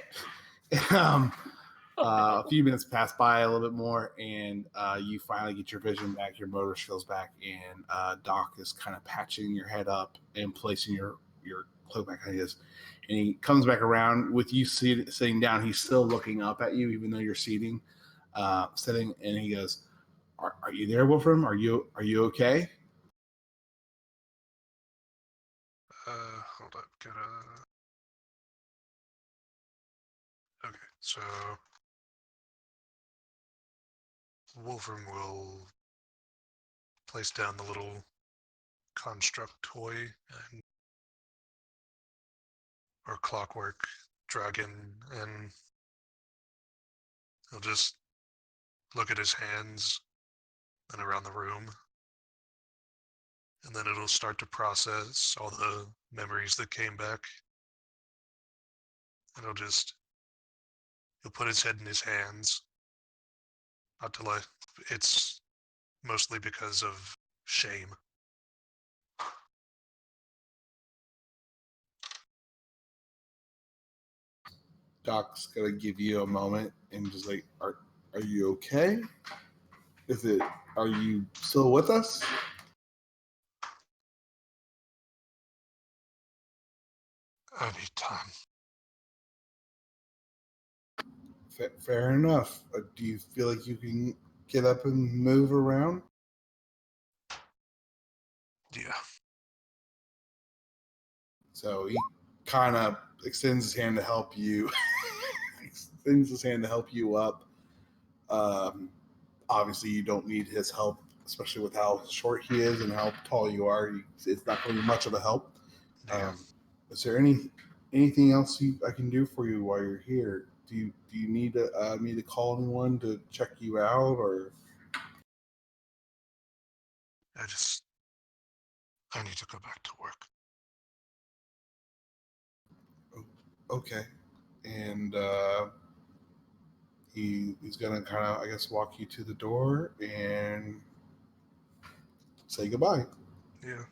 A few minutes pass by a little bit more, and you finally get your vision back, your motor skills back, and Doc is kind of patching your head up and placing your cloak back on his. And he comes back around with you sitting down. He's still looking up at you, even though you're sitting, and he goes, "Are you there, Wolfram? Are you okay?" Hold up, Okay, so Wolfram will place down the little construct toy or clockwork dragon, and he'll just look at his hands and around the room, and then it'll start to process all the memories that came back, and he'll put his head in his hands. Not to lie, it's mostly because of shame. Doc's gonna give you a moment and just like, are you okay? Are you still with us? Anytime. Fair enough. Do you feel like you can get up and move around? Yeah. So he kind of extends his hand to help you. Up. Obviously, you don't need his help, especially with how short he is and how tall you are. It's not going to be much of a help. Yeah. Is there anything else I can do for you while you're here? Do you need me to call anyone to check you out, or? I need to go back to work. Okay. And he's gonna kind of, I guess, walk you to the door and say goodbye. Yeah.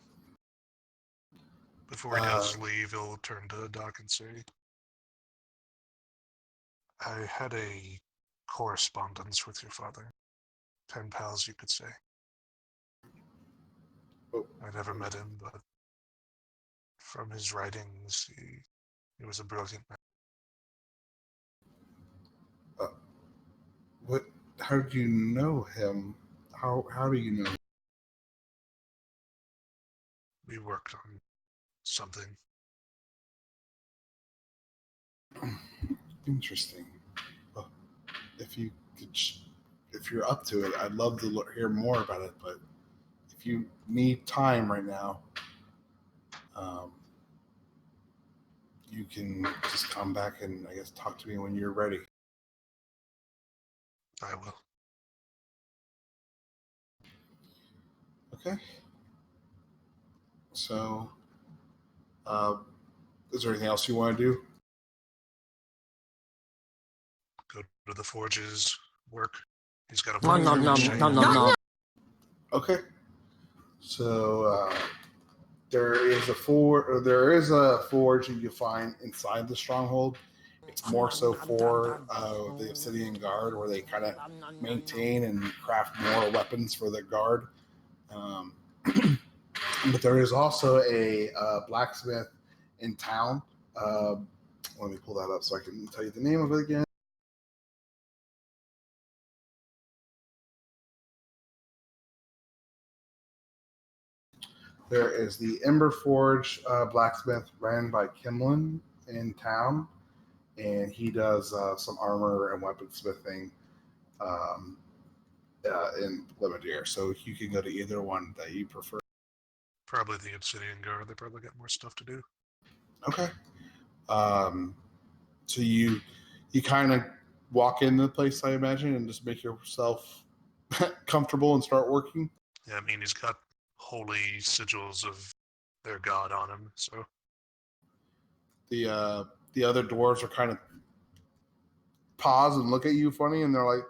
Before he does leave, he'll turn to Doc and say, I had a correspondence with your father. Pen pals, you could say. Oh. I never met him, but from his writings, he was a brilliant man. What? How did you know him? How do you know him? We worked on something. Interesting. Well, if you're up to it, I'd love to hear more about it. But if you need time right now, you can just come back and, I guess, talk to me when you're ready. I will. Okay. So, is there anything else you want to do? Go to the forges, work. He's got a Nom nom nom nom nom nom. Okay. So there is a forge that you find inside the stronghold. It's more so for the Obsidian Guard, where they kind of maintain and craft more weapons for the guard. But there is also a blacksmith in town. Let me pull that up so I can tell you the name of it again. There is the Ember Forge blacksmith ran by Kimlin in town, and he does some armor and weaponsmithing in Limadier. So you can go to either one that you prefer. Probably the Obsidian Guard. They probably got more stuff to do. Okay. So you kind of walk into the place, I imagine, and just make yourself comfortable and start working. Yeah, I mean, he's got holy sigils of their god on him, so. The other dwarves are kind of pause and look at you funny, and they're like,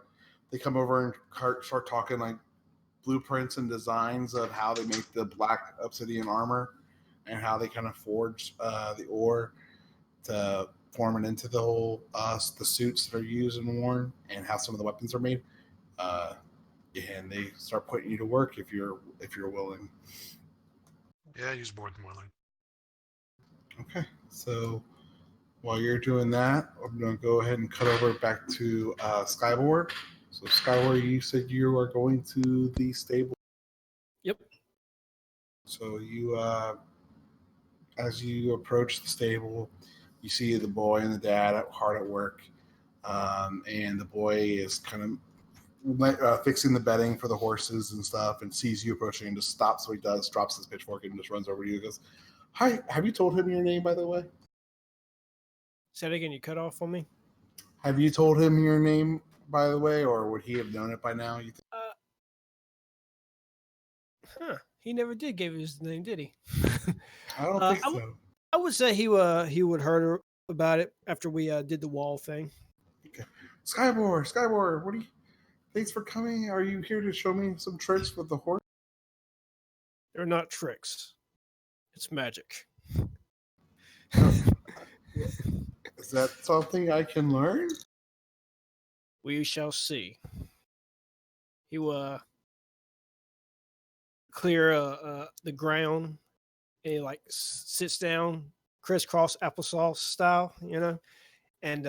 they come over and start talking like blueprints and designs of how they make the black obsidian armor and how they kind of forge the ore to form it into the whole the suits that are used and worn, and how some of the weapons are made. And they start putting you to work if you're willing. Yeah, he's more than willing. Okay, so while you're doing that, I'm going to go ahead and cut over back to Skyward. So Skyward, you said you are going to the stable. Yep. So you, as you approach the stable, you see the boy and the dad hard at work, and the boy is kind of fixing the bedding for the horses and stuff, and sees you approaching and just stops what he does, drops his pitchfork, and just runs over to you and goes, "Hi, have you told him your name, by the way?" Say that again, you cut off on me? Have you told him your name, by the way, or would he have known it by now? You think? He never did give his name, did he? I don't think so. I would say he would heard about it after we did the wall thing. Okay. Skybor, what do you? Thanks for coming. Are you here to show me some tricks with the horse? They're not tricks. It's magic. Is that something I can learn? We shall see. He will clear the ground, and he like sits down, crisscross applesauce style, and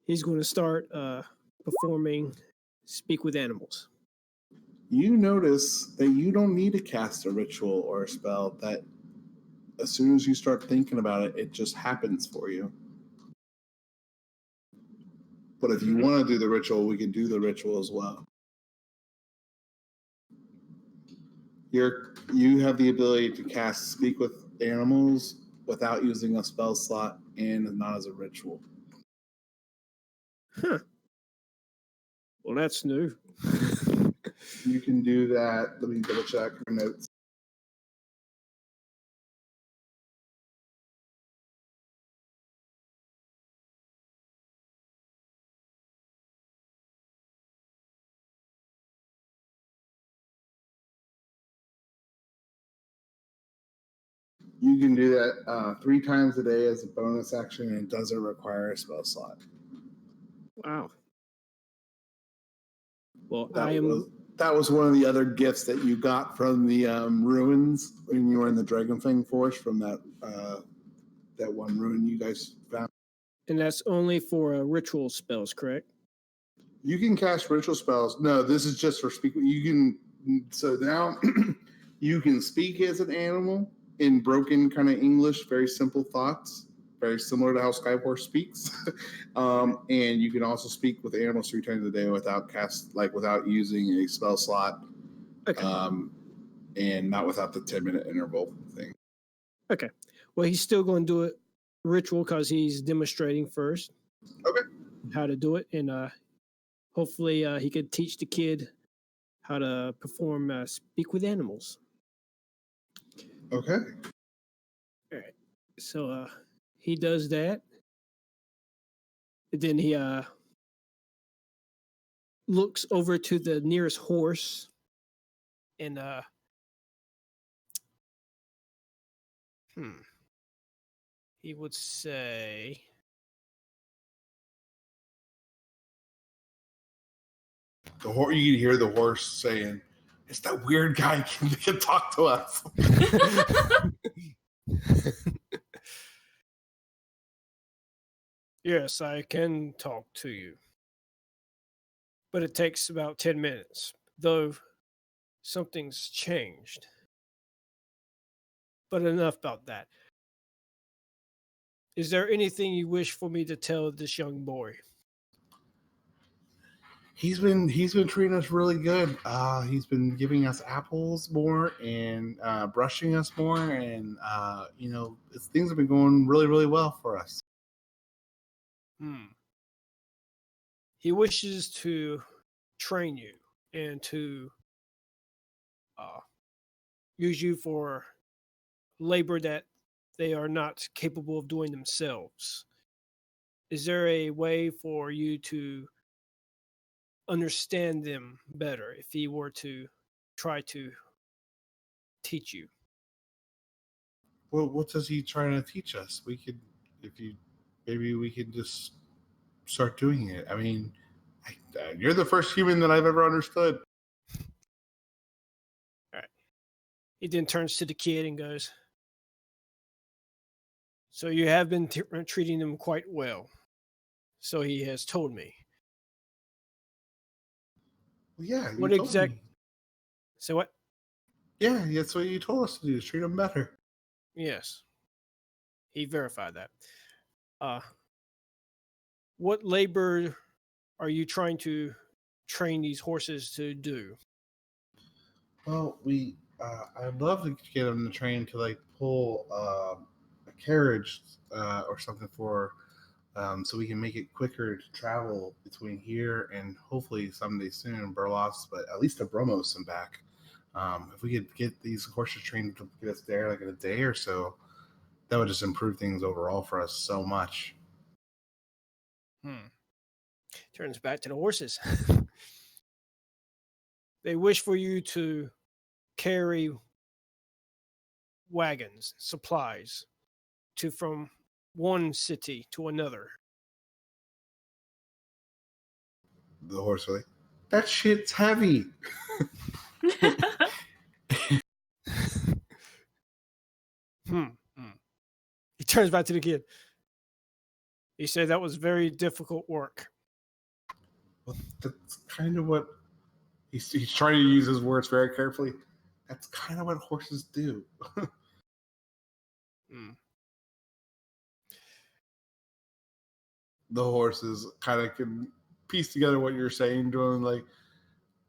he's going to start performing Speak with Animals. You notice that you don't need to cast a ritual or a spell, that as soon as you start thinking about it, it just happens for you. But if you want to do the ritual, we can do the ritual as well. You have the ability to cast Speak with Animals without using a spell slot and not as a ritual. Huh. Well, that's new. You can do that. Let me double check your notes. You can do that 3 times a day as a bonus action, and it doesn't require a spell slot. Wow. Well, That was one of the other gifts that you got from the ruins when you were in the Dragonfang Forest, from that one ruin you guys found. And that's only for ritual spells, correct? You can cast ritual spells. No, this is just for speak. So now you can speak as an animal in broken kind of English, very simple thoughts, very similar to how Skyport speaks. And you can also speak with animals 3 times a day without using a spell slot. Okay. And not without the 10-minute interval thing. Okay. Well, he's still going to do it ritual because he's demonstrating first. Okay. How to do it, and hopefully he could teach the kid how to perform Speak with Animals. Okay. All right. So he does that. And then he looks over to the nearest horse and he would say You can hear the horse saying, "It's that weird guy can talk to us." yes, I can talk to you. But it takes about 10 minutes, though something's changed. But enough about that. Is there anything you wish for me to tell this young boy? He's been treating us really good. He's been giving us apples more and brushing us more, and things have been going really, really well for us. He wishes to train you and to use you for labor that they are not capable of doing themselves. Is there a way for you to understand them better if he were to try to teach you? Well, what does he trying to teach us? Maybe we could just start doing it. I mean, you're the first human that I've ever understood. All right. He then turns to the kid and goes, "So you have been treating them quite well." So he has told me. Well, yeah. What exact? So what? Yeah, that's what you told us to do. Is treat them better. Yes. He verified that. What labor are you trying to train these horses to do? Well, I'd love to get them to train to like pull a carriage or something so we can make it quicker to travel between here and hopefully someday soon Burlos, but at least to Bromos and back. If we could get these horses trained to get us there like in a day or so, that would just improve things overall for us so much. Turns back to the horses. They wish for you to carry wagons, supplies, from one city to another. The horse was like, that shit's heavy. He turns back to the kid. He said that was very difficult work. Well, that's kind of what he's trying to use his words very carefully. That's kind of what horses do. The horses kind of can piece together what you're saying to him. Like,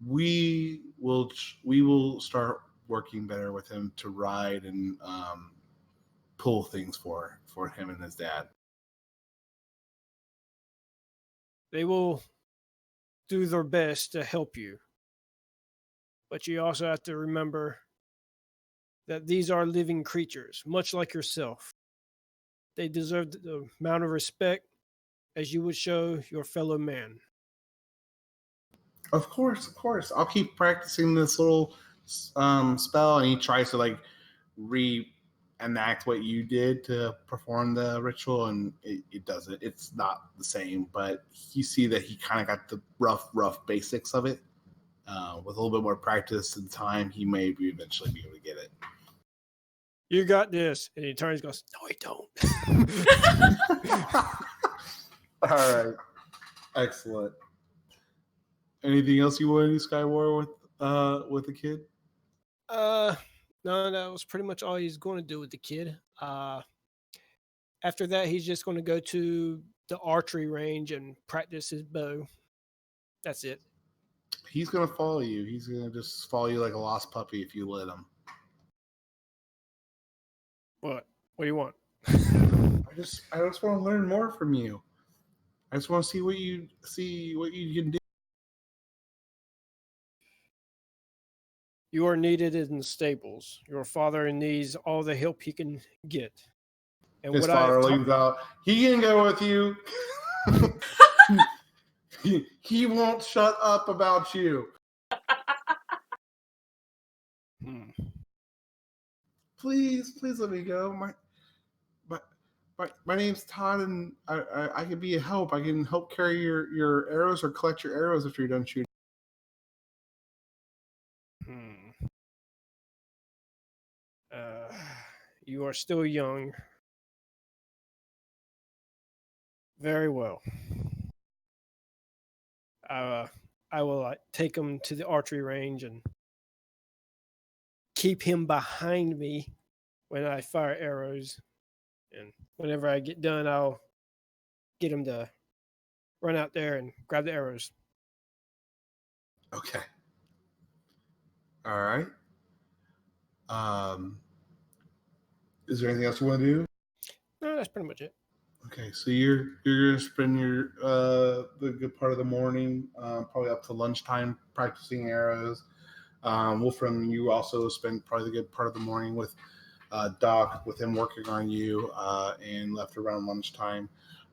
we will start working better with him to ride and pull things for him and his dad. They will do their best to help you. But you also have to remember that these are living creatures, much like yourself. They deserve the amount of respect as you would show your fellow man. Of course. I'll keep practicing this little spell, and he tries to like reenact what you did to perform the ritual, and it doesn't. It's not the same, but you see that he kind of got the rough basics of it. With a little bit more practice and time, he may eventually be able to get it. You got this. And he turns and goes, no, I don't. All right. Excellent. Anything else you want to do, Skywar, with the kid? No, that was pretty much all he's going to do with the kid. After that, he's just going to go to the archery range and practice his bow. That's it. He's going to follow you. He's going to just follow you like a lost puppy if you let him. What do you want? I just want to learn more from you. I just want to see what you can do. You are needed in the stables. Your father needs all the help he can get. And His what I father have leans out. He can go with you. he won't shut up about you. Please let me go. My name's Todd, and I can be a help. I can help carry your arrows or collect your arrows if you're done shooting. You are still young. Very well. I will take him to the archery range and keep him behind me when I fire arrows. And whenever I get done, I'll get him to run out there and grab the arrows. Okay. All right. Is there anything else you want to do? No, that's pretty much it. Okay, so you're gonna spend your the good part of the morning, probably up to lunchtime, practicing arrows. Wolfram, you also spend probably the good part of the morning with Doc, with him working on you, and left around lunchtime.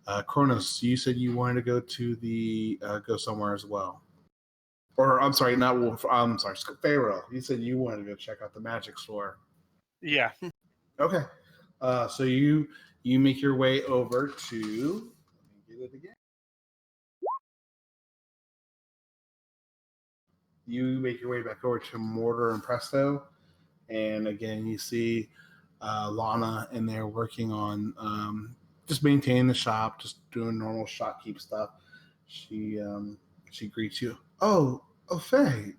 Chronis, you said you wanted to go to the go somewhere as well. Or I'm sorry, not Wolf. I'm sorry, Faerly. You said you wanted to go check out the magic store. Yeah. Okay. So you make your way over to. Let me get it again. You make your way back over to Mortar and Presto, and again you see Lana in there working on just maintaining the shop, just doing normal shopkeep stuff. She greets you. Oh, Faye.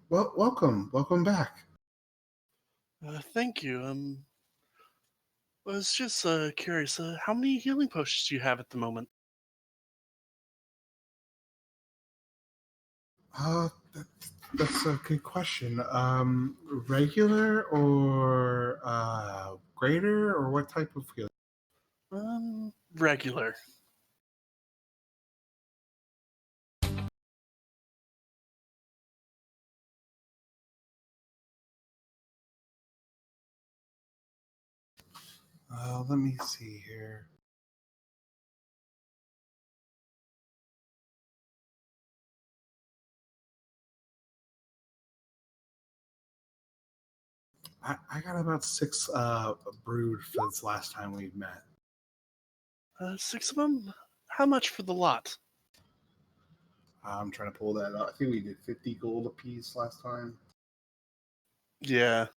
Welcome back. Thank you. I was just curious. How many healing potions do you have at the moment? That's a good question. Regular or greater, or what type of healing? Regular. Let me see here. I got about 6 brood for this last time we've met. 6 of them? How much for the lot? I'm trying to pull that up. I think we did 50 gold a piece last time. Yeah.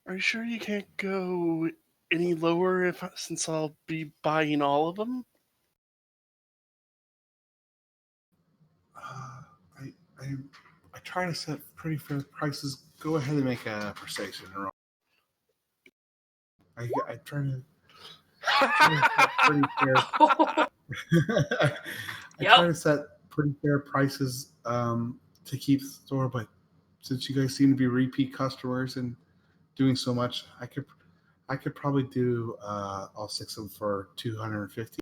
Are you sure you can't go any lower since I'll be buying all of them? I try to set pretty fair prices. Go ahead and make a persuasion roll. I try to set pretty fair. I try to set pretty fair prices to keep the store, but since you guys seem to be repeat customers and doing so much, I could probably do all 6 of them for 250.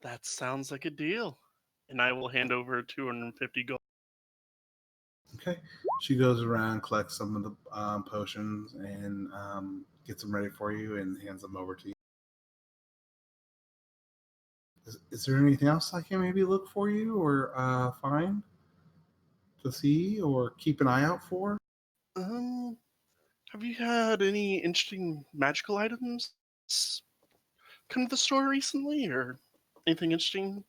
That sounds like a deal. And I will hand over 250 gold. Okay. She goes around, collects some of the potions, and gets them ready for you and hands them over to you. Is there anything else I can maybe look for you or find to see or keep an eye out for? Have you had any interesting magical items come to the store recently, or anything interesting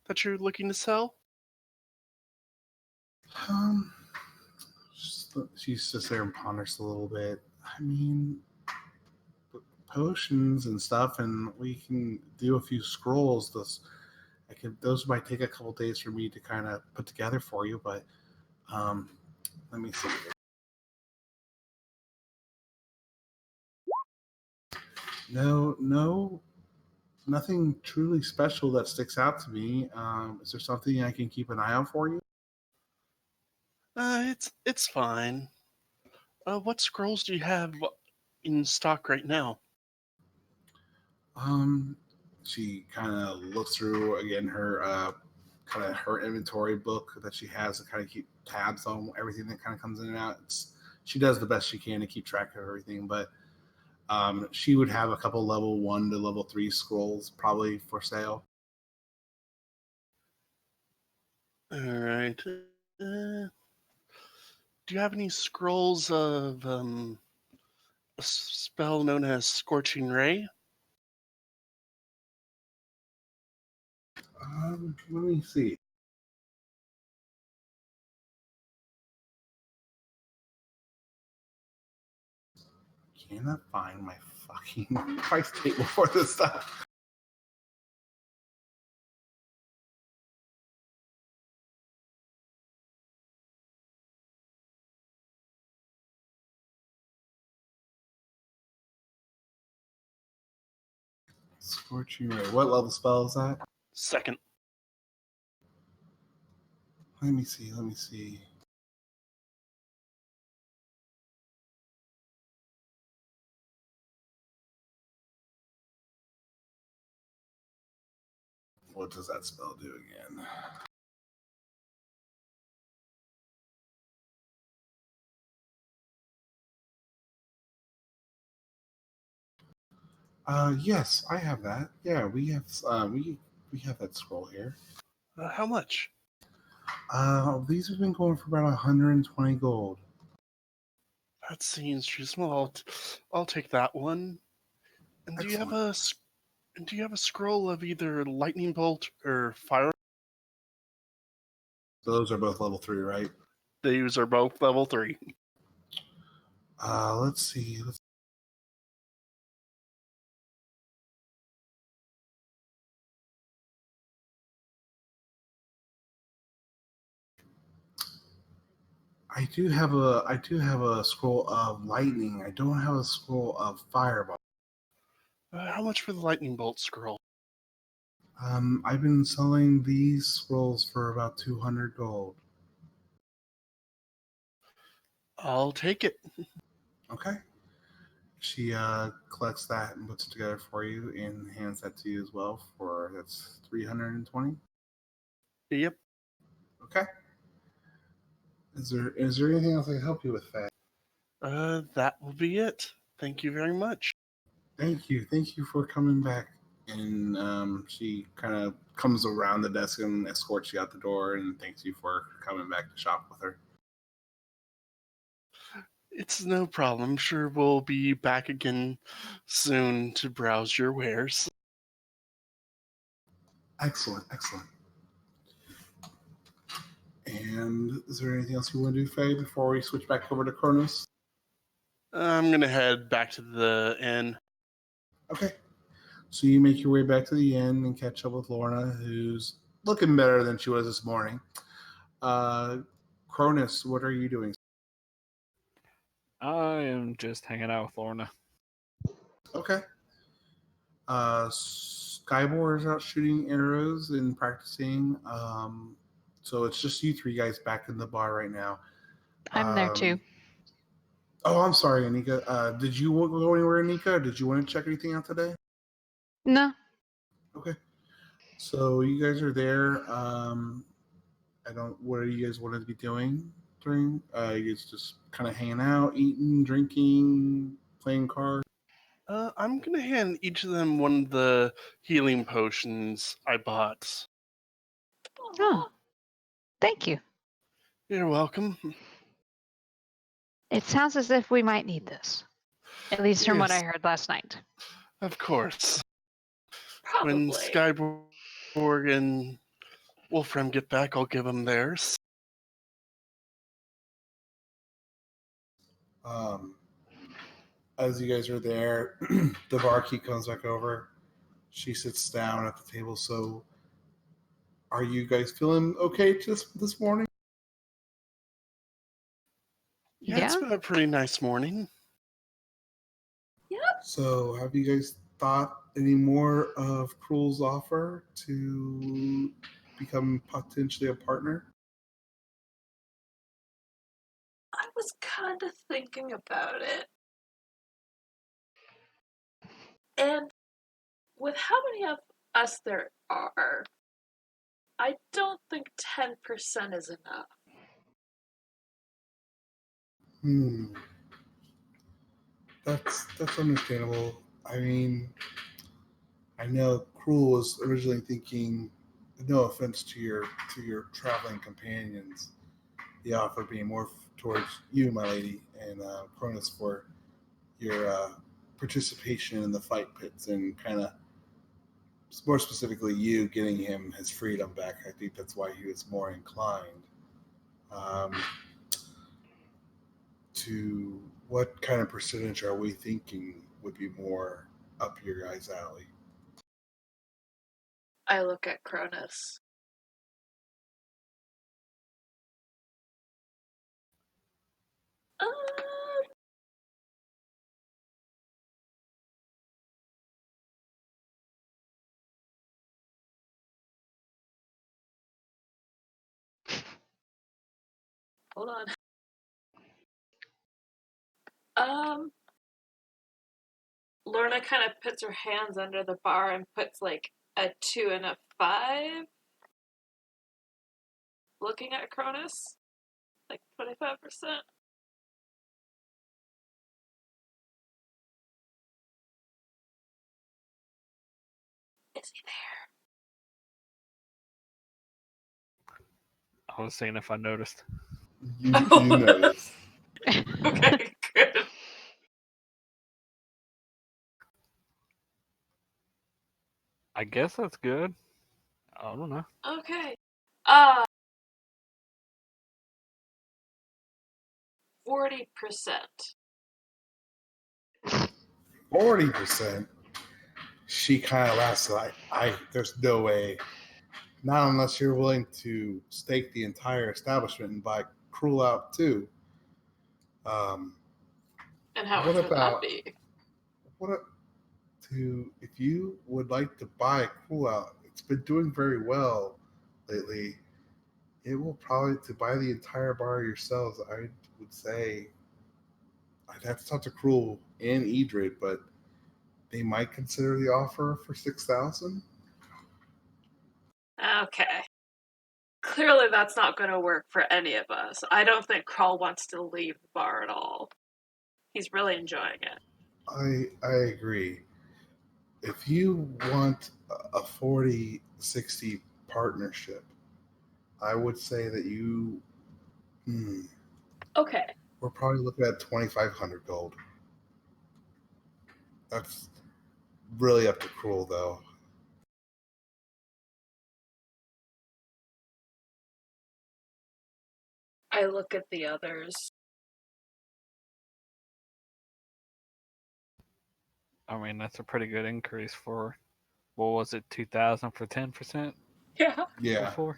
that you're looking to sell? She sits there and ponders a little bit. I mean, potions and stuff, and we can do a few scrolls. Those might take a couple days for me to kind of put together for you, but let me see. No, nothing truly special that sticks out to me. Is there something I can keep an eye out for you? It's fine. What scrolls do you have in stock right now? She kind of looks through again her kind of her inventory book that she has to kind of keep tabs on everything that kind of comes in and out. She does the best she can to keep track of everything, but she would have a couple level 1 to level 3 scrolls probably for sale. All right. Do you have any scrolls of a spell known as Scorching Ray? Let me see. Cannot find my fucking price table for this stuff. Scorching Ray. What level spell is that? Second. Let me see. Let me see. What does that spell do again? Yes, I have that. Yeah, we have we have that scroll here. How much? These have been going for about 120 gold. That seems reasonable. I'll take that one. And do you have a scroll of either lightning bolt or fire? Those are both level 3, right? These are both level 3. Let's see. I do have a scroll of lightning. I don't have a scroll of fireball. How much for the lightning bolt scroll? I've been selling these scrolls for about 200 gold. I'll take it. Okay. She collects that and puts it together for you and hands that to you as well for that's 320. Yep. Okay. Is there anything else I can help you with, that? That will be it. Thank you very much. Thank you for coming back. And she kind of comes around the desk and escorts you out the door and thanks you for coming back to shop with her. It's no problem. I'm sure we'll be back again soon to browse your wares. Excellent. And is there anything else you want to do, Faye, before we switch back over to Chronis? I'm gonna head back to the inn. Okay. So you make your way back to the inn and catch up with Lorna, who's looking better than she was this morning. Chronis, what are you doing? I am just hanging out with Lorna. Okay. Skybor is out shooting arrows and practicing. So it's just you three guys back in the bar right now. I'm there too. Oh, I'm sorry, Anika. Did you go anywhere, Anika? Did you want to check anything out today? No. Okay. So you guys are there. What are you guys wanting to be doing during? You guys just kind of hanging out, eating, drinking, playing cards? I'm gonna hand each of them one of the healing potions I bought. Oh, thank you. You're welcome. It sounds as if we might need this. At least from what I Yes. heard last night. Of course. Probably. When Skyborg and Wolfram get back, I'll give them theirs. As you guys are there, the barkeep comes back over. She sits down at the table. So, are you guys feeling okay this morning? Yeah, it's Yeah? been a pretty nice morning. So, have you guys thought any more of Cruel's offer to become potentially a partner? I was kind of thinking about it. And with how many of us there are, I don't think 10% is enough. That's understandable. I mean, I know Cruel was originally thinking, no offense to your traveling companions, the offer being more towards you, my lady, and Chronis for your participation in the fight pits and kind of more specifically you getting him his freedom back. I think that's why he was more inclined to what kind of percentage are we thinking would be more up your guys' alley? I look at Chronis. Hold on. Lorna kind of puts her hands under the bar and puts like a 2 and a 5. Looking at Chronis, like 25%. Is he there? I was saying if I noticed. You noticed. Okay, good. I guess that's good. I don't know. Okay. 40%. 40%. She kind of laughs like, there's no way. Not unless you're willing to stake the entire establishment and buy Cruel out too. And how What much would about- that be? If you would like to buy Cruel out, it's been doing very well lately. It will probably, to buy the entire bar yourselves, I would say I'd have to talk to Cruel and Edred, but they might consider the offer for 6,000. Okay. Clearly that's not going to work for any of us. I don't think Krull wants to leave the bar at all. He's really enjoying it. I agree. If you want a 40-60 partnership, I would say that you Okay. we're probably looking at 2,500 gold. That's really up to Cruel, though. I look at the others. I mean, that's a pretty good increase for, what was it, 2,000 for 10%? Yeah. Yeah. Before?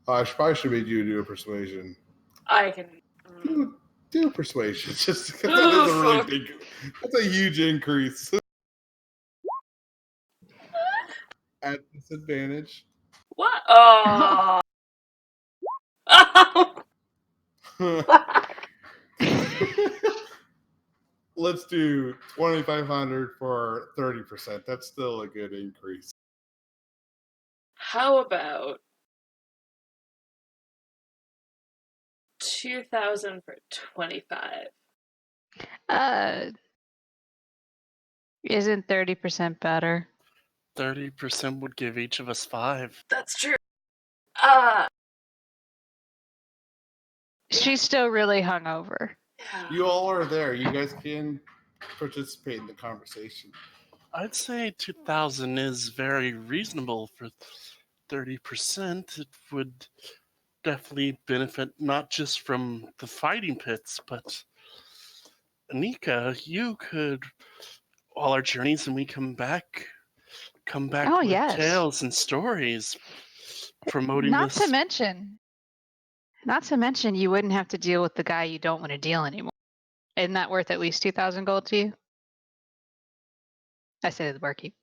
I probably should make you do a persuasion. I can. Do a persuasion. Just because that is a really big, that's a huge increase. At disadvantage. What? Oh. Let's do 2,500 for 30%. That's still a good increase. How about 2,000 for 25? Isn't 30% better? 30% would give each of us 5. That's true. She's still really hungover. You all are there. You guys can participate in the conversation. I'd say 2,000 is very reasonable for 30%. It would definitely benefit not just from the fighting pits, but Anika, you could all our journeys and we come back Oh, with yes. tales and stories promoting Not this. Not to mention, you wouldn't have to deal with the guy you don't want to deal anymore. Isn't that worth at least 2,000 gold to you? I say to the barkeep.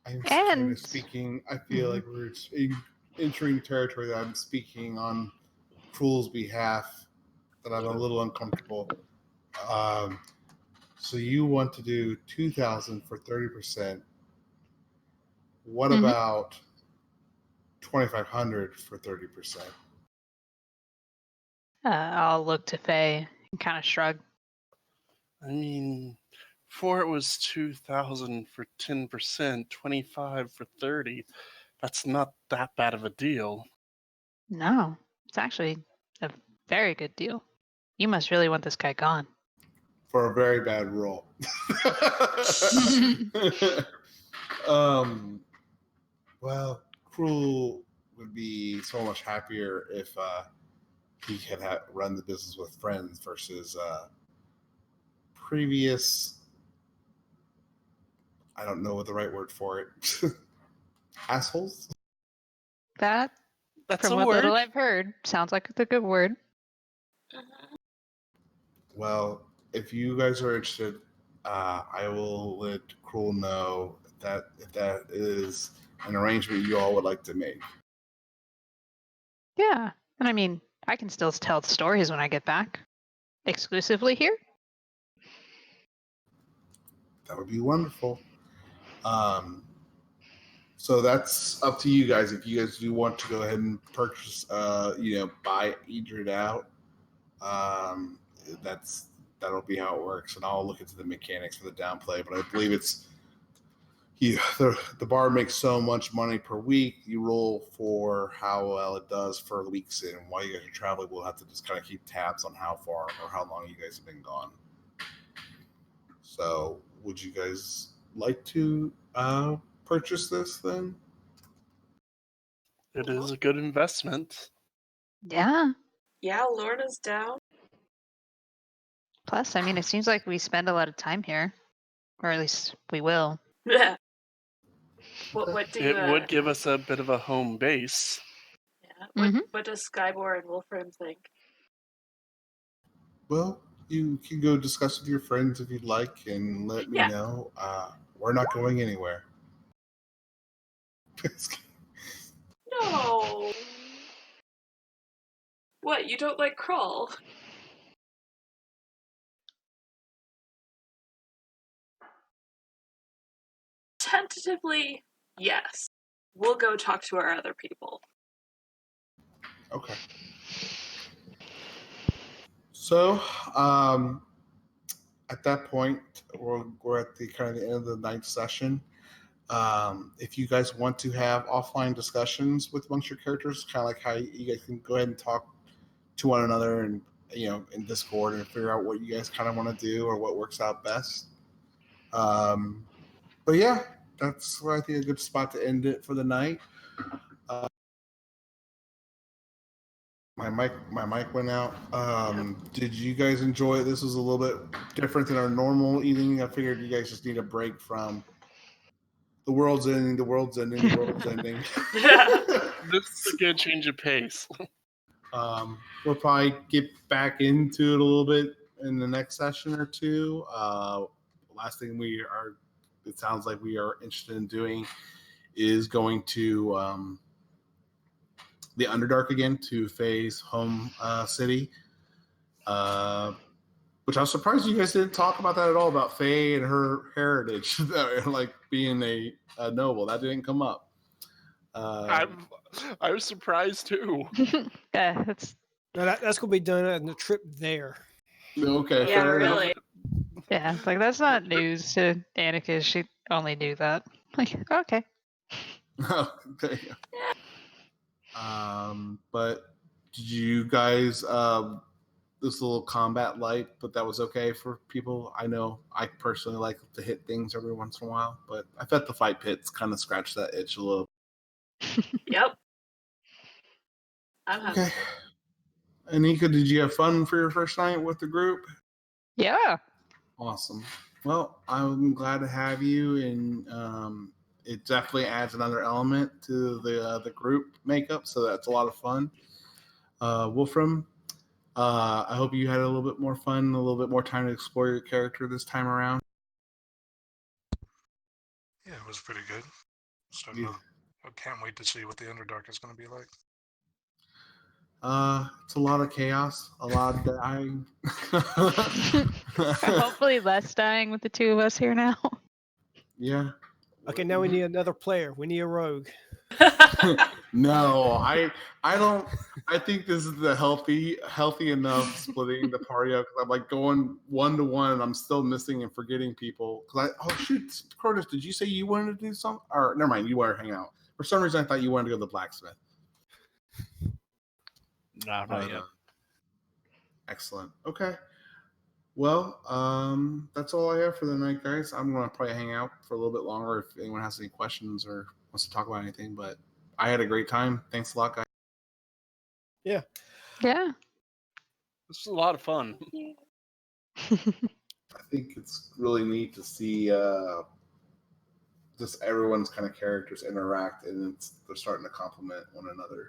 I'm And- kind of speaking. I feel like we're entering territory that I'm speaking on Cruel's behalf, that I'm a little uncomfortable. So you want to do 2,000 for 30%. What about 2,500 for 30%? I'll look to Faye and kind of shrug. I mean, before it was 2,000 for 10%, 25 for 30. That's not that bad of a deal. No, it's actually a very good deal. You must really want this guy gone. For a very bad roll. Well, Cruel would be so much happier if he had run the business with friends versus previous. I don't know what the right word for it. Assholes. That's From a what word. little I've heard, sounds like it's a good word. Well, if you guys are interested, I will let Cruel know that if that is an arrangement you all would like to make. Yeah, and I mean, I can still tell stories when I get back. Exclusively here? That would be wonderful. So that's up to you guys. If you guys do want to go ahead and purchase, buy Edred out, that'll be how it works. And I'll look into the mechanics for the downplay. But I believe it's the bar makes so much money per week. You roll for how well it does for weeks, and while you guys are traveling, we'll have to just kind of keep tabs on how far or how long you guys have been gone. So, would you guys like to purchase this then? It is a good investment. Yeah. Yeah, Lorna's down. Plus, I mean, it seems like we spend a lot of time here. Or at least we will. What do you? It would give us a bit of a home base. Yeah. What does Skybor and Wolfram think? Well, you can go discuss with your friends if you'd like and let me know. We're not going anywhere. No. What, you don't like Crawl? Tentatively, yes. We'll go talk to our other people. Okay. So, at that point, we're at the kind of the end of the night session. If you guys want to have offline discussions with amongst your characters, kind of like how you guys can go ahead and talk to one another and in Discord and figure out what you guys kind of want to do or what works out best. But yeah, that's where I think a good spot to end it for the night. My mic went out. Did you guys enjoy it? This was a little bit different than our normal evening. I figured you guys just need a break from the world's ending, the world's ending, the world's ending. This is a good change of pace. We'll probably get back into it a little bit in the next session or two. Last thing it sounds like we are interested in doing is going to the Underdark again, to Faye's home city. Which I was surprised you guys didn't talk about that at all, about Faye and her heritage, like being a noble. That didn't come up. I was surprised too. Yeah, that's gonna be done on the trip there. Okay, Yeah, fair enough. really. yeah, like that's not news to Annika. She only knew that. Like, okay. Okay. But did you guys this little combat light, but that was okay for people? I know I personally like to hit things every once in a while, but I bet the fight pits kind of scratched that itch a little. Yep. I'm hungry. Okay. Anika, did you have fun for your first night with the group? Yeah. Awesome. Well, I'm glad to have you, and it definitely adds another element to the group makeup, so that's a lot of fun. Wolfram, I hope you had a little bit more fun, a little bit more time to explore your character this time around. Yeah, it was pretty good. I can't wait to see what the Underdark is going to be like. It's a lot of chaos, a lot of dying. Hopefully less dying with the two of us here now. Yeah. Okay, now we need another player. We need a rogue. No, I don't. I think this is the healthy enough splitting the party up. Because I'm like going 1-to-1, and I'm still missing and forgetting people. Because oh shoot, Chronis, did you say you wanted to do something? Or never mind, you wanted to hang out. For some reason, I thought you wanted to go to the blacksmith. No, not yet. Excellent. Okay. Well, that's all I have for the night, guys. I'm gonna probably hang out for a little bit longer if anyone has any questions or wants to talk about anything. But I had a great time. Thanks a lot, guys. Yeah. Yeah. This is a lot of fun. I think it's really neat to see just everyone's kind of characters interact, and they're starting to complement one another.